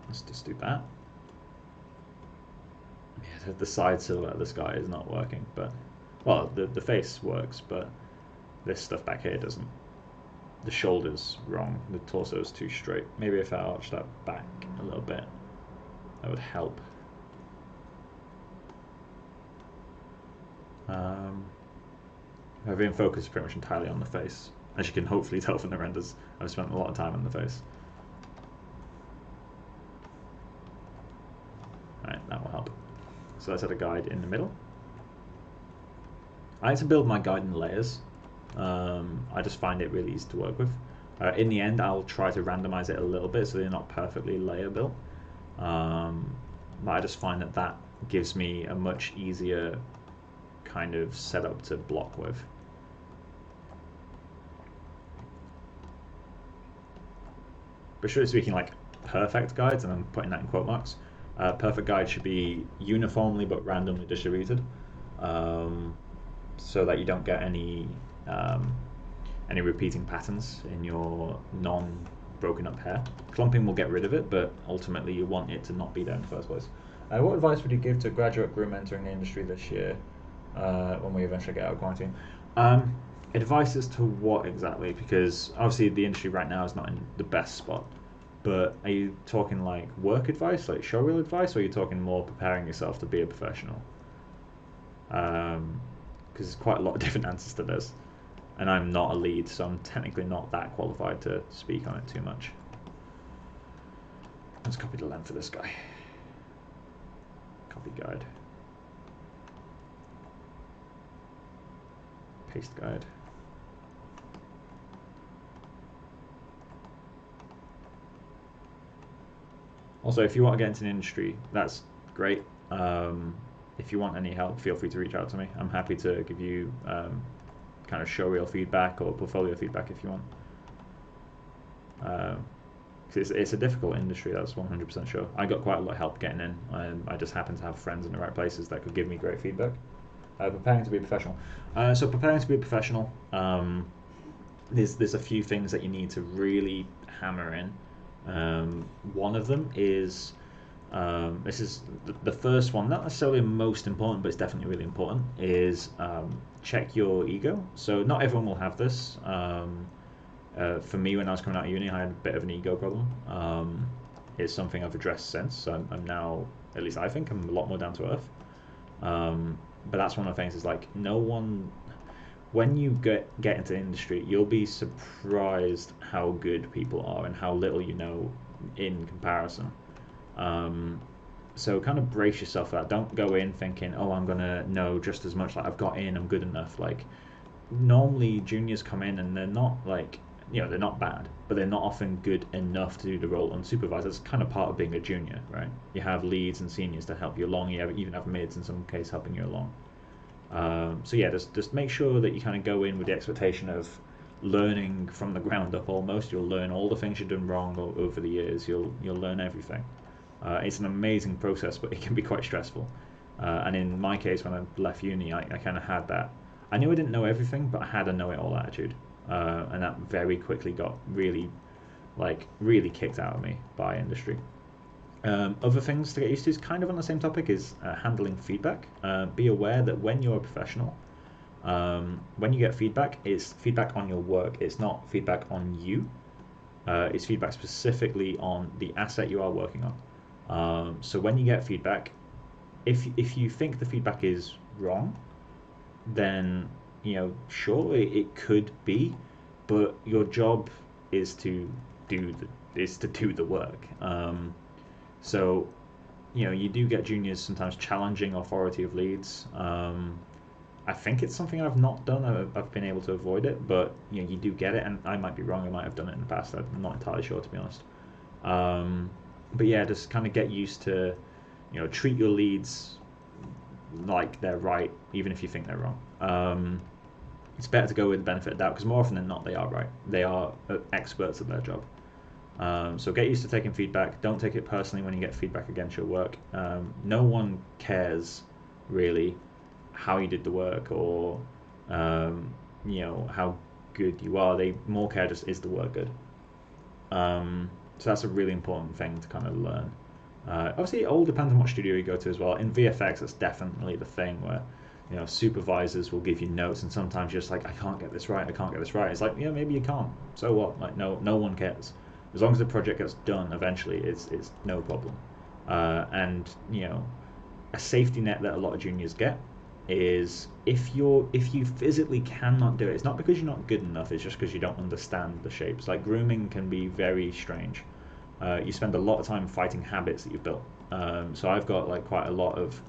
let's just do that. Yeah, the side silhouette of this guy is not working, but well, the face works, but this stuff back here doesn't. The shoulder's wrong, the torso's too straight. Maybe if I arch that back a little bit, that would help. I've been focused pretty much entirely on the face. As you can hopefully tell from the renders, I've spent a lot of time on the face. Alright, that will help. So let's add a guide in the middle. I like to build my guide in layers. I just find it really easy to work with. In the end, I'll try to randomize it a little bit so they're not perfectly layer built. But I just find that gives me a much easier kind of setup to block with. But strictly speaking, like perfect guides, and I'm putting that in quote marks, perfect guide should be uniformly but randomly distributed, so that you don't get any repeating patterns in your non-broken up hair. Clumping will get rid of it, but ultimately you want it to not be there in the first place. What advice would you give to a graduate groom entering the industry this year when we eventually get out of quarantine? Advice as to what exactly? Because obviously the industry right now is not in the best spot. But are you talking like work advice, like showreel advice, or are you talking more preparing yourself to be a professional? Because there's quite a lot of different answers to this. And I'm not a lead, so I'm technically not that qualified to speak on it too much. Let's copy the length of this guy. Copy guide. Paste guide. Also, if you want to get into the industry, that's great. If you want any help, feel free to reach out to me. I'm happy to give you kind of showreel feedback or portfolio feedback if you want. It's a difficult industry, that's 100% sure. I got quite a lot of help getting in. I just happen to have friends in the right places that could give me great feedback. Preparing to be a professional. So preparing to be a professional, there's a few things that you need to really hammer in. One of them is, this is the first one, not necessarily most important, but it's definitely really important, is check your ego. So not everyone will have this. For me, when I was coming out of uni, I had a bit of an ego problem. It's something I've addressed since. So I'm now, at least I think, I'm a lot more down to earth. But that's one of the things, is like, no one, when you get into the industry, you'll be surprised how good people are and how little you know in comparison. So kind of brace yourself for that. Don't go in thinking, oh, I'm gonna know just as much, like I've got in, I'm good enough. Like normally juniors come in and they're not like, they're not bad, but they're not often good enough to do the role unsupervised. That's kind of part of being a junior, right? You have leads and seniors to help you along. You even have mids in some case helping you along. So yeah, just make sure that you kind of go in with the expectation of learning from the ground up almost. You'll learn all the things you've done wrong over the years. You'll learn everything. It's an amazing process, but it can be quite stressful. And in my case, when I left uni, I kind of had that. I knew I didn't know everything, but I had a know-it-all attitude. And that very quickly got really kicked out of me by industry. Other things to get used to is kind of on the same topic, is handling feedback. Be aware that when you're a professional, when you get feedback, it's feedback on your work. It's not feedback on you. It's feedback specifically on the asset you are working on. So when you get feedback, if you think the feedback is wrong, then sure, it could be, but your job is to do the work. So you do get juniors sometimes challenging authority of leads. I think it's something I've not done. I've been able to avoid it, but you do get it, and I might be wrong. I might have done it in the past. I'm not entirely sure, to be honest. But yeah, just kind of get used to treat your leads like they're right, even if you think they're wrong. It's better to go with the benefit of doubt, because more often than not, they are right. They are experts at their job. So get used to taking feedback. Don't take it personally when you get feedback against your work. No one cares really how you did the work or how good you are. They more care just is the work good. So that's a really important thing to kind of learn. Obviously, it all depends on what studio you go to as well. In VFX, that's definitely the thing where supervisors will give you notes, and sometimes you're just like, I can't get this right. I can't get this right. It's like, yeah, maybe you can't. So what? Like, no one cares. As long as the project gets done eventually, it's no problem. And a safety net that a lot of juniors get is if you physically cannot do it, it's not because you're not good enough, it's just because you don't understand the shapes. Like grooming can be very strange. You spend a lot of time fighting habits that you've built. So I've got like quite a lot of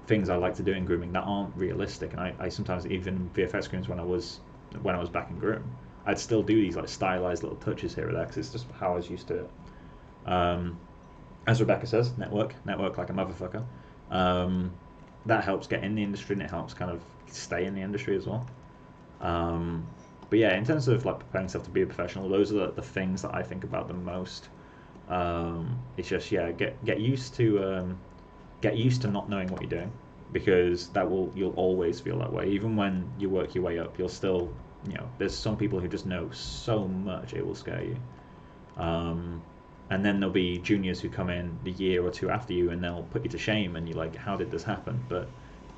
things I like to do in grooming that aren't realistic, and I sometimes even VFX screens when I was back in groom, I'd still do these like stylized little touches here or there because it's just how I was used to it. As Rebecca says, network like a motherfucker. That helps get in the industry and it helps kind of stay in the industry as well. But yeah, in terms of like preparing yourself to be a professional, those are the things that I think about the most. It's just get used to not knowing what you're doing, because you'll always feel that way. Even when you work your way up, you'll still there's some people who just know so much it will scare you. And then there'll be juniors who come in the year or two after you and they'll put you to shame and you're like, how did this happen? But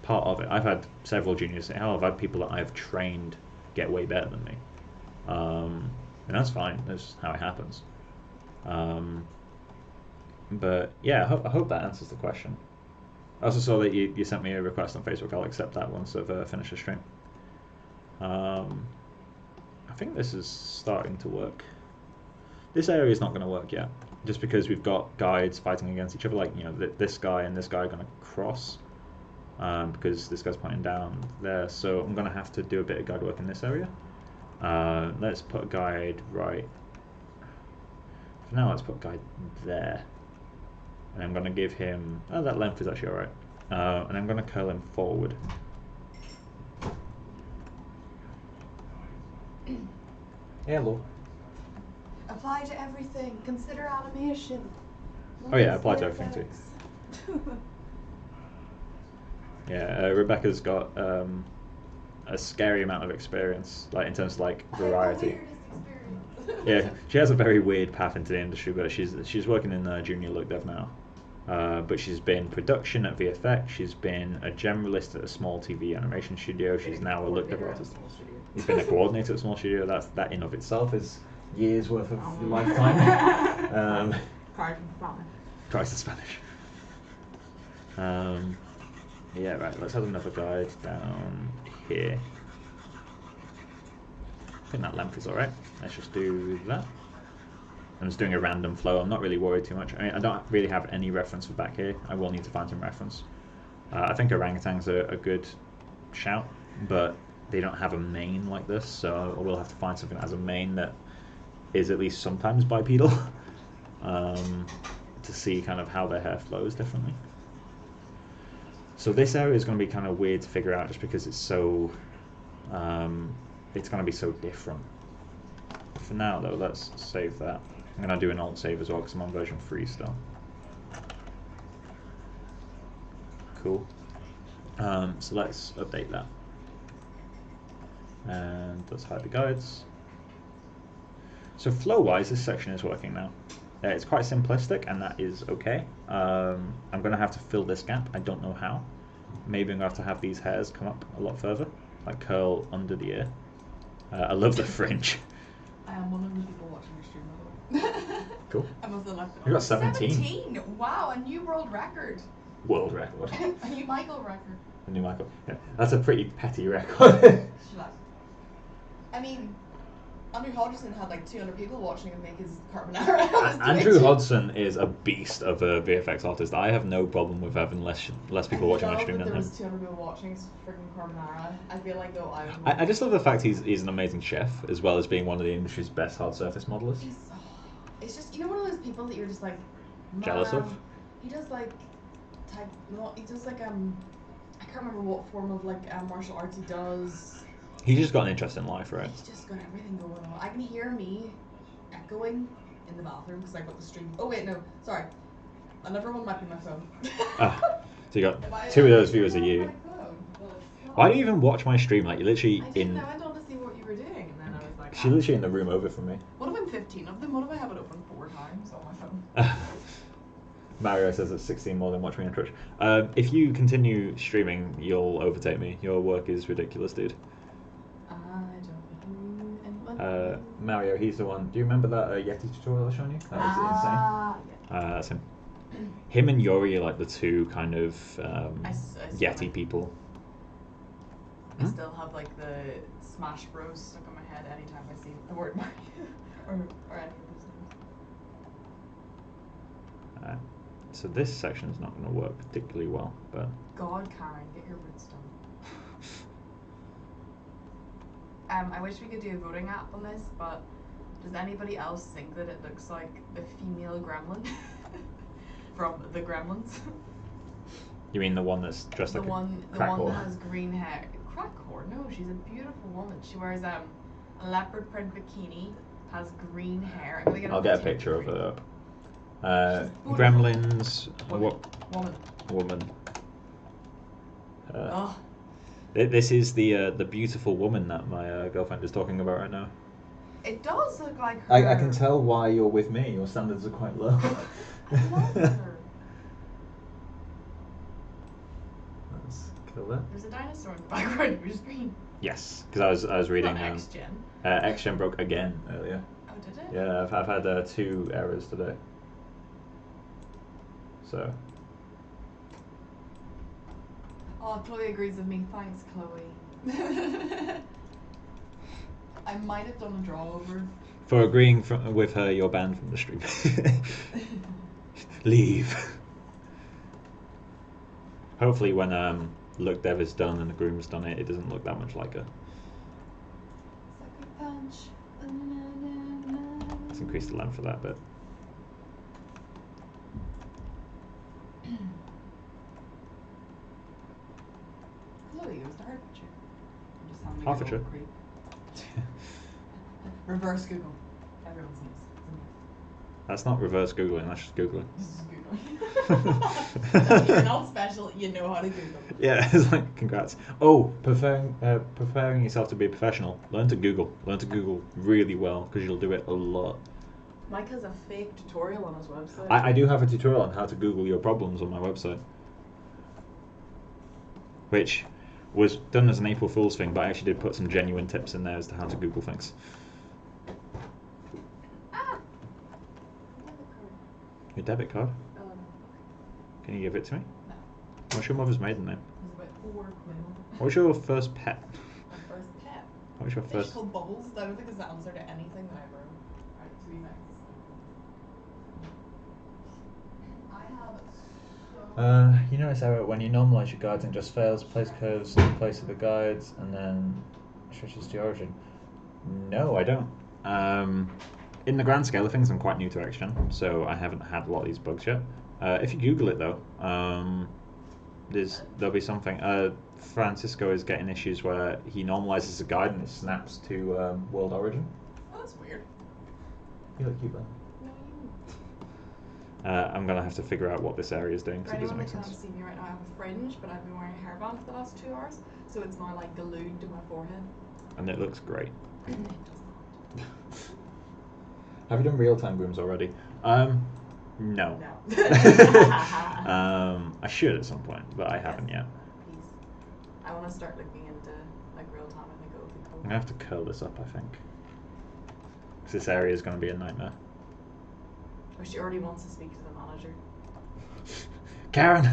part of it, I've had several juniors say, I've had people that I've trained get way better than me. And that's fine, that's how it happens. But yeah, I hope that answers the question. I also saw that you sent me a request on Facebook. I'll accept that once I've finished the stream. I think this is starting to work. This area is not going to work yet, just because we've got guides fighting against each other. Like this guy and this guy are going to cross, because this guy's pointing down there. So I'm going to have to do a bit of guide work in this area. Let's put a guide right. For now, let's put a guide there, and I'm going to give him. Oh, that length is actually all right. And I'm going to curl him forward. Hello. Apply to everything. Consider animation. Oh yeah, apply to everything too. Yeah, Rebecca's got a scary amount of experience, like in terms of like variety. Yeah, she has a very weird path into the industry, but she's working in junior look dev now. But she's been production at VFX. She's been a generalist at a small TV animation studio. She's now a look dev artist. She's been a coordinator at a small studio. That in of itself is years worth of your lifetime. Tries the Spanish. Yeah, right. Let's have another guide down here. I think that length is all right. Let's just do that. I'm just doing a random flow. I'm not really worried too much. I mean, I don't really have any reference for back here. I will need to find some reference. I think orangutans are a good shout, but they don't have a mane like this, so I will have to find something that has a mane that is at least sometimes bipedal, to see kind of how their hair flows differently. So this area is going to be kind of weird to figure out just because it's so, it's going to be so different. For now though, let's save that. I'm going to do an alt save as well because I'm on version 3 still. Cool. So let's update that. And let's hide the guides. So flow-wise, this section is working now. It's quite simplistic, and that is okay. I'm going to have to fill this gap. I don't know how. Maybe I'm going to have these hairs come up a lot further, like curl under the ear. I love the fringe. I am one of the people watching your stream, by the way. Cool. I must have left it. You got 17. 17! Wow, a new world record. World record. A new Michael record. A new Michael. Yeah, that's a pretty petty record. I mean, Andrew Hodgson had like 200 people watching him make his carbonara. Andrew Hodgson is a beast of a VFX artist. I have no problem with having less people watching my stream than him. There was 200 people watching his freaking carbonara. I feel like though I just love the fact he's an amazing chef as well as being one of the industry's best hard surface modelists. It's just, you know, one of those people that you're just like jealous of. He does like he does like I can't remember what form of like martial arts he does. He's just got an interest in life, right? He's just got everything going on. I can hear me echoing in the bathroom because I got the stream. Oh wait, no, sorry. Another one might be my phone. So you got two of those viewers are you. Why do you even watch my stream? Like you're literally I didn't. I went on to see what you were doing, and then I was like, She's literally in the room over from me. What if I'm 15 of them? What if I have it open 4 times on my phone? Mario says it's 16 more than watch me on Twitch. If you continue streaming, you'll overtake me. Your work is ridiculous, dude. I don't know. Mario, he's the one. Do you remember that Yeti tutorial I was showing you? That was insane. Yeah. That's him. Him and Yori are like the two kind of Yeti people. I still have like the Smash Bros stuck in my head anytime I see the word Mario or any of those names. So this section is not going to work particularly well, but... God, Karen, get your roots done. I wish we could do a voting app on this, but does anybody else think that it looks like the female gremlin from the Gremlins? You mean the one that's dressed like a one that has green hair? Crack whore? No, she's a beautiful woman. She wears a leopard print bikini, has green hair. I'll get a picture of her up. Gremlins. Woman. This is the beautiful woman that my girlfriend is talking about right now. It does look like her. I can tell why you're with me. Your standards are quite low. I love her. Let's kill that. There's a dinosaur in the background, which is green. Yes, because I was reading. X-Gen. X-Gen broke again earlier. Oh, did it? Yeah, I've had 2 errors today. So. Oh, Chloe agrees with me. Thanks, Chloe. I might have done a draw over. For agreeing with her, you're banned from the stream. Leave. Hopefully when Look Dev is done and the groom's done it, it doesn't look that much like her. Sucker punch. Let's increase the length for that bit. Chloe, it was the Hertfordshire. I'm just having a Hertfordshire? good old creep. Reverse Google. Everyone sees. That's not reverse Googling, that's just Googling. This is Googling. You're not special, you know how to Google. Yeah, it's like, congrats. Oh, preparing yourself to be a professional. Learn to Google. Learn to Google really well, because you'll do it a lot. Mike has a fake tutorial on his website. I do have a tutorial on how to Google your problems on my website. Which was done as an April Fool's thing, but I actually did put some genuine tips in there as to how to Google things. Your debit card? Can you give it to me? No. What's your mother's maiden name? It's about 4 quid. What's your first pet? My first pet? What's your Fish first... called Bubbles. I don't think it's the answer to anything that I wrote. Right, 3 seconds. I have you notice how when you normalize your guides and just fails, place curves in place of the guides, and then switches to origin? No, I don't. In the grand scale of things, I'm quite new to X-Gen, so I haven't had a lot of these bugs yet. If you Google it though, there'll be something. Francisco is getting issues where he normalizes a guide and it snaps to world origin. Oh, that's weird. You look cute though. No, you. I'm gonna have to figure out what this area is doing because it doesn't make sense. See me right now. I have a fringe, but I've been wearing a hairband for the last 2 hours, so it's now like glued to my forehead. And it looks great. It does not. Have you done real-time grooms already? No. I should at some point, but I haven't yet. Please. I want to start looking into like real time. I think it would be cool. I'm gonna have to curl this up, I think, because this area is going to be a nightmare. Or she already wants to speak to the manager. Karen,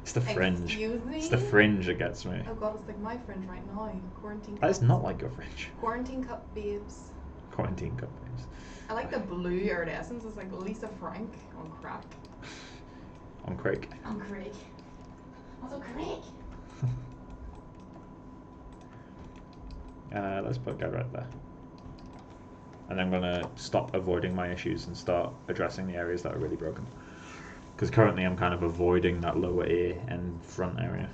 it's the fringe. Excuse me? It's the fringe that gets me. Oh god, it's like my fringe right now. Quarantine. That is cups. not like your fringe. Quarantine cup babes. Quarantine cup babes. I like the blue iridescence. It's like Lisa Frank on crack. On Craig. On Craig. Also Craig. Let's put guy right there. And I'm gonna stop avoiding my issues and start addressing the areas that are really broken. Because currently I'm kind of avoiding that lower ear and front area.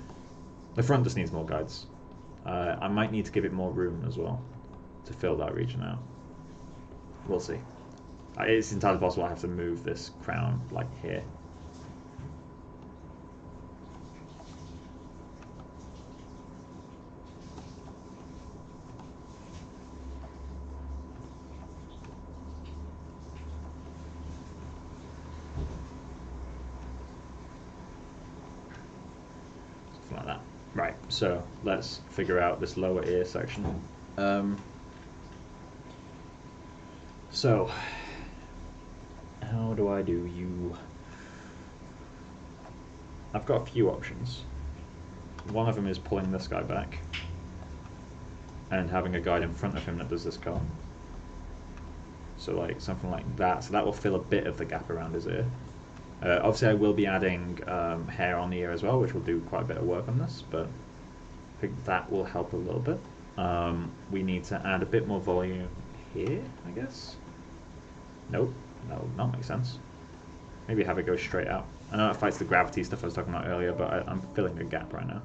The front just needs more guides. I might need to give it more room as well to fill that region out. We'll see. It's entirely possible I have to move this crown like here. Something like that. Right, so let's figure out this lower ear section. So, how do I do you? I've got a few options. One of them is pulling this guy back and having a guide in front of him that does this cut. So like something like that. So that will fill a bit of the gap around his ear. Obviously I will be adding hair on the ear as well, which will do quite a bit of work on this, but I think that will help a little bit. We need to add a bit more volume here, I guess. Nope, that will not make sense. Maybe have it go straight out. I know it fights the gravity stuff I was talking about earlier, but I'm filling a gap right now.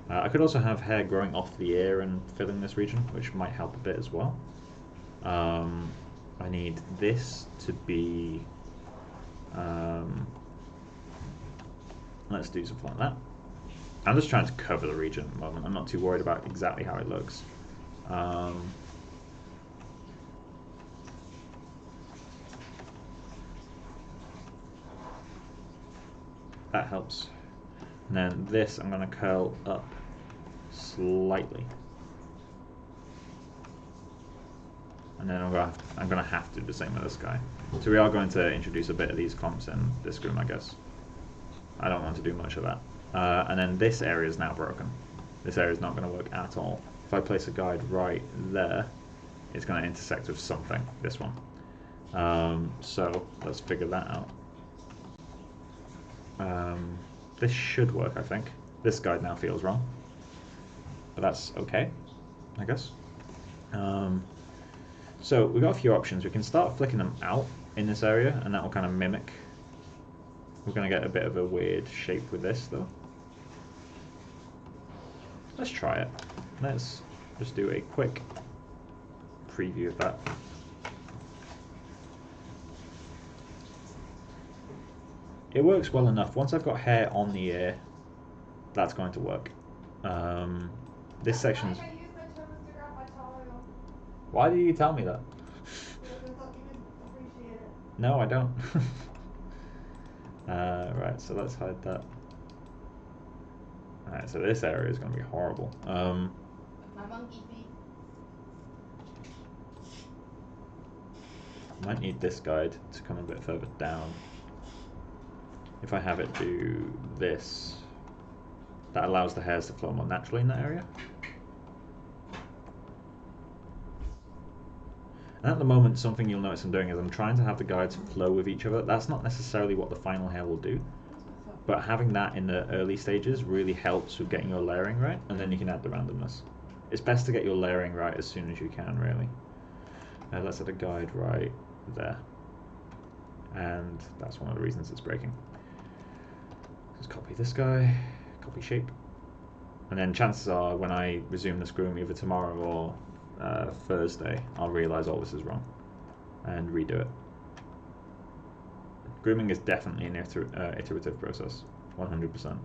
I could also have hair growing off the ear and filling this region, which might help a bit as well. I need this to be... let's do something like that. I'm just trying to cover the region at the moment. I'm not too worried about exactly how it looks. That helps. And then this I'm going to curl up slightly. And then I'm going to have to do the same with this guy. So we are going to introduce a bit of these clumps in this groom, I guess. I don't want to do much of that. And then this area is now broken. This area is not going to work at all. If I place a guide right there, it's going to intersect with something, this one. So let's figure that out. This should work, I think. This guide now feels wrong, but that's okay, I guess. So we've got a few options. We can start flicking them out in this area, and that will kind of mimic. We're going to get a bit of a weird shape with this, though. Let's try it. Let's just do a quick preview of that. It works well enough. Once I've got hair on the ear, that's going to work. This section's... Why did you tell me that? No, I don't. Right, so let's hide that. Alright, so this area is going to be horrible. My monkey feet. Might need this guide to come a bit further down. If I have it do this, that allows the hairs to flow more naturally in that area. And at the moment, something you'll notice I'm doing is I'm trying to have the guides flow with each other. That's not necessarily what the final hair will do, but having that in the early stages really helps with getting your layering right, and then you can add the randomness. It's best to get your layering right as soon as you can, really. Let's add a guide right there. And that's one of the reasons it's breaking. Just copy this guy, copy shape. And then chances are when I resume this groom either tomorrow or Thursday, I'll realise all this is wrong and redo it. Grooming is definitely an iterative process, 100%.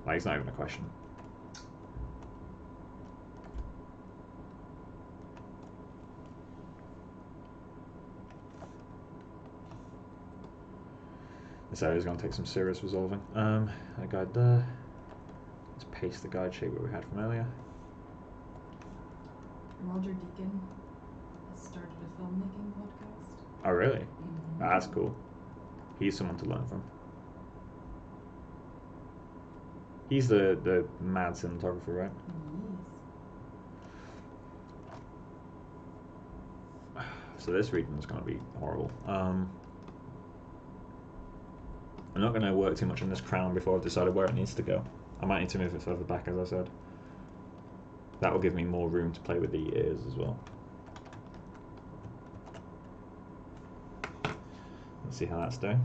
Like, it's not even a question. This area is going to take some serious resolving. A guide there. Let's paste the guide shape that we had from earlier. Roger Deacon has started a filmmaking podcast. Oh, really? That's cool. He's someone to learn from. He's the mad cinematographer, right? Yes. So this region is going to be horrible. I'm not going to work too much on this crown before I've decided where it needs to go. I might need to move it further back, as I said. That will give me more room to play with the ears as well. Let's see how that's doing.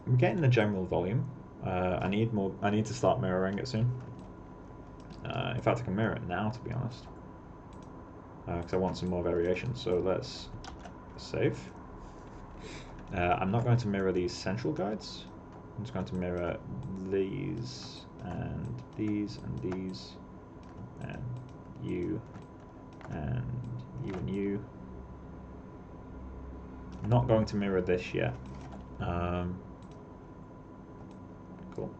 I'm getting the general volume. I need to start mirroring it soon. In fact, I can mirror it now, to be honest. because I want some more variation. So let's save. I'm not going to mirror these central guides. I'm just going to mirror these and these and these and you and you and you. I'm not going to mirror this yet. Cool.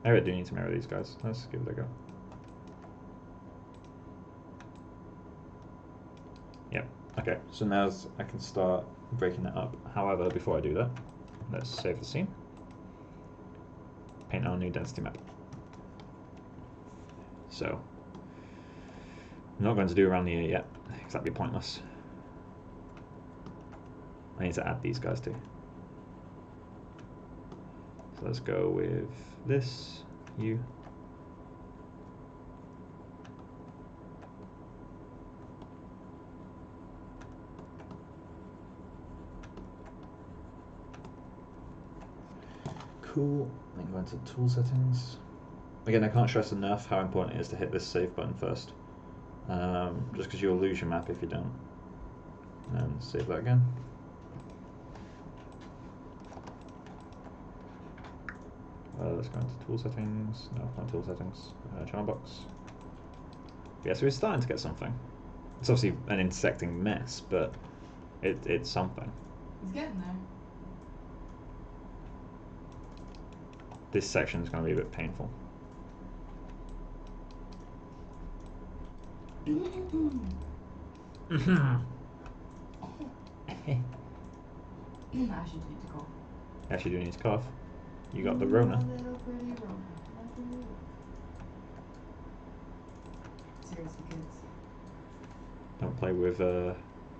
Maybe I do need to mirror these guys. Let's give it a go. Yep. Okay, so now I can start breaking it up. However, before I do that, let's save the scene. Paint our new density map. So, I'm not going to do around the ear yet, because that'd be pointless. I need to add these guys too. So let's go with this, you. Cool. Then go into tool settings. Again, I can't stress enough how important it is to hit this save button first. Just because you'll lose your map if you don't. And save that again. Let's go into tool settings. No, not tool settings. Channel box. Yeah, so we're starting to get something. It's obviously an intersecting mess, but it's something. It's getting there. This section is going to be a bit painful. I actually need to cough. Actually, do need to cough. You got the Rona. Little pretty Rona. Seriously, kids. Don't play with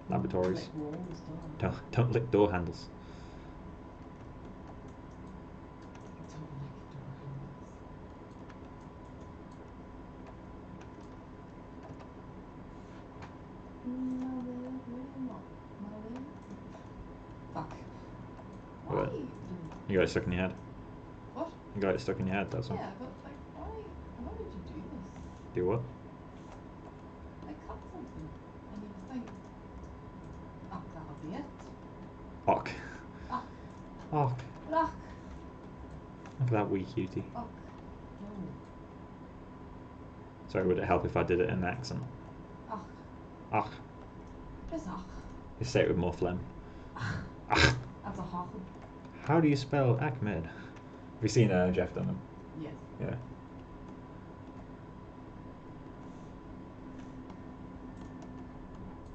laboratories. Lick walls, don't. Don't lick door handles. Don't lick door handles. Fuck. Why? What? You got it stuck in your head. What? You got it stuck in your head, that's all. Yeah, but like, why did you do this? Do what? I cut something, and you think, oh, that'll be it. Och. Ah. Och. Look. Look at that wee cutie. Oh. No. Sorry, would it help if I did it in an accent? Ah. Och. Just ah. You say it with more phlegm. Ah. Ach. That's a hawk. How do you spell Ahmed? Have you seen Jeff done them? Yes. Yeah.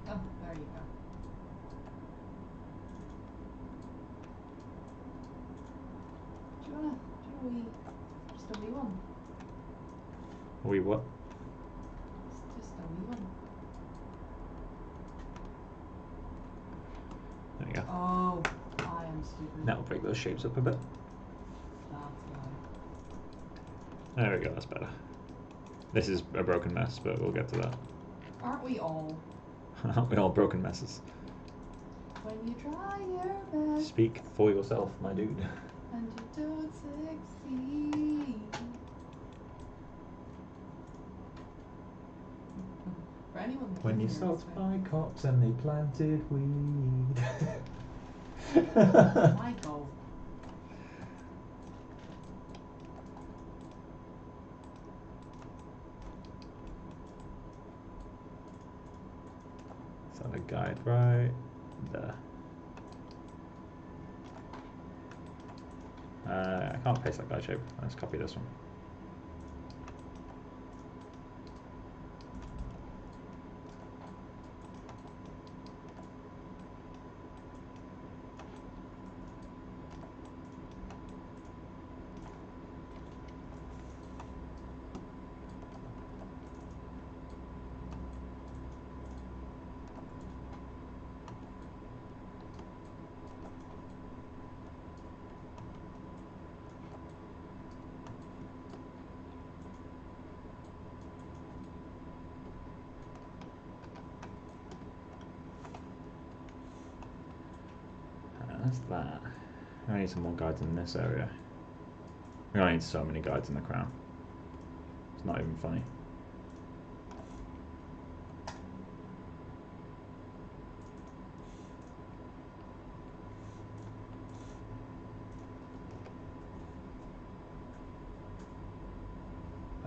Oh, there you go. Do you wanna just a wee one? Wee what? Just a wee one. There you go. Oh, I am stupid. That'll break those shapes up a bit. That's why. There we go, that's better. This is a broken mess, but we'll get to that. Aren't we all? Aren't we all broken messes? When you try your best Speak for yourself, my dude. and you don't succeed. For anyone that When can you hear stopped us, by cops and they planted weed. Michael. So the guide right there. I can't paste that guide shape. Let's copy this one. That's that. I need some more guides in this area. We only need so many guides in the crown. It's not even funny.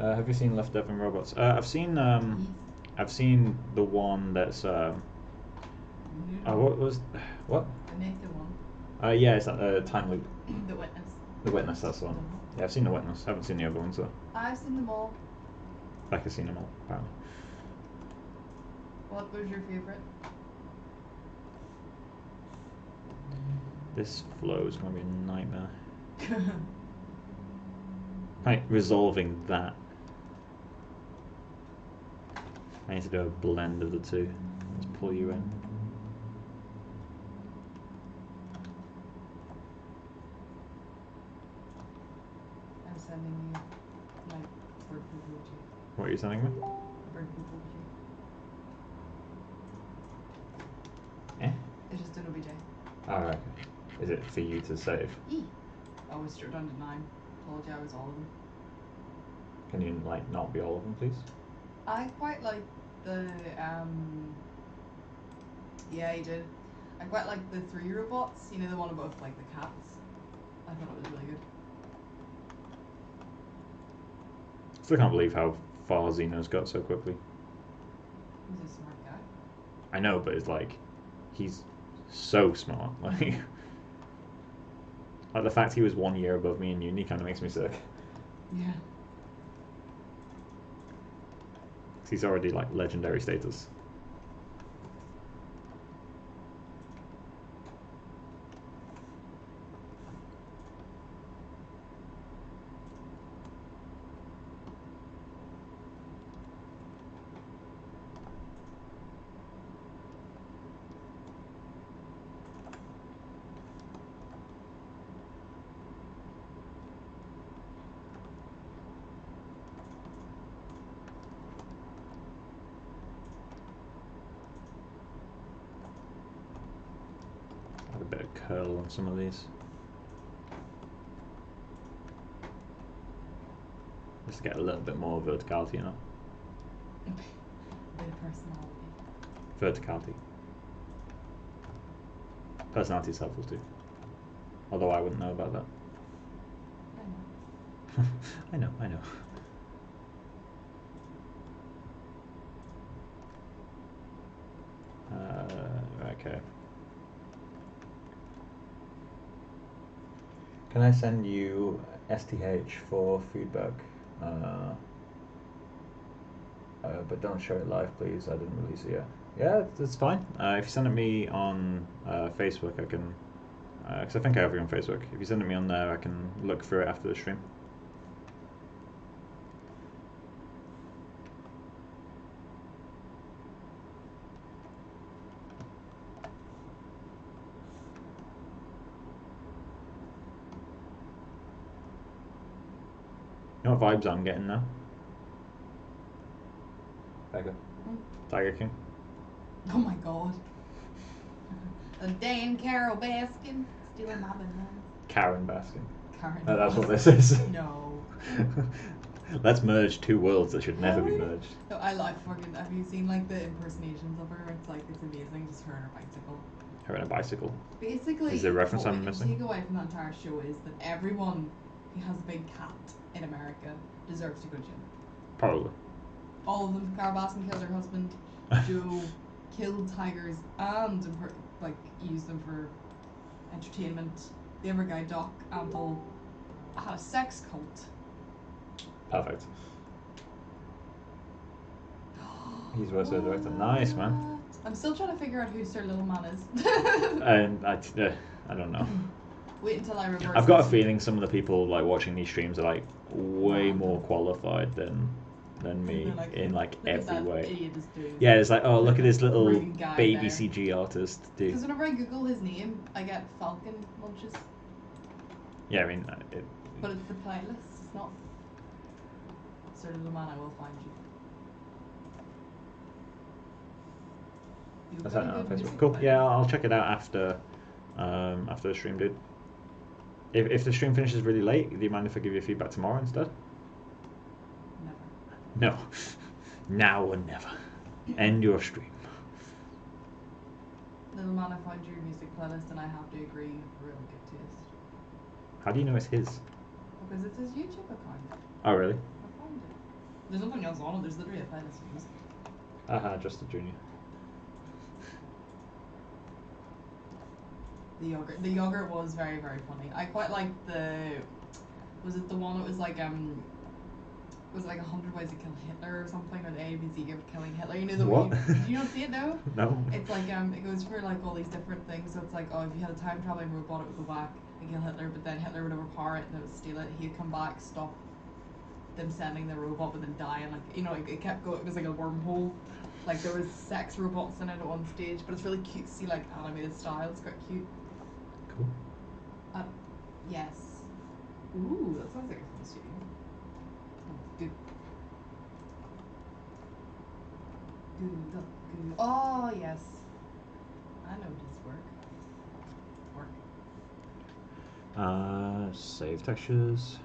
Have you seen Left Devon Robots? I've seen the one that's what was what? The Nathan one. Yeah, it's that time loop. The Witness. The Witness, that's the one. Yeah, I've seen The Witness. I haven't seen the other ones though. I've seen them all. Becca's seen them all, apparently. What was your favourite? This flow is going to be a nightmare. Like, resolving that. I need to do a blend of the two. Let's pull you in. I'm sending you my bird poop emoji. What are you sending me? Bird poop emoji. Eh? It's just an OBJ. Oh, okay. Is it for you to save? Oh, it's stripped down to 9. Told you I was all of them. Can you, like, not be all of them, please? I quite like the, yeah, you did. I quite like the 3 robots, you know, the one about, like, the cats. I thought it was really good. Still can't believe how far Xeno's got so quickly. He's a smart guy. I know, but it's like, he's so smart. Like the fact he was 1 year above me in uni kind of makes me sick. Yeah. He's already like legendary status. Add a bit of curl on some of these. Just to get a little bit more verticality, you know? A bit of personality. Verticality. Personality is helpful too. Although I wouldn't know about that. I know. I know. Okay. Can I send you STH for feedback? But don't show it live, please. I didn't release it yet. Yeah, that's fine. If you send it me on Facebook, I can. Because I think I have you on Facebook. If you send it me on there, I can look through it after the stream. You know what vibes I'm getting now? Becca. Tiger King. Oh my god. A Dan Carol Baskin stealing my bananas. Karen Baskin. Karen. That's what this is. No. Let's merge two worlds that should never be merged. No, I like fucking. Have you seen like the impersonations of her? It's like it's amazing. Just her on her bicycle. Her and a bicycle. Basically, Is there a reference what I'm we missing? can take away from that entire show is that everyone who has a big cat in America deserves to go to jail. Probably. All of them. Carol Baskin killed her husband. Joe killed tigers and like used them for entertainment. The other guy, Doc Antle, had a sex cult. Perfect. He's worse as a director. Nice, man. I'm still trying to figure out who Sir Little Man is. And I don't know. Wait until I reverse. I've got a feeling some of the people like watching these streams are like way more qualified than me like, in like look at every that way. idiot just doing. Yeah, it's like, oh, look at this little Green guy baby there. CG artist dude. Because whenever I Google his name, I get Falcon Lunches. Yeah, I mean, But it's the playlist. It's not Sir Little Man. I will find you. that's that on Facebook. Cool. Yeah, I'll check it out after the stream, dude. If the stream finishes really late, do you mind if I give you feedback tomorrow instead? Never. No. Now or never. End your stream. Little Man, I found your music playlist and I have to agree, you have really good taste. How do you know it's his? Because it's his YouTube account. Oh, really? I found it. There's nothing else on it. There's literally a playlist of music. Haha, just a junior. The yogurt was very, very funny. I quite liked the. Was it the one that was like Was it like 100 Ways to Kill Hitler or something, or the ABC of killing Hitler? You know the What? Did you not see it though? No. It's like it goes for like all these different things. So it's like, oh, if you had a time traveling robot, it would go back and kill Hitler, but then Hitler would overpower it and it would steal it. He'd come back, stop them sending the robot, but then die, and like it kept going. It was like a wormhole. Like there was sex robots in it at one stage, but it's really cutesy, like animated style. It's quite cute. Cool. Yes. Ooh, that sounds like a fun studio. Good. Good. Oh yes. I know this work. Save textures.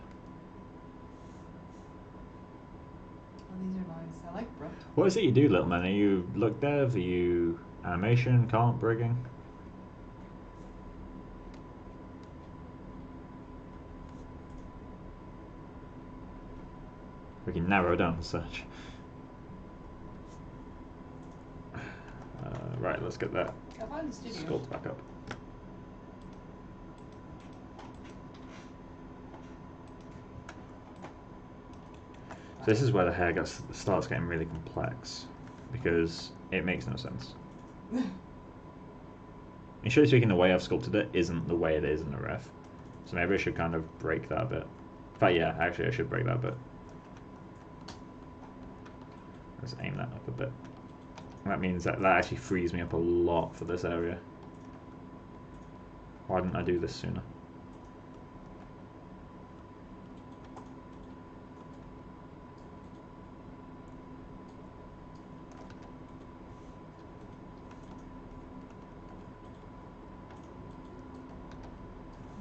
Oh, these are nice. I like Brooke. What is it you do, little man? Are you look dev? Are you animation, comp, rigging? We can narrow down the search. Right, let's get that I find the studio. sculpt back up. So this is where the hair starts getting really complex, because it makes no sense. And surely speaking, the way I've sculpted it isn't the way it is in the ref. So maybe I should kind of break that a bit. In fact, yeah, actually I should break that a bit. Let's aim that up a bit. That means that actually frees me up a lot for this area. Why didn't I do this sooner?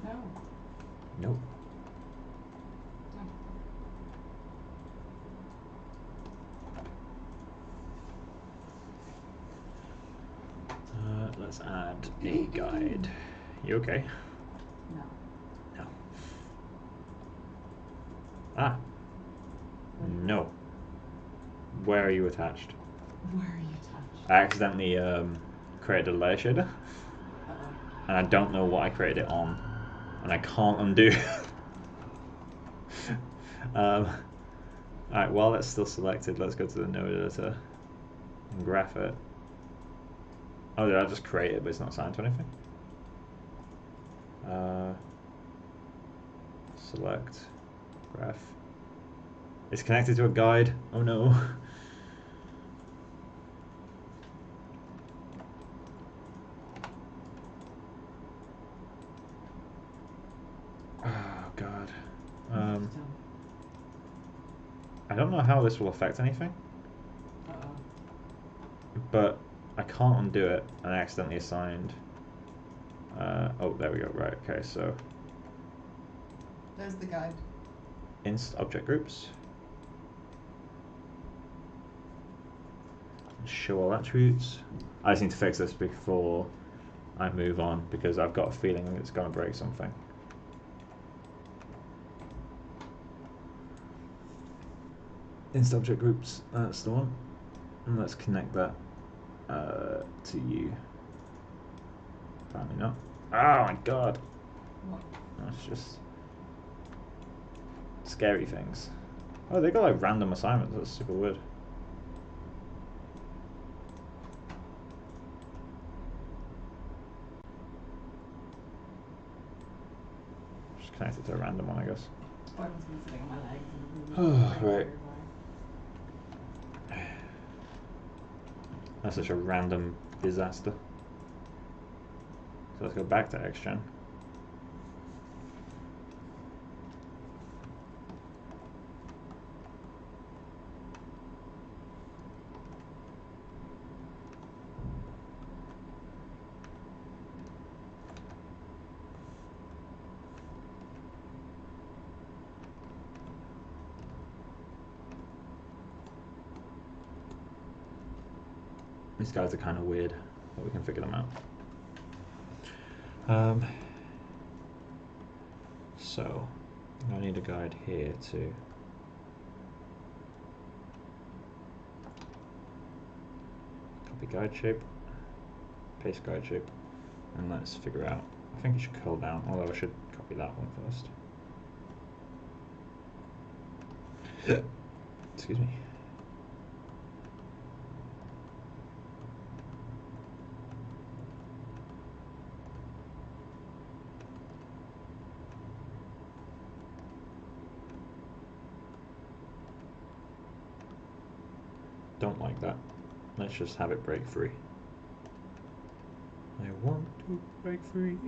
No. Nope. Let's add a guide. You okay? No. No. Ah. No. Where are you attached? Where are you attached? I accidentally created a layer shader, Uh-oh. and I don't know what I created it on, and I can't undo. Alright, while it's still selected, let's go to the node editor and graph it. Oh, did I just create it, but it's not assigned to anything? Select, graph. It's connected to a guide. Oh no. Oh god. I don't know how this will affect anything. Uh-oh. But I can't undo it, and I accidentally assigned. Oh, there we go. Right. Okay. So. There's the guide. Inst object groups. Show all attributes. I just need to fix this before I move on, because I've got a feeling it's going to break something. Inst object groups. That's the one. And let's connect that to you. Apparently not. Oh my god. What? That's just scary things. Oh, they got like random assignments. That's super weird. Just connected to a random one, I guess. Spiderman's been sitting on my legs and Oh, really right. That's such a random disaster. So let's go back to XGen. These guys are kind of weird, but we can figure them out. So I need a guide here too. Copy guide shape, paste guide shape, and let's figure out. I think it should curl down, although I should copy that one first. Excuse me. Don't like that. Let's just have it break free. I want to break free.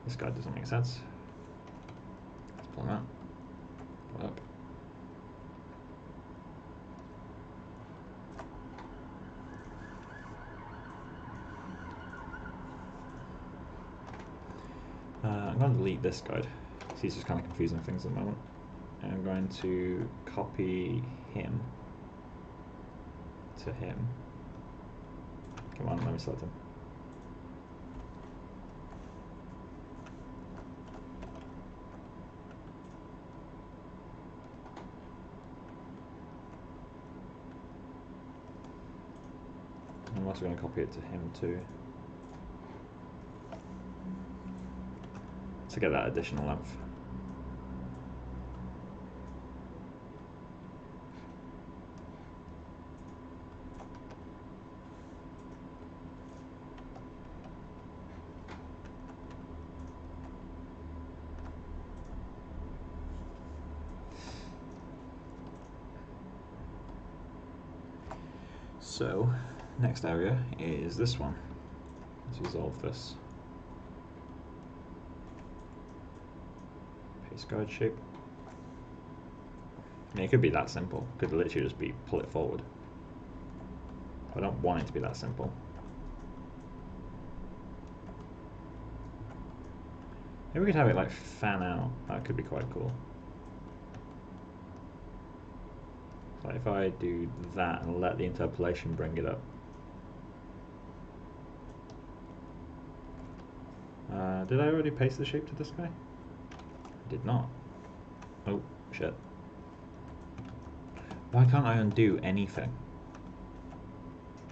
This guy doesn't make sense. Let's pull him out. Pull up. I'm going to delete this guide. He's just kind of confusing things at the moment. And I'm going to copy him to him. Come on, let me select him. I'm also going to copy it to him too, to get that additional length. So, next area is this one. Let's resolve this. Paste guide shape. I mean, it could be that simple. It could literally just be pull it forward. I don't want it to be that simple. Maybe we could have it like fan out. That could be quite cool. Like if I do that and let the interpolation bring it up. Did I already paste the shape to this guy? I did not. Oh, shit. Why can't I undo anything?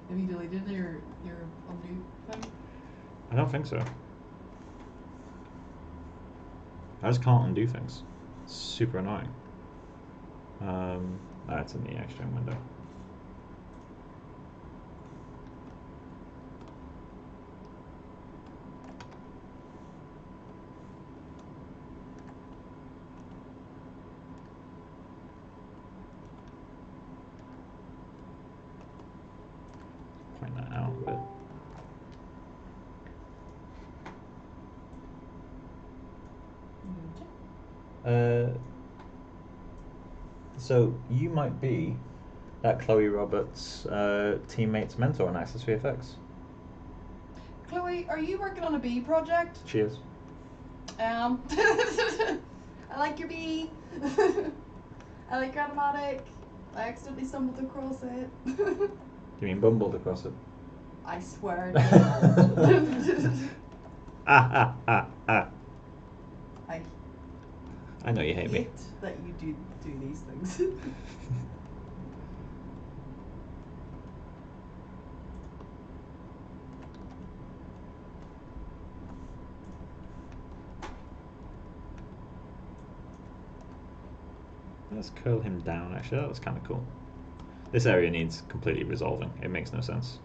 Have you deleted your undo thing? I don't think so. I just can't undo things. It's super annoying. It's in the Xgen window. Point that out a bit. So you might be that Chloe Roberts' teammate's mentor on Access VFX. Chloe, are you working on a bee project? She is. I like your bee. I like your automatic. I accidentally stumbled across it. You mean bumbled across it? I swear. I know you hate me. That you do these things. Let's curl him down, actually. That was kind of cool. This area needs completely resolving. It makes no sense.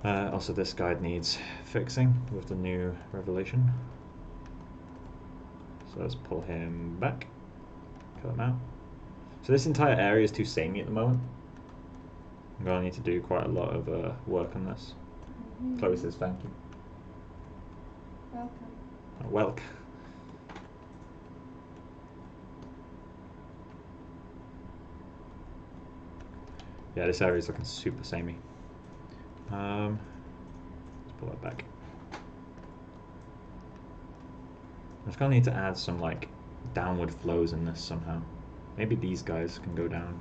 Also, this guide needs fixing with the new revelation. So let's pull him back. Cut him out. So this entire area is too samey at the moment. I'm going to need to do quite a lot of work on this. Chloe says thank you. Welcome. Welcome. Yeah, this area is looking super samey. Let's pull that back. I'm just going to need to add some like downward flows in this somehow. Maybe these guys can go down.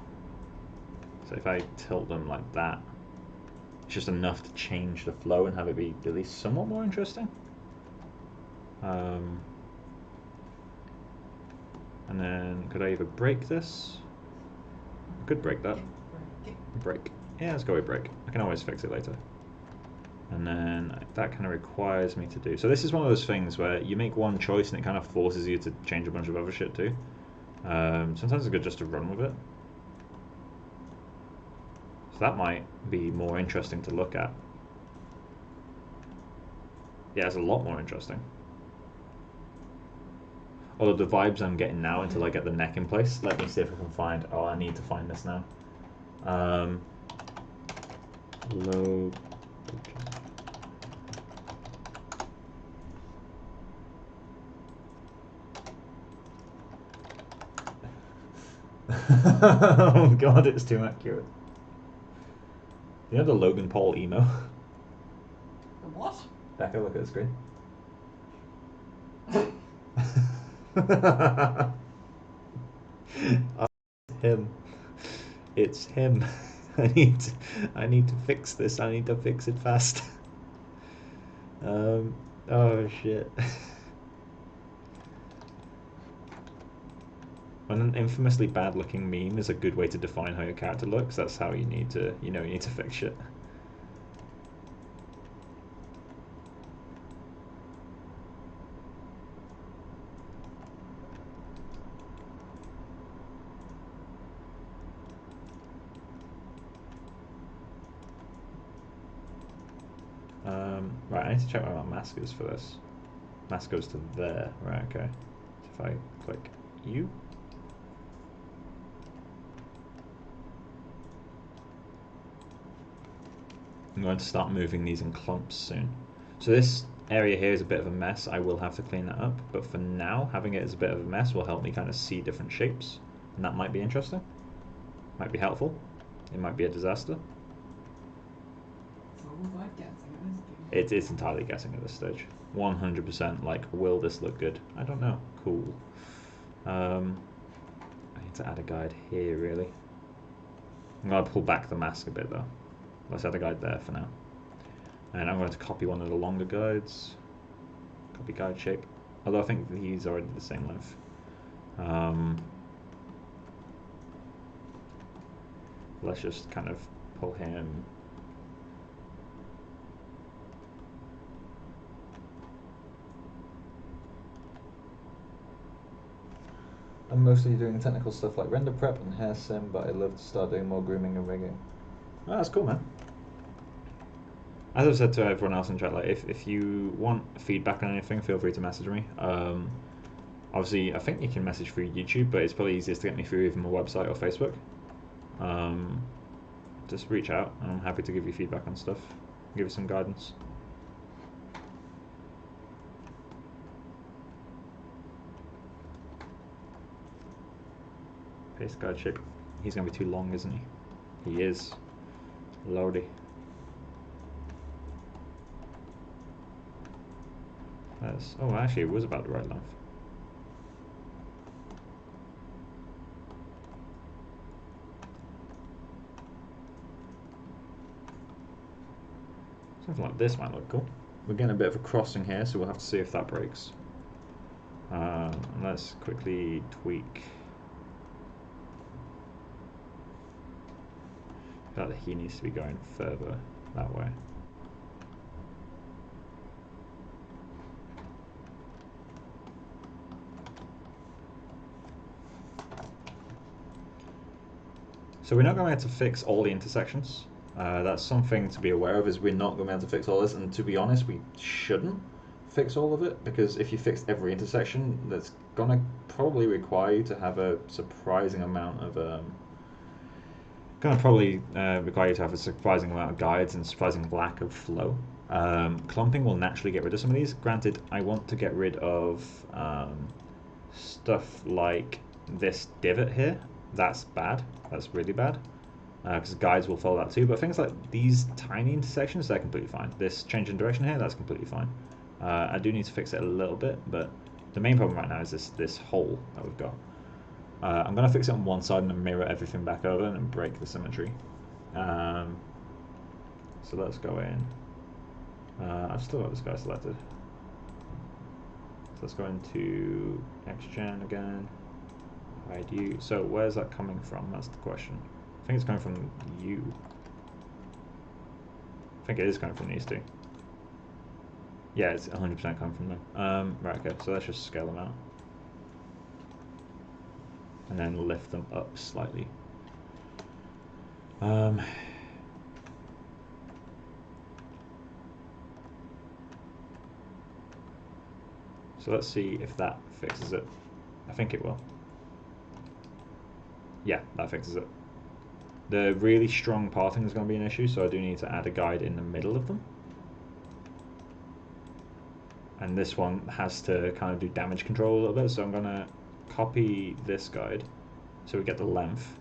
So if I tilt them like that, It's just enough to change the flow and have it be at least somewhat more interesting. And then could I either break this? I could break that. Break. Yeah, let's go with break. I can always fix it later. And then that kind of requires me to do. So this is one of those things where you make one choice and it kind of forces you to change a bunch of other shit too. Sometimes it's good just to run with it. So that might be more interesting to look at. Yeah, it's a lot more interesting. Although the vibes I'm getting now until I get the neck in place. Let me see if I can find. Oh, I need to find this now. Low. Oh god, it's too accurate. You know the Logan Paul emo? The what? Becca, look at the screen. Him. It's him. I need to fix this. I need to fix it fast. Oh shit. When an infamously bad looking meme is a good way to define how your character looks, that's how you need to, you need to fix shit. Right, I need to check where my mask is for this. Mask goes to there. Right, okay. So if I click U. I'm going to start moving these in clumps soon. So this area here is a bit of a mess. I will have to clean that up. But for now, having it as a bit of a mess will help me kind of see different shapes. And that might be interesting. Might be helpful. It might be a disaster. It's entirely guessing at this stage. 100% like, will this look good? I don't know. Cool. I need to add a guide here, really. I'm going to pull back the mask a bit, though. Let's add a guide there for now. And I'm going to copy one of the longer guides. Copy guide shape. Although I think he's already the same length. Let's just kind of pull him. I'm mostly doing technical stuff like render prep and hair sim, but I'd love to start doing more grooming and rigging. Oh, that's cool, man. As I've said to everyone else in chat, like if you want feedback on anything, feel free to message me. Obviously, I think you can message through YouTube, but it's probably easiest to get me through either my website or Facebook. Just reach out, and I'm happy to give you feedback on stuff, give you some guidance. Paste guide shape. He's going to be too long, isn't he? He is. Lordy. Oh, actually, it was about the right length. Something like this might look cool. We're getting a bit of a crossing here, so we'll have to see if that breaks. Let's quickly tweak. I feel like he needs to be going further that way. So we're not going to be able to fix all the intersections. That's something to be aware of, is we're not going to be able to fix all this, and to be honest, we shouldn't fix all of it, because if you fix every intersection, that's going to probably require you to have a surprising amount of guides and surprising lack of flow. Clumping will naturally get rid of some of these. Granted, I want to get rid of stuff like this divot here. That's bad. That's really bad. Because guides will follow that too. But things like these tiny intersections, they're completely fine. This change in direction here, that's completely fine. I do need to fix it a little bit, but the main problem right now is this hole that we've got. I'm going to fix it on one side and then mirror everything back over and break the symmetry. So let's go in. I've still got this guy selected. So let's go into XGen again. Hide you. So where's that coming from? That's the question. I think it's coming from you. I think it is coming from these two. Yeah, it's 100% coming from them. Right, okay, so let's just scale them out. And then lift them up slightly. So let's see if that fixes it. I think it will. Yeah, that fixes it. The really strong parting is going to be an issue, so I do need to add a guide in the middle of them. And this one has to kind of do damage control a little bit, so I'm going to copy this guide so we get the length.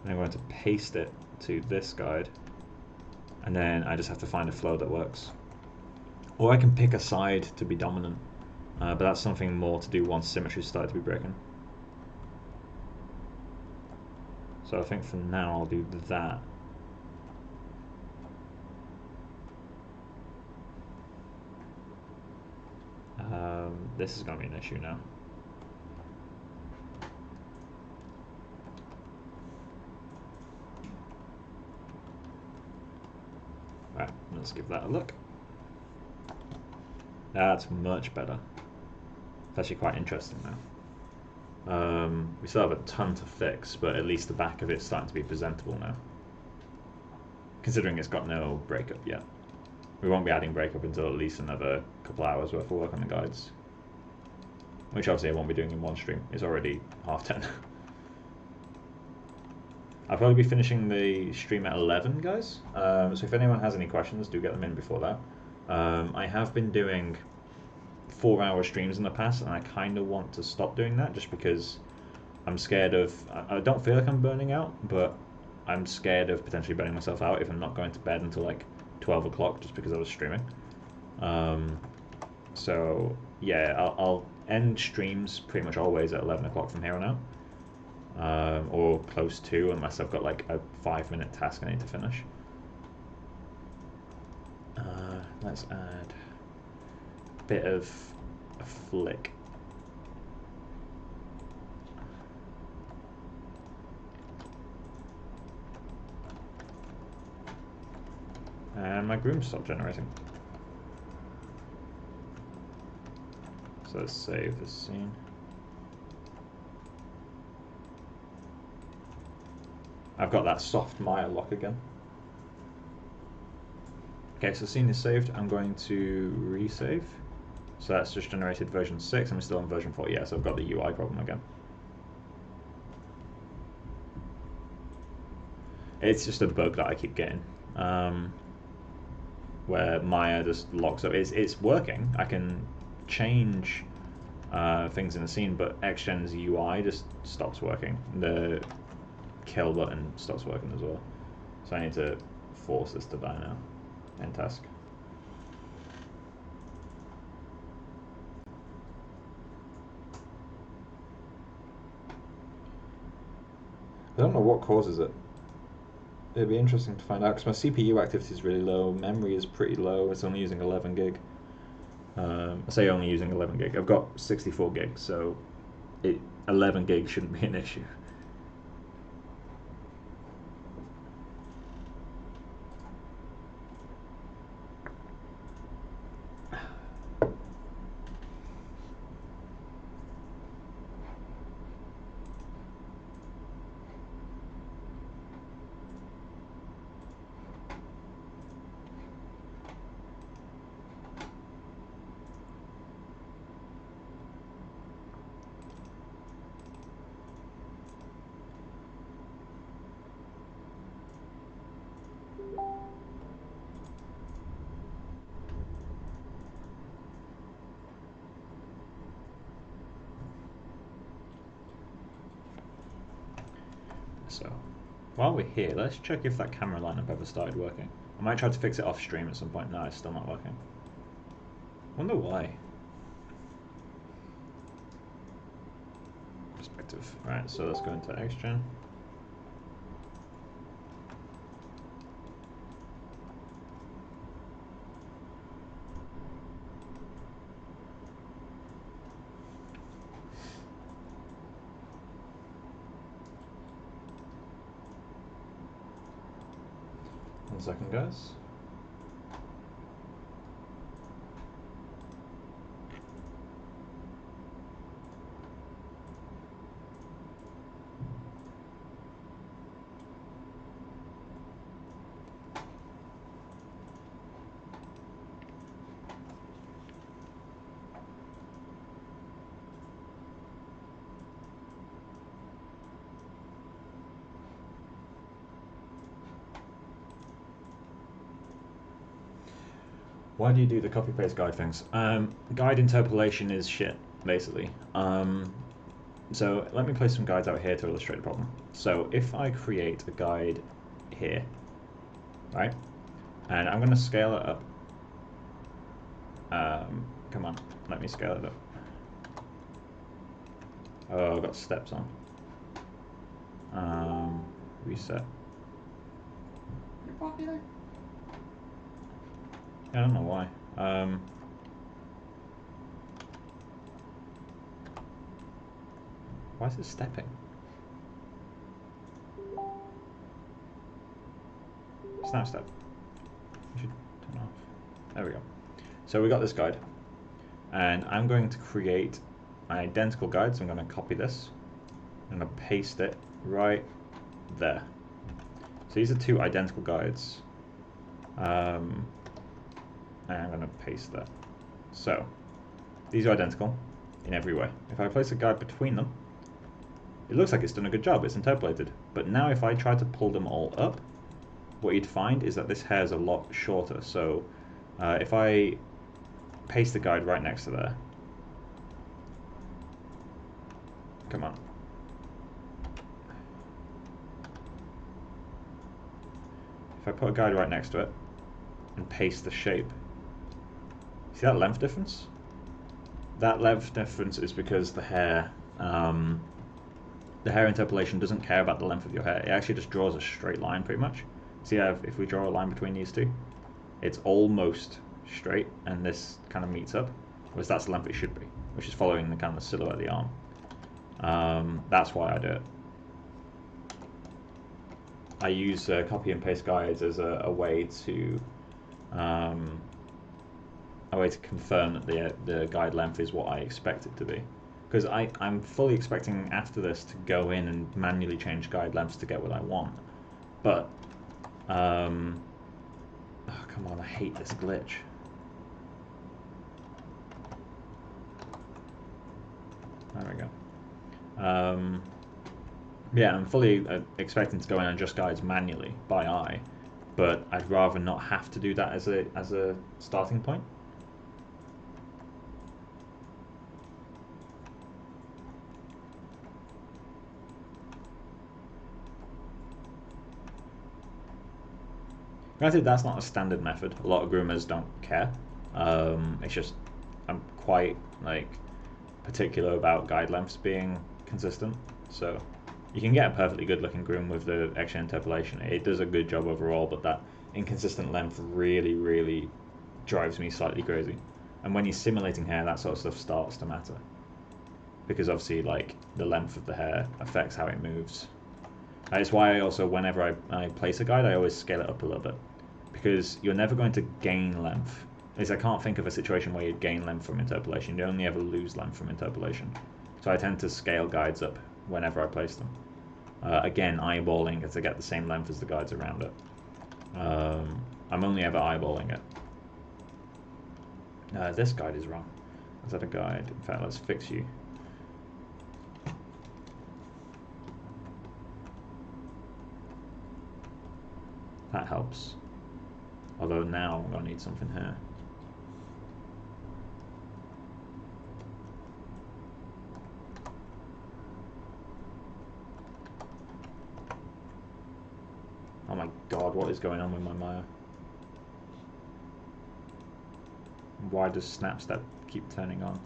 And I'm going to paste it to this guide. And then I just have to find a flow that works. Or I can pick a side to be dominant, but that's something more to do once symmetry started to be broken. So I think for now I'll do that. This is going to be an issue now. Right, let's give that a look. That's much better. It's actually quite interesting now. We still have a ton to fix, but at least the back of it's starting to be presentable now. Considering it's got no breakup yet. We won't be adding breakup until at least another couple hours worth of work on the guides. Which obviously I won't be doing in one stream. It's already 10:30. I'll probably be finishing the stream at 11, guys. So if anyone has any questions, do get them in before that. I have been doing 4-hour streams in the past, and I kind of want to stop doing that just because I'm scared of... I don't feel like I'm burning out, but I'm scared of potentially burning myself out if I'm not going to bed until like 12 o'clock just because I was streaming. So yeah, I'll end streams pretty much always at 11 o'clock from here on out. Or close to, unless I've got like a 5-minute task I need to finish. Let's add a bit of a flick. And my groom stopped generating. So let's save this scene. I've got that soft Maya lock again. Okay, so the scene is saved. I'm going to resave. So that's just generated version 6. I'm still on version 4. Yeah, so I've got the UI problem again. It's just a bug that I keep getting. Where Maya just locks up. It's working. I can change things in the scene, but XGen's UI just stops working. The kill button stops working as well. So I need to force this to die now. End task. I don't know what causes it. It'd be interesting to find out because my CPU activity is really low, memory is pretty low, it's only using 11 gig. I say only using 11 gig, I've got 64 gig, so 11 gig shouldn't be an issue. So, while we're here, let's check if that camera lineup ever started working. I might try to fix it off stream at some point. No, it's still not working. Wonder why. Perspective. Right, so let's go into XGen. 1 second, guys. Why do you do the copy paste guide things? Guide interpolation is shit, basically. So let me place some guides out here to illustrate the problem. So if I create a guide here, right, and I'm going to scale it up. Come on, let me scale it up. Oh, I've got steps on. Reset. You're popular. I don't know why. Why is it stepping? Snap step. You should turn off. There we go. So we got this guide, and I'm going to create an identical guide. So I'm going to copy this. I'm going to paste it right there. So these are 2 identical guides. And I'm going to paste that. So these are identical in every way. If I place a guide between them, it looks like it's done a good job. It's interpolated. But now if I try to pull them all up, what you'd find is that this hair is a lot shorter. So if I paste the guide right next to there, come on. If I put a guide right next to it and paste the shape, see that length difference? That length difference is because the hair interpolation doesn't care about the length of your hair. It actually just draws a straight line pretty much. See how if we draw a line between these 2, it's almost straight, and this kind of meets up, whereas that's the length it should be, which is following the kind of the silhouette of the arm. That's why I do it. I use copy and paste guides as a way to confirm that the guide length is what I expect it to be. Because I'm fully expecting after this to go in and manually change guide lengths to get what I want. But, oh, come on, I hate this glitch. There we go. Yeah, I'm fully expecting to go in and adjust guides manually by eye, but I'd rather not have to do that as a starting point. Granted, that's not a standard method. A lot of groomers don't care. It's just I'm quite particular about guide lengths being consistent. So you can get a perfectly good looking groom with the extra interpolation. It does a good job overall, but that inconsistent length really, really drives me slightly crazy. And when you're simulating hair, that sort of stuff starts to matter. Because obviously, the length of the hair affects how it moves. That's why I also, whenever I place a guide, I always scale it up a little bit. Because you're never going to gain length. At least I can't think of a situation where you'd gain length from interpolation. You only ever lose length from interpolation. So I tend to scale guides up whenever I place them. Again, eyeballing to get the same length as the guides around it. I'm only ever eyeballing it. This guide is wrong. Is that a guide? In fact, let's fix you. That helps. Although now I'm going to need something here. Oh my god, what is going on with my Maya? Why does Snap Step keep turning on?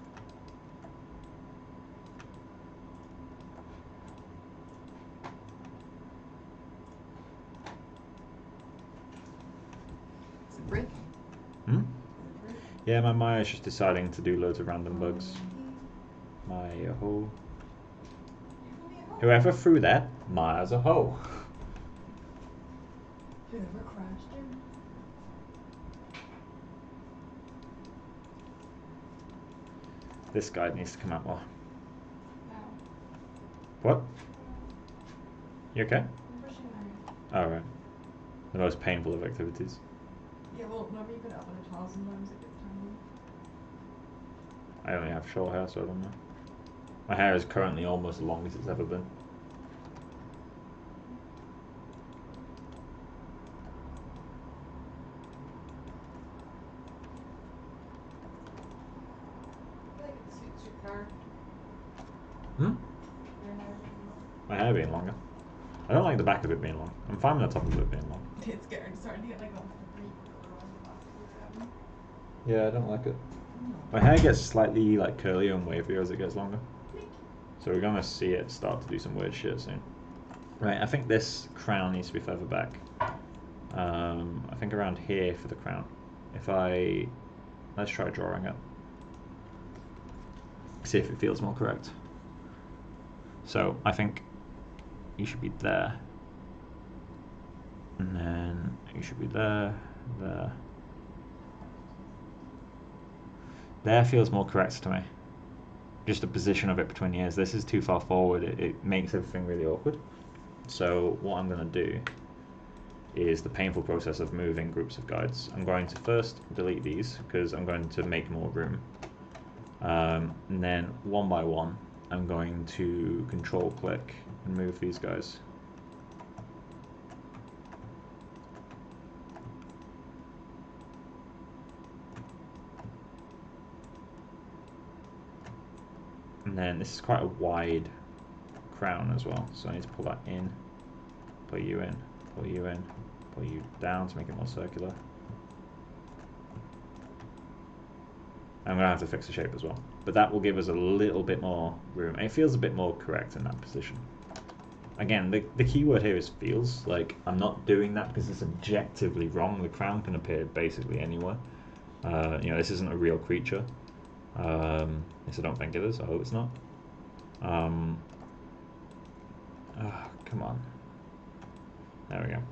Is it breaking? Hmm? Yeah, my Maya is just deciding to do loads of random bugs. Maya ho. Whoever threw that, Maya's a hoe. Whoever crashed their This guide needs to come out more. Now, What? You okay? I'm pushing my. Oh, right. The most painful of activities. Yeah, well, whenever you put it up on a towel, sometimes it gets tangled. I only have short hair, so I don't know. My hair is currently almost as long as it's ever been. I feel like it suits your car. Hmm? Your hair being My hair being longer. I don't like the back of it being long. I'm fine with the top of it being long. long. It's starting to get like a pretty curl on the back of your head. Yeah, I don't like it. My hair gets slightly like curlier and wavier as it gets longer. So we're gonna see it start to do some weird shit soon. Right, I think this crown needs to be further back. I think around here for the crown. Let's try drawing it. See if it feels more correct. So I think you should be there. And then you should be there, there. There feels more correct to me. Just the position of it between the ears. This is too far forward. It makes everything really awkward. So what I'm going to do is the painful process of moving groups of guides. I'm going to first delete these because I'm going to make more room. And then one by one, I'm going to control click and move these guys. And then this is quite a wide crown as well, so I need to pull that in, pull you in, pull you in, pull you down to make it more circular. I'm going to have to fix the shape as well, but that will give us a little bit more room. It feels a bit more correct in that position. Again, the key word here is feels. Like, I'm not doing that because it's objectively wrong. The crown can appear basically anywhere. This isn't a real creature. At least I don't think it is. I hope it's not. Come on. There we go.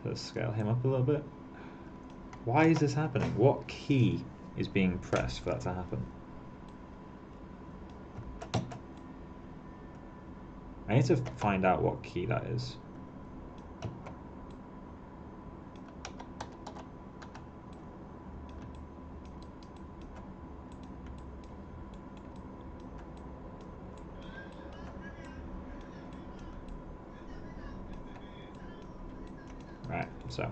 Let's scale him up a little bit. Why is this happening? What key is being pressed for that to happen? I need to find out what key that is. Right, so.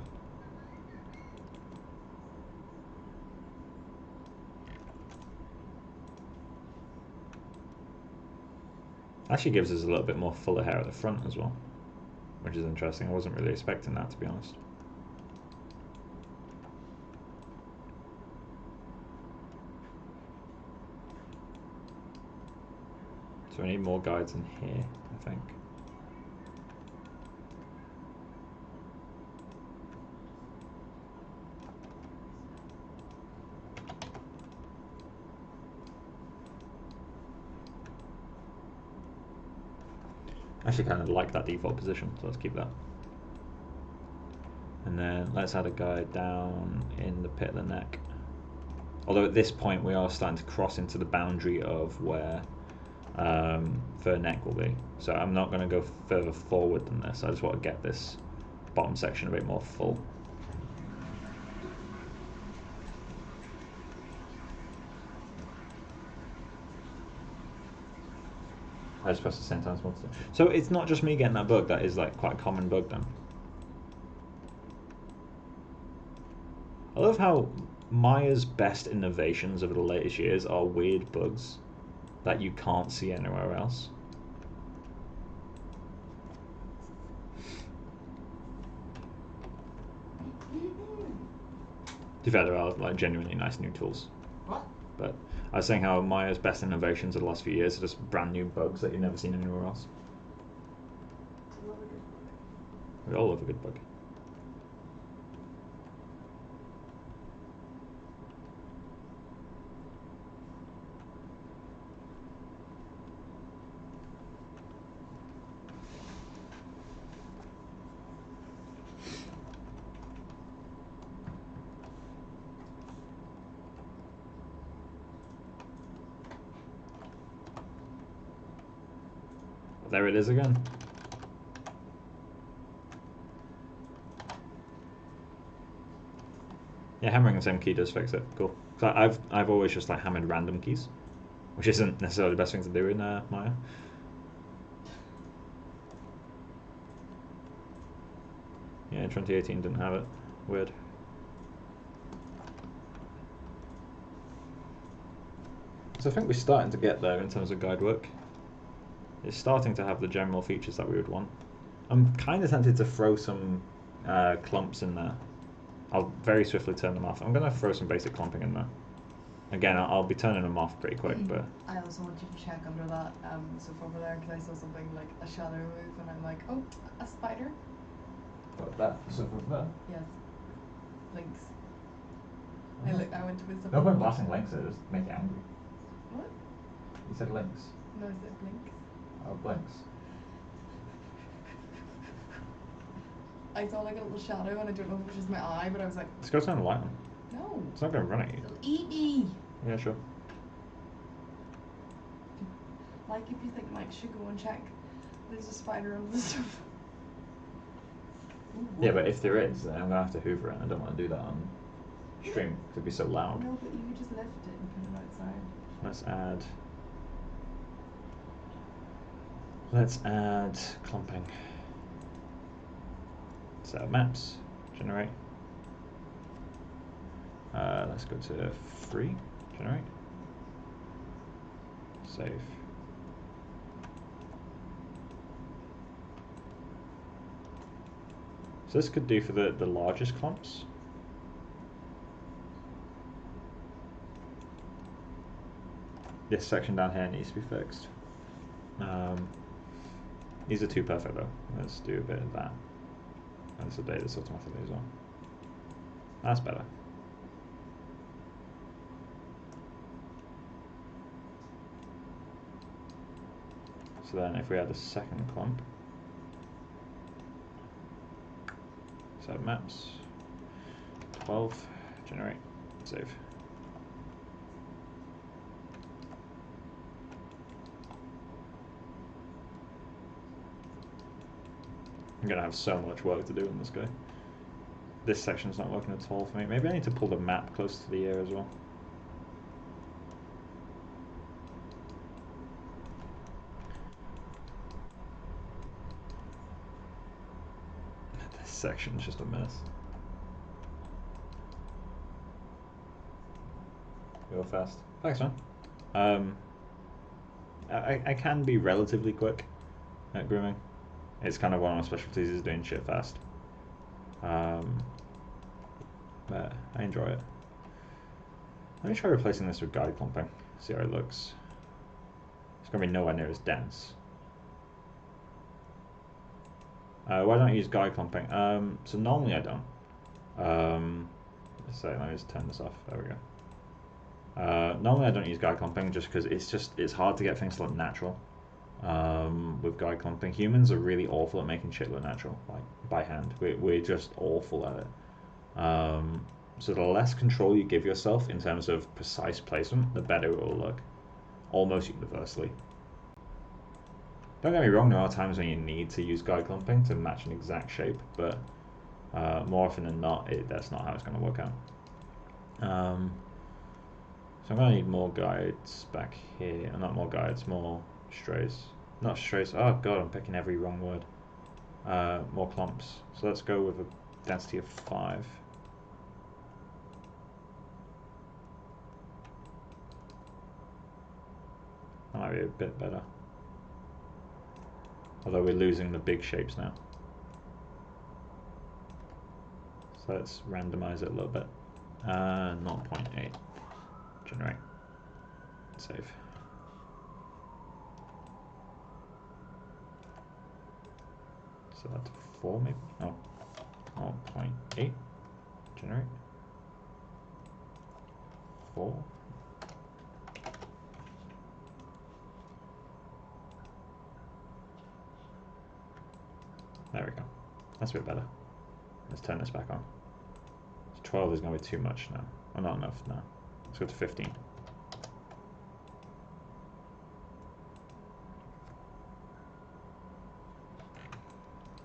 Actually gives us a little bit more fuller hair at the front as well, which is interesting. I wasn't really expecting that, to be honest. So I need more guides in here, I think. I actually kind of like that default position, so let's keep that. And then let's add a guide down in the pit of the neck. Although at this point we are starting to cross into the boundary of where fur neck will be. So I'm not going to go further forward than this. I just want to get this bottom section a bit more full. I just pressed the same time as monster. So it's not just me getting that bug, that is like quite a common bug then. I love how Maya's best innovations over the latest years are weird bugs that you can't see anywhere else. To be fair, there are like genuinely nice new tools. What? But I was saying how Maya's best innovations of the last few years are just brand new bugs that you've never seen anywhere else. I love a good book. We all love a good bug. there it is again. Yeah, hammering the same key does fix it. Cool. So I've always just like hammered random keys, which isn't necessarily the best thing to do in Maya. Yeah, 2018 didn't have it. Weird. So I think we're starting to get there in terms of guide work. It's starting to have the general features that we would want. I'm kind of tempted to throw some clumps in there. I'll very swiftly turn them off. I'm going to throw some basic clumping in there. Again, I'll be turning them off pretty quick, but... I also want you to check under that stuff over there, because I saw something like a shadow move, and I'm like, oh, a spider? What, that stuff over there? Yes. Links. Oh. I went to visit. No point blasting links, it just make you angry. What? You said links. No, I said blinks. Oh, blinks. I saw like a little shadow, and I don't know if it was just my eye, but I was like, Let's go turn the light on. no. It's not going to run at you. It'll eat me. Yeah, sure. Like if you think Mike should go and check, there's a spider under the sofa. Yeah, but if there is, then I'm going to have to hoover it, and I don't want to do that on stream, because it'd be so loud. No, but you could just lift it and put it outside. Let's add clumping. Set up maps, generate. Let's go to 3, generate. Save. So this could do for the largest clumps. This section down here needs to be fixed. These are too perfect though. Let's do a bit of that. And let's update this automatically as well. That's better. So then if we add a second clump, set maps, 12, generate, save. I'm gonna have so much work to do in this guy. This section's not working at all for me. Maybe I need to pull the map close to the ear as well. This section's just a mess. Go fast. Thanks, man. I can be relatively quick at grooming. It's kind of one of my specialties is doing shit fast. But I enjoy it. Let me try replacing this with guide clumping. See how it looks. It's gonna be nowhere near as dense. Why don't I use guide clumping? So normally I don't. Let me just turn this off. There we go. Normally I don't use guide clumping just because it's hard to get things to look natural. With guide clumping, humans are really awful at making shit look natural, like by hand. We're just awful at it. So the less control you give yourself in terms of precise placement, the better it will look, almost universally. Don't get me wrong, there are times when you need to use guide clumping to match an exact shape, but more often than not, that's not how it's going to work out. So I'm going to need more guides back here, not more guides, more strays. Not strays, oh god, I'm picking every wrong word. More clumps. So let's go with a density of 5. That might be a bit better. Although we're losing the big shapes now. So let's randomize it a little bit. 0.8. Generate. Save. So that's 4 maybe? Oh. 0.8. Generate. 4. There we go. That's a bit better. Let's turn this back on. So 12 is going to be too much now. Oh, not enough now. Let's go to 15.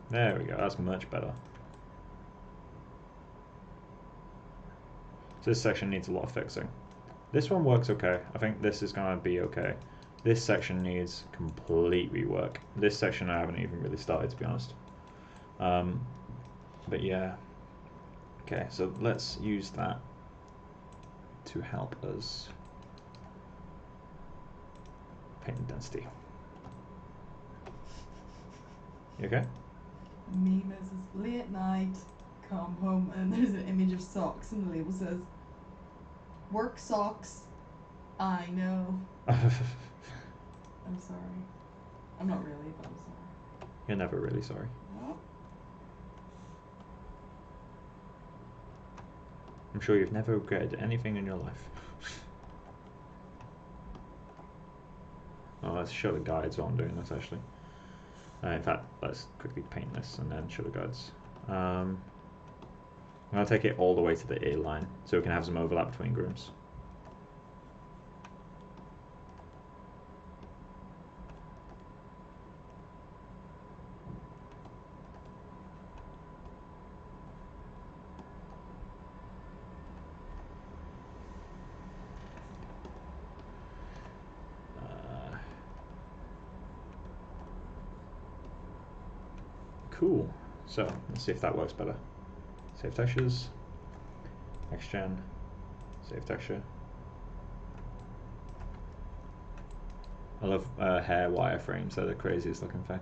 There we go, that's much better. So this section needs a lot of fixing. This one works okay. I think this is going to be okay. This section needs complete rework. This section I haven't even really started, to be honest. But yeah. Okay, so let's use that to help us paint density. You okay? Meme is late night, come home, and there's an image of socks, and the label says, "Work socks, I know." I'm sorry. I'm not really, but I'm sorry. You're never really sorry. No. I'm sure you've never regretted anything in your life. Oh, let's show the guides while I'm doing this, actually. In fact, let's quickly paint this and then show the guides. I'm going to take it all the way to the ear line so we can have some overlap between grooms. Cool. So let's see if that works better. Save textures, XGen, save texture. I love hair wireframes, they're the craziest looking thing.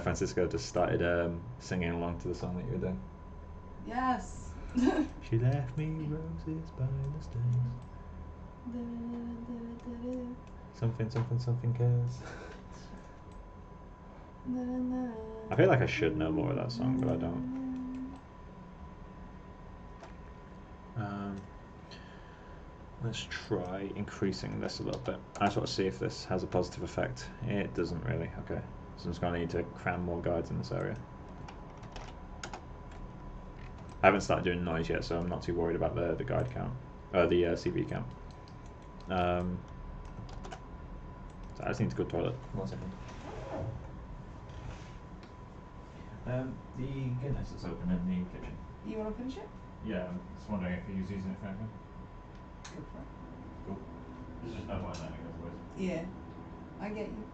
Francisco just started singing along to the song that you were doing. Yes. She left me roses by the stairs. Something, something, something cares. I feel like I should know more of that song, but I don't. Let's try increasing this a little bit. I just want to see if this has a positive effect. It doesn't really. Okay, so I'm just going to need to cram more guides in this area. I haven't started doing noise yet, so I'm not too worried about the guide count, the CV count. So I just need to go to the toilet. 1 second. The Guinness is open in the kitchen. You want to finish it? Yeah, I'm just wondering if he was using it for anything. Go for it. Cool. There's just no point in letting it go to waste. Yeah, I get you.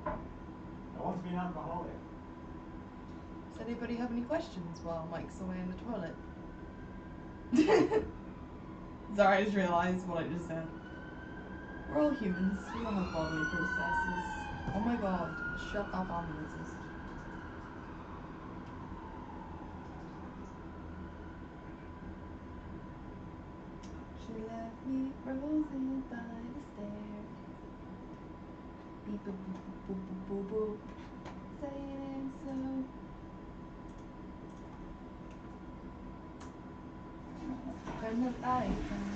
I want to be an alcoholic. Does anybody have any questions while Mike's away in the toilet? Sorry, I just realised what I just said. We're all humans. We don't have bodily processes. Oh my god, shut up, ambulances. She left me frozen by the stairs. Beep boop boop boop boop boop boop. Saying so. Turn the lights on.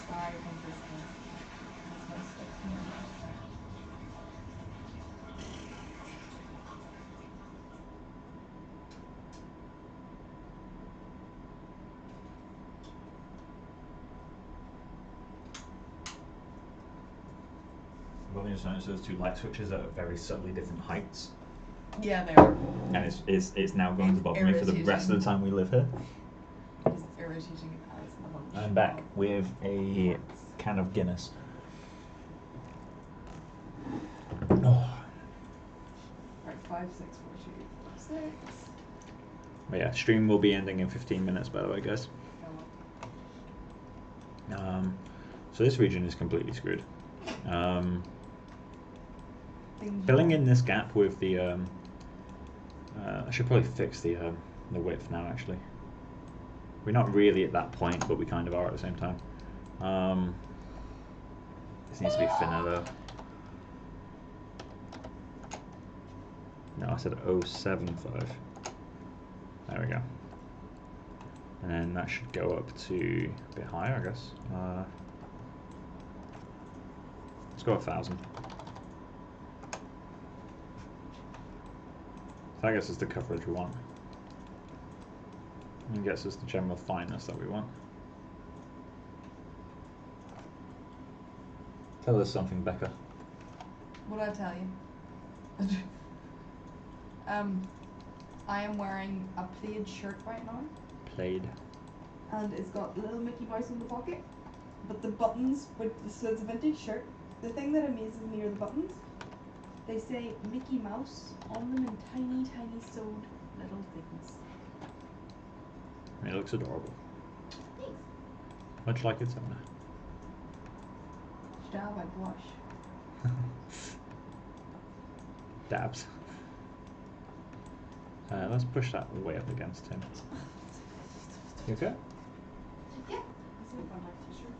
Sorry, Francisco. That's my stuff to me. I've only just noticed those two light switches are at very subtly different heights. Yeah, they are. And it's now going to bother me for the rest of the time we live here. It's irritating as a bunch. I'm back with a can of Guinness. Oh. Right, 5, 6, 4, 2, 6. But yeah, stream will be ending in 15 minutes, by the way, guys. So this region is completely screwed. Filling in this gap with the I should probably fix the width now, actually. We're not really at that point, but we kind of are at the same time. This needs to be thinner though. No, I said 0.75. There we go. And then that should go up to a bit higher, I guess. Let's go 1,000. So I guess it's the coverage we want. And gets us the general fineness that we want. Tell us something, Becca. What did I tell you? I am wearing a plaid shirt right now. Plaid. And it's got little Mickey Mouse in the pocket. But the buttons, so it's a vintage shirt. The thing that amazes me are the buttons. They say Mickey Mouse on them in tiny, tiny sewed little things. It looks adorable. Thanks. Much like its owner. Should I blush? Dabs. Let's push that way up against him. You okay? Yeah. This is my t-shirt.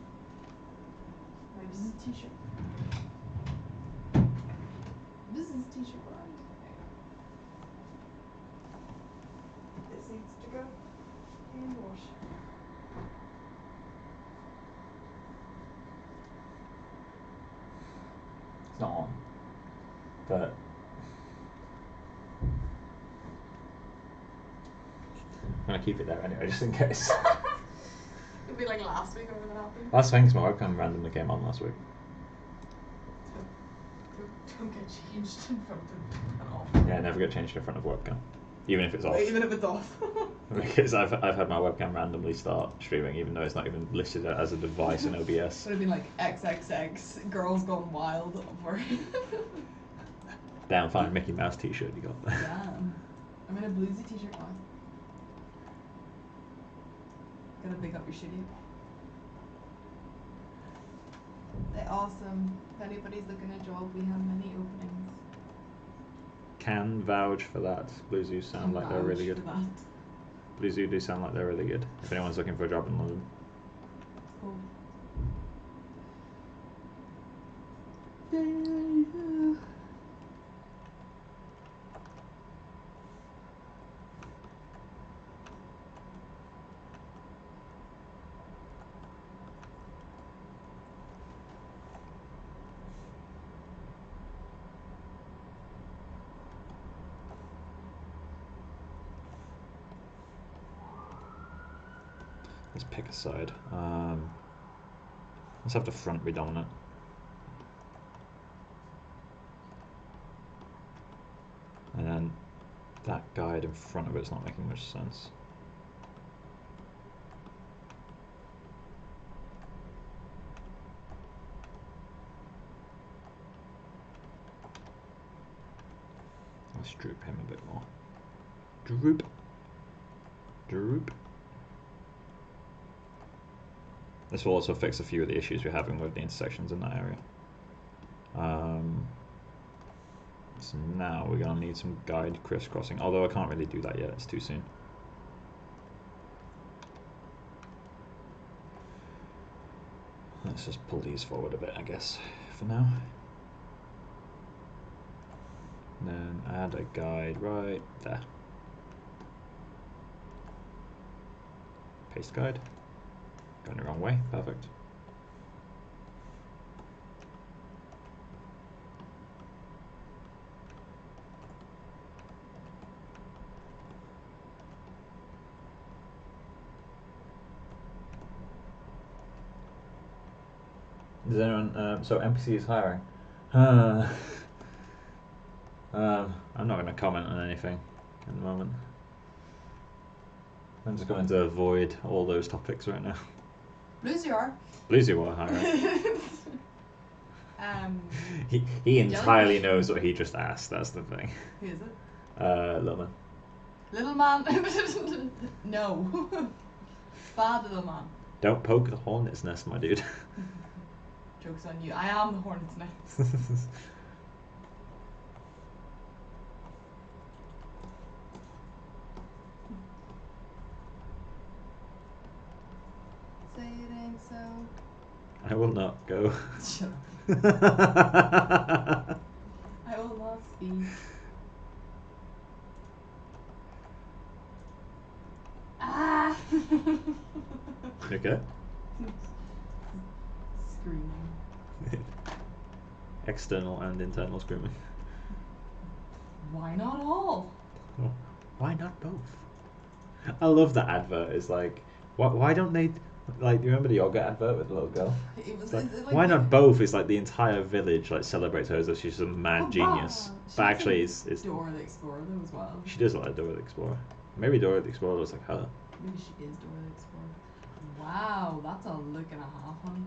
This is a t-shirt. This is a t-shirt brand. This needs to go in the wash. It's not on. But I'm gonna keep it there anyway, just in case. It'll be like last week when that happened. Last thing, my webcam randomly came on last week. Don't get changed in front of an off. Yeah, never get changed in front of a webcam, even if it's off. Even if it's off. Because I've had my webcam randomly start streaming, even though it's not even listed as a device in OBS. Would have been like XXX, girls gone wild for. Damn fine Mickey Mouse t-shirt you got there. Damn. I'm in a bluesy t-shirt now. Gotta pick up your shitty. They're awesome. If anybody's looking at a job, we have many openings. Can vouch for that. Blues do sound like they're really good. Blues do sound like they're really good. If anyone's looking for a job in London. Cool. Let's pick a side. Let's have the front be dominant. And then that guide in front of it's not making much sense. Let's droop him a bit more. Droop. Droop. This will also fix a few of the issues we're having with the intersections in that area. So now we're going to need some guide crisscrossing, although I can't really do that yet, it's too soon. Let's just pull these forward a bit, I guess, for now. And then add a guide right there. Paste guide. Going the wrong way, perfect. Does anyone, so NPC is hiring. I'm not going to comment on anything at the moment. I'm just going to avoid all those topics right now. Blues you are. Blues you are hiring. He entirely knows what he just asked, that's the thing. Who is it? Little man. Little man. No. Bad little man. Don't poke the hornet's nest, my dude. Joke's on you. I am the hornet's nest. Say it ain't so. I will not go. Shut up. I will not speak. Ah! Okay. Screaming. External and internal screaming. Why not all? Oh, why not both? I love that advert. It's like, why don't they like? You remember the yogurt advert with the little girl? It was It's like, like why not both? It's like the entire village like celebrates her as if she's some mad genius. She But looks actually, like it's Dora the Explorer though as well. she does look like Dora the Explorer. Maybe Dora the Explorer looks like her. Maybe she is Dora the Explorer. Wow, that's a look and a half, honey.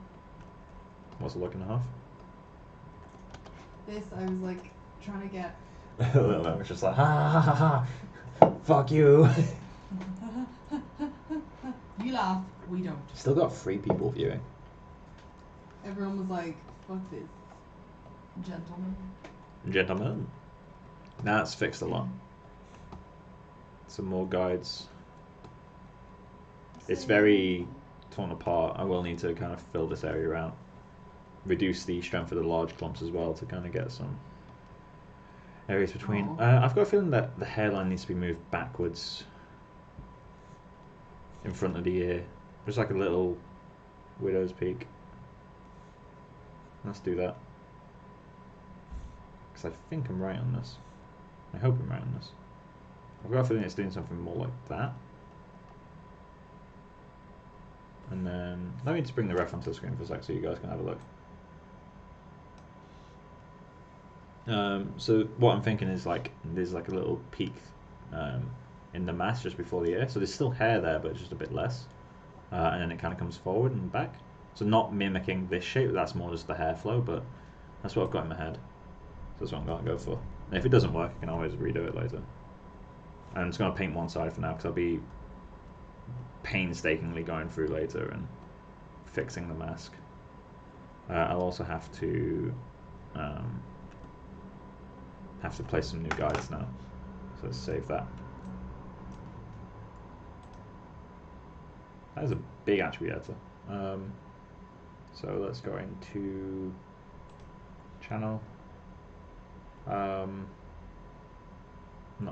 What's a look and a half? This I was like trying to get. A little bit. It's just like ha ha ha ha. Fuck you. You laugh, we don't. Still got 3 people viewing. Everyone was like, fuck this. Gentlemen. That's fixed a lot. Some more guides. It's very torn apart. I will need to kind of fill this area out. Reduce the strength of the large clumps as well to kind of get some areas between. I've got a feeling that the hairline needs to be moved backwards in front of the ear. Just like a little widow's peak. Let's do that. Because I think I'm right on this. I hope I'm right on this. I've got a feeling it's doing something more like that. And then, let me just bring the ref onto the screen for a sec so you guys can have a look. So what I'm thinking is like, there's like a little peak in the mask just before the ear. So there's still hair there, but it's just a bit less. And then it kind of comes forward and back. So not mimicking this shape, that's more just the hair flow, but that's what I've got in my head. So that's what I'm going to go for. And if it doesn't work, I can always redo it later. And I'm just going to paint one side for now, because I'll be painstakingly going through later and fixing the mask. I'll also have to place some new guides now. So let's save that. That is a big attribute editor. So let's go into channel. Not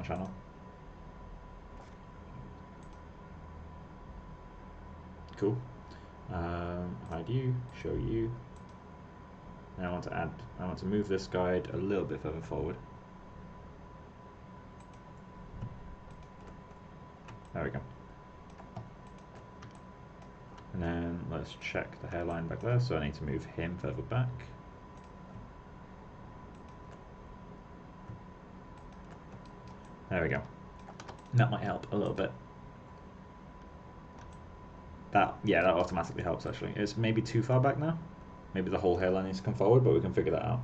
channel. Cool. Hide you, show you. Now I want to move this guide a little bit further forward. There we go. And then let's check the hairline back there, so I need to move him further back. There we go. That might help a little bit. That automatically helps actually. It's maybe too far back now. Maybe the whole hairline needs to come forward, but we can figure that out.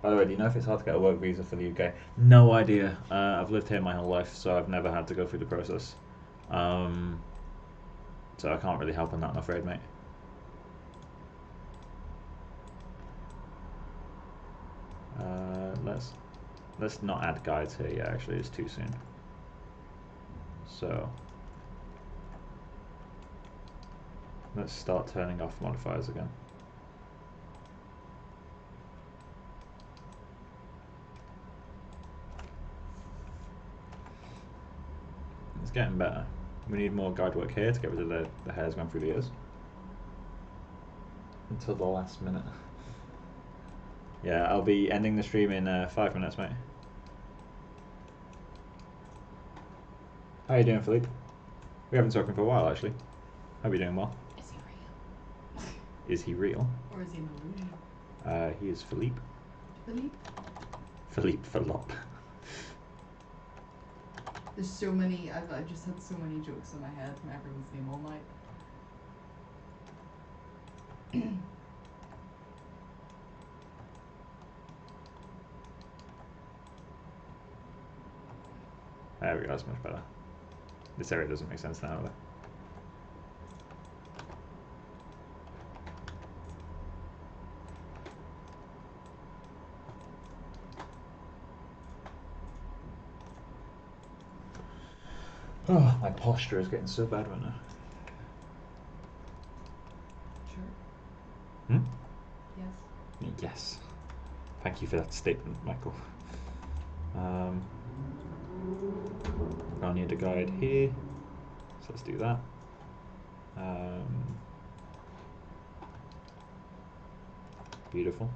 By the way, do you know if it's hard to get a work visa for the UK? No idea. I've lived here my whole life, so I've never had to go through the process. So I can't really help on that, I'm afraid, mate. Let's not add guides here yet, actually, it's too soon. So let's start turning off modifiers again. It's getting better. We need more guide work here to get rid of the hairs going through the ears. Until the last minute. Yeah, I'll be ending the stream in 5 minutes, mate. How you doing, Philippe? We haven't spoken for a while, actually. Hope you're doing well. Is he real? Is he real? Or is he an illusion? He is Philippe. Philippe? Philippe Philop. There's so many, I've just had so many jokes in my head from everyone's name all night. There we go, that's much better. This area doesn't make sense now, though. Oh, my posture is getting so bad right now. Sure. Hmm? Yes. Yes. Thank you for that statement, Michael. I'll need a guide here, so let's do that. Beautiful.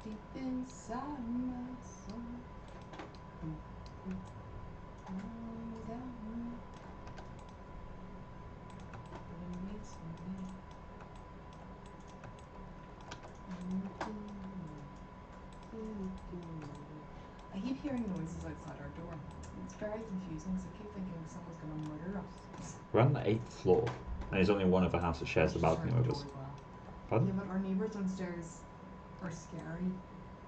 Deep inside my soul. outside our door. It's very confusing because I keep thinking someone's going to murder us. We're on the 8th floor, and there's only one other house that shares the balcony with us. Well. Pardon? Yeah, but our neighbours downstairs are scary.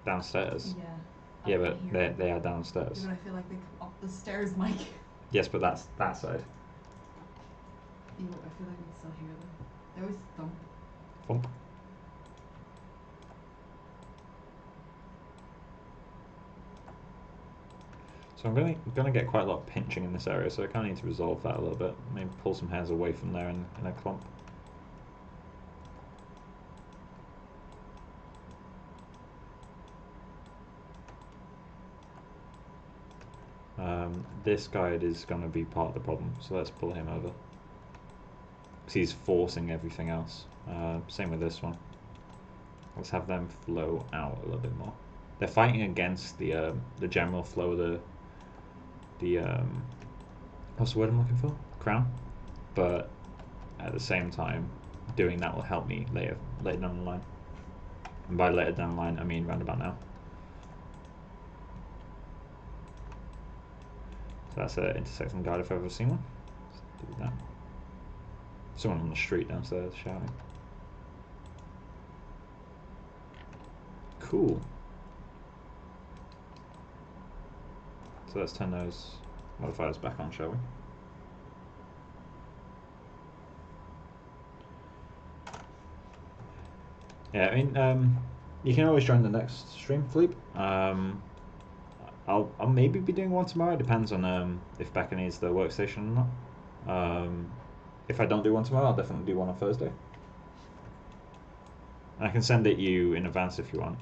Downstairs? Yeah. Yeah, but they are downstairs. Yeah, but I feel like they come up the stairs, Mike. Yes, but that's that side. Yeah, but I feel like I can still hear them. They always thump. Thump. So I'm gonna get quite a lot of pinching in this area, so I kind of need to resolve that a little bit. Maybe pull some hairs away from there in a clump. This guide is going to be part of the problem, so let's pull him over. Because he's forcing everything else. Same with this one. Let's have them flow out a little bit more. They're fighting against the general flow of the what's the word I'm looking for? Crown. But at the same time, doing that will help me later down the line. And by later down the line, I mean round about now. So that's an intersecting guide if I've ever seen one. Let's do that. Someone on the street downstairs shouting. Cool. So let's turn those modifiers back on, shall we? Yeah, I mean, you can always join the next stream, Philippe. I'll maybe be doing one tomorrow. It depends on if Becca needs the workstation or not. If I don't do one tomorrow, I'll definitely do one on Thursday. And I can send it you in advance if you want.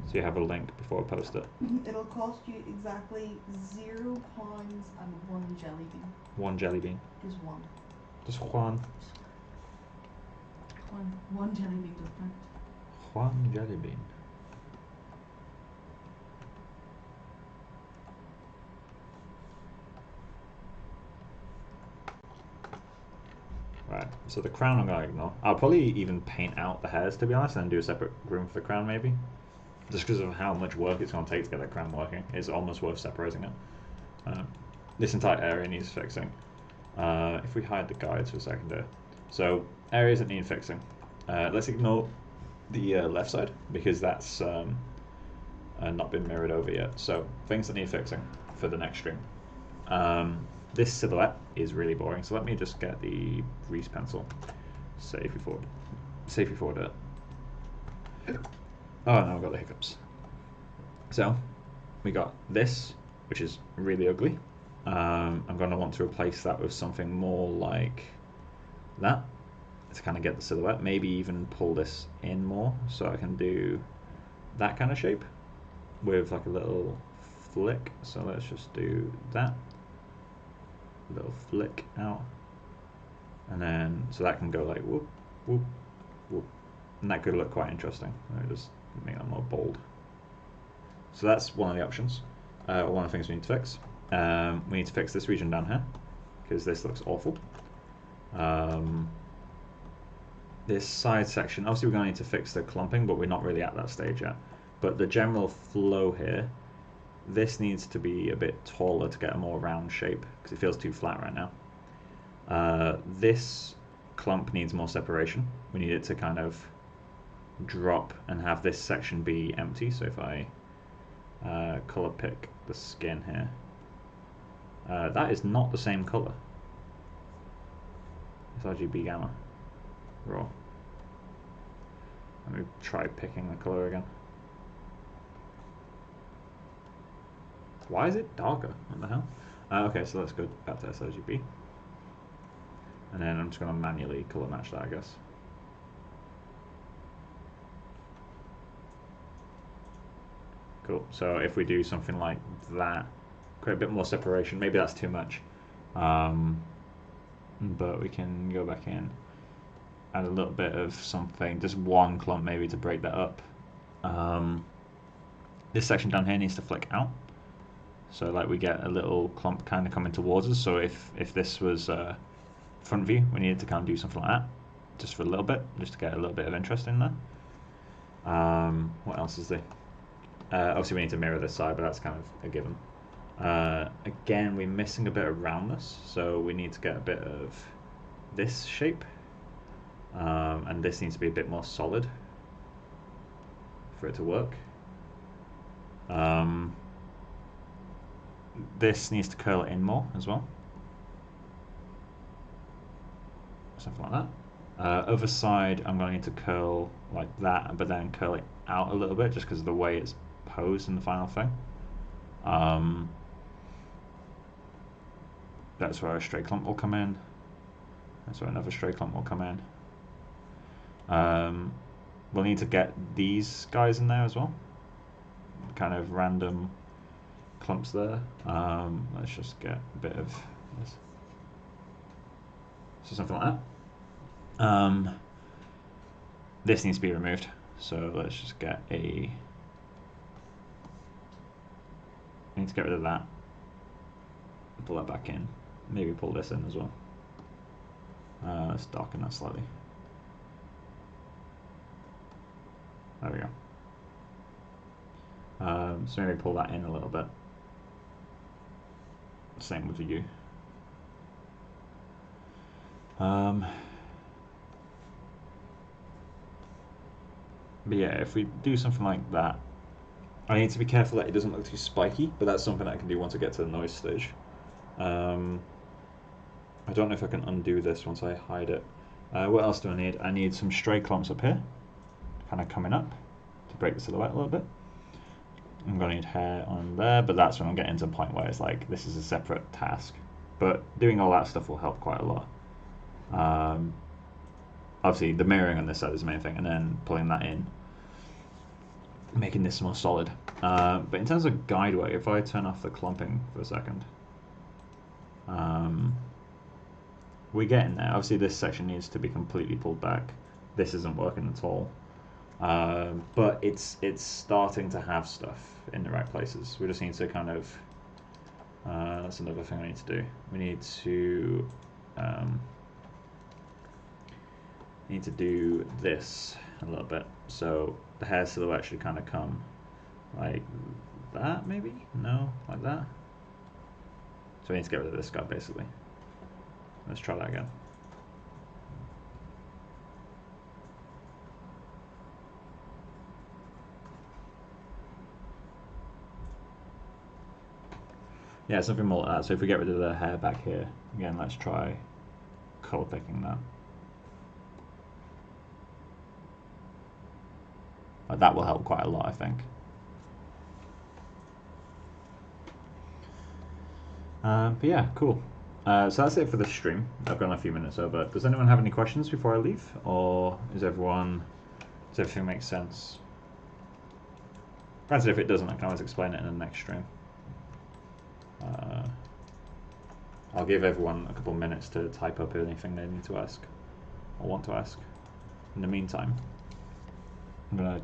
So you have a link before I post it. It'll cost you exactly £0 and 1 jelly bean. 1 jelly bean. Just one. Just Juan. One jelly bean does count. Juan jelly bean. Right, so the crown I'm going to ignore. I'll probably even paint out the hairs, to be honest, and then do a separate groom for the crown, maybe. Just because of how much work it's going to take to get that crown working. It's almost worth separating it. This entire area needs fixing. If we hide the guides for a second there. So, areas that need fixing. Let's ignore the left side, because that's not been mirrored over yet. So, things that need fixing for the next stream. This silhouette is really boring, so let me just get the grease pencil. Save before it. Oh no, I've got the hiccups. So, we got this, which is really ugly. I'm going to want to replace that with something more like that to kind of get the silhouette. Maybe even pull this in more so I can do that kind of shape with like a little flick. So let's just do that. Little flick out, and then so that can go like whoop whoop whoop, and that could look quite interesting. Let me just make that more bold. So that's one of the options. One of the things we need to fix. We need to fix this region down here because this looks awful. This side section, obviously we're going to need to fix the clumping, but we're not really at that stage yet. But the general flow here, this needs to be a bit taller to get a more round shape because it feels too flat right now. This clump needs more separation. We need it to kind of drop and have this section be empty. So if I color pick the skin here, that is not the same color. It's RGB gamma raw. Let me try picking the color again. Why is it darker? What the hell? Okay, so that's good. Back to sRGB. And then I'm just going to manually color match that, I guess. Cool. So if we do something like that, create a bit more separation. Maybe that's too much. But we can go back in, add a little bit of something, just one clump maybe to break that up. This section down here needs to flick out. So like we get a little clump kind of coming towards us. So if this was front view, we needed to kind of do something like that, just for a little bit, just to get a little bit of interest in there. What else is there? Obviously we need to mirror this side, but that's kind of a given. Again, we're missing a bit around this, so we need to get a bit of this shape, and this needs to be a bit more solid for it to work. This needs to curl in more as well, something like that. Other side, I'm going to need to curl like that, but then curl it out a little bit just because of the way it's posed in the final thing. That's where a stray clump will come in. That's where another stray clump will come in. We'll need to get these guys in there as well. Kind of random clumps there. Let's just get a bit of this. So something like that. This needs to be removed. So let's just get a... I need to get rid of that. Pull that back in. Maybe pull this in as well. Let's darken that slightly. There we go. So maybe pull that in a little bit. Same with the U. But yeah, if we do something like that, I need to be careful that it doesn't look too spiky, but that's something I can do once I get to the noise stage. I don't know if I can undo this once I hide it. What else do I need? I need some stray clumps up here, kind of coming up to break the silhouette a little bit. I'm going to need hair on there, but that's when I'm getting to a point where it's like, this is a separate task. But doing all that stuff will help quite a lot. Obviously, the mirroring on this side is the main thing, and then pulling that in, making this more solid. But in terms of guideway, if I turn off the clumping for a second, we're getting there. Obviously, this section needs to be completely pulled back. This isn't working at all. But it's starting to have stuff in the right places. We just need to kind of... that's another thing I need to do. We need to do this a little bit. So the hair silhouette should kind of come like that, maybe? No, like that. So we need to get rid of this guy, basically. Let's try that again. Yeah, something more like that. So if we get rid of the hair back here, again, let's try color picking that. That will help quite a lot, I think. But yeah, cool. So that's it for this stream. I've gone a few minutes over. Does anyone have any questions before I leave, or does everything make sense? Granted, if it doesn't, I can always explain it in the next stream. I'll give everyone a couple minutes to type up anything they need to ask or want to ask. In the meantime, I'm gonna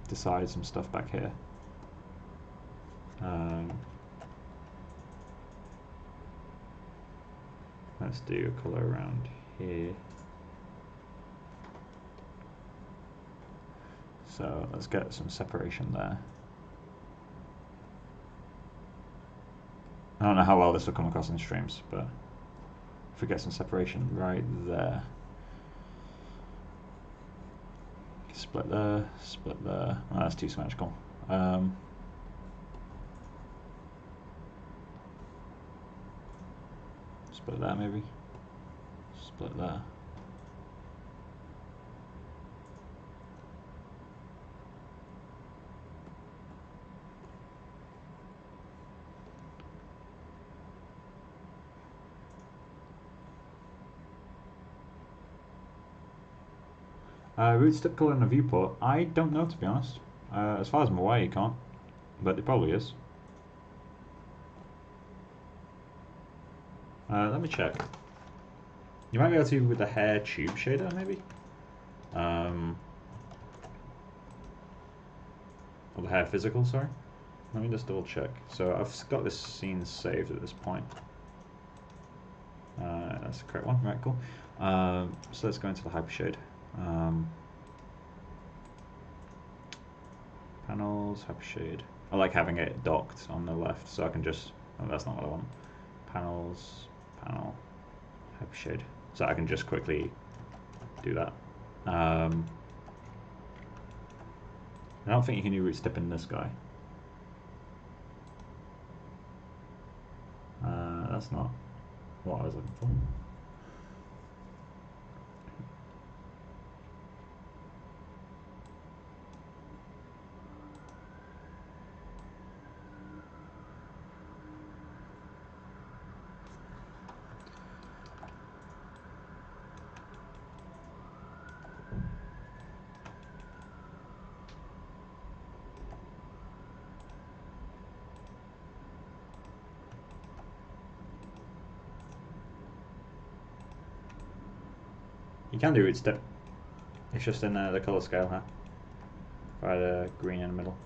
decide some stuff back here. Let's do a color around here. So let's get some separation there. I don't know how well this will come across in streams, but if we get some separation right there. Split there, split there. Oh, that's too symmetrical. Split there maybe. Split there. Root step color in the viewport. I don't know, to be honest. As far as I'm aware, you can't, but it probably is. Let me check. You might be able to with the hair tube shader, maybe? Or the hair physical, sorry. Let me just double check. So I've got this scene saved at this point. That's the correct one, right, cool. So let's go into the hypershade. Panels, happy shade. I like having it docked on the left, so I can just. Oh, that's not what I want. Panels, panel, happy shade. So I can just quickly do that. I don't think you can do root step in this guy. That's not what I was looking for. You can do root step. It's just in the color scale, huh? By the green in the middle.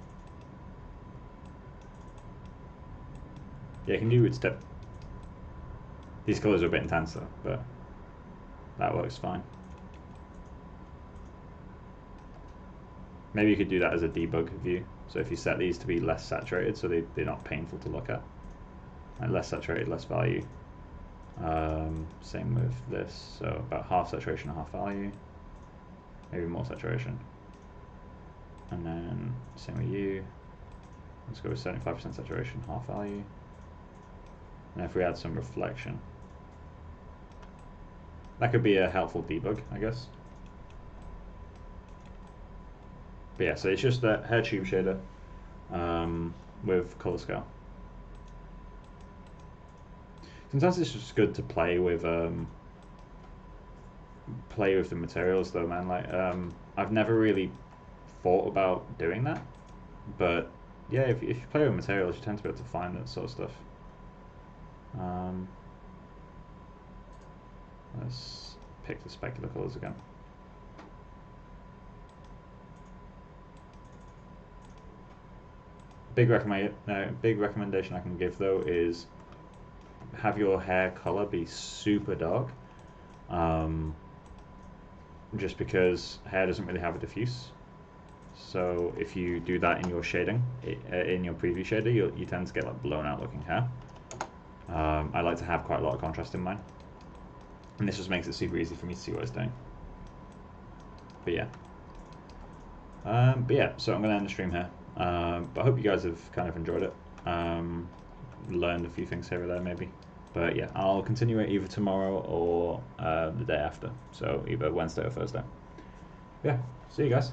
Yeah, you can do root step. These colors are a bit intenser, but that works fine. Maybe you could do that as a debug view. So if you set these to be less saturated, so they're not painful to look at. Like less saturated, less value. Same with this, so about half saturation, half value. Maybe more saturation. And then same with you. Let's go with 75% saturation, half value. And if we add some reflection, that could be a helpful debug, I guess. But yeah, so it's just a hair tube shader with color scale. Sometimes it's just good to play with the materials, though, man. Like I've never really thought about doing that, but yeah, if you play with materials, you tend to be able to find that sort of stuff. Let's pick the specular colors again. Big recommendation I can give, though, is have your hair color be super dark. Just because hair doesn't really have a diffuse. So if you do that in your shading, in your preview shader, you tend to get like blown out looking hair. I like to have quite a lot of contrast in mine. And this just makes it super easy for me to see what it's doing. But yeah. So I'm going to end the stream here. But I hope you guys have kind of enjoyed it. Learned a few things here or there maybe. But yeah, I'll continue it either tomorrow or the day after. So either Wednesday or Thursday. Yeah, see you guys.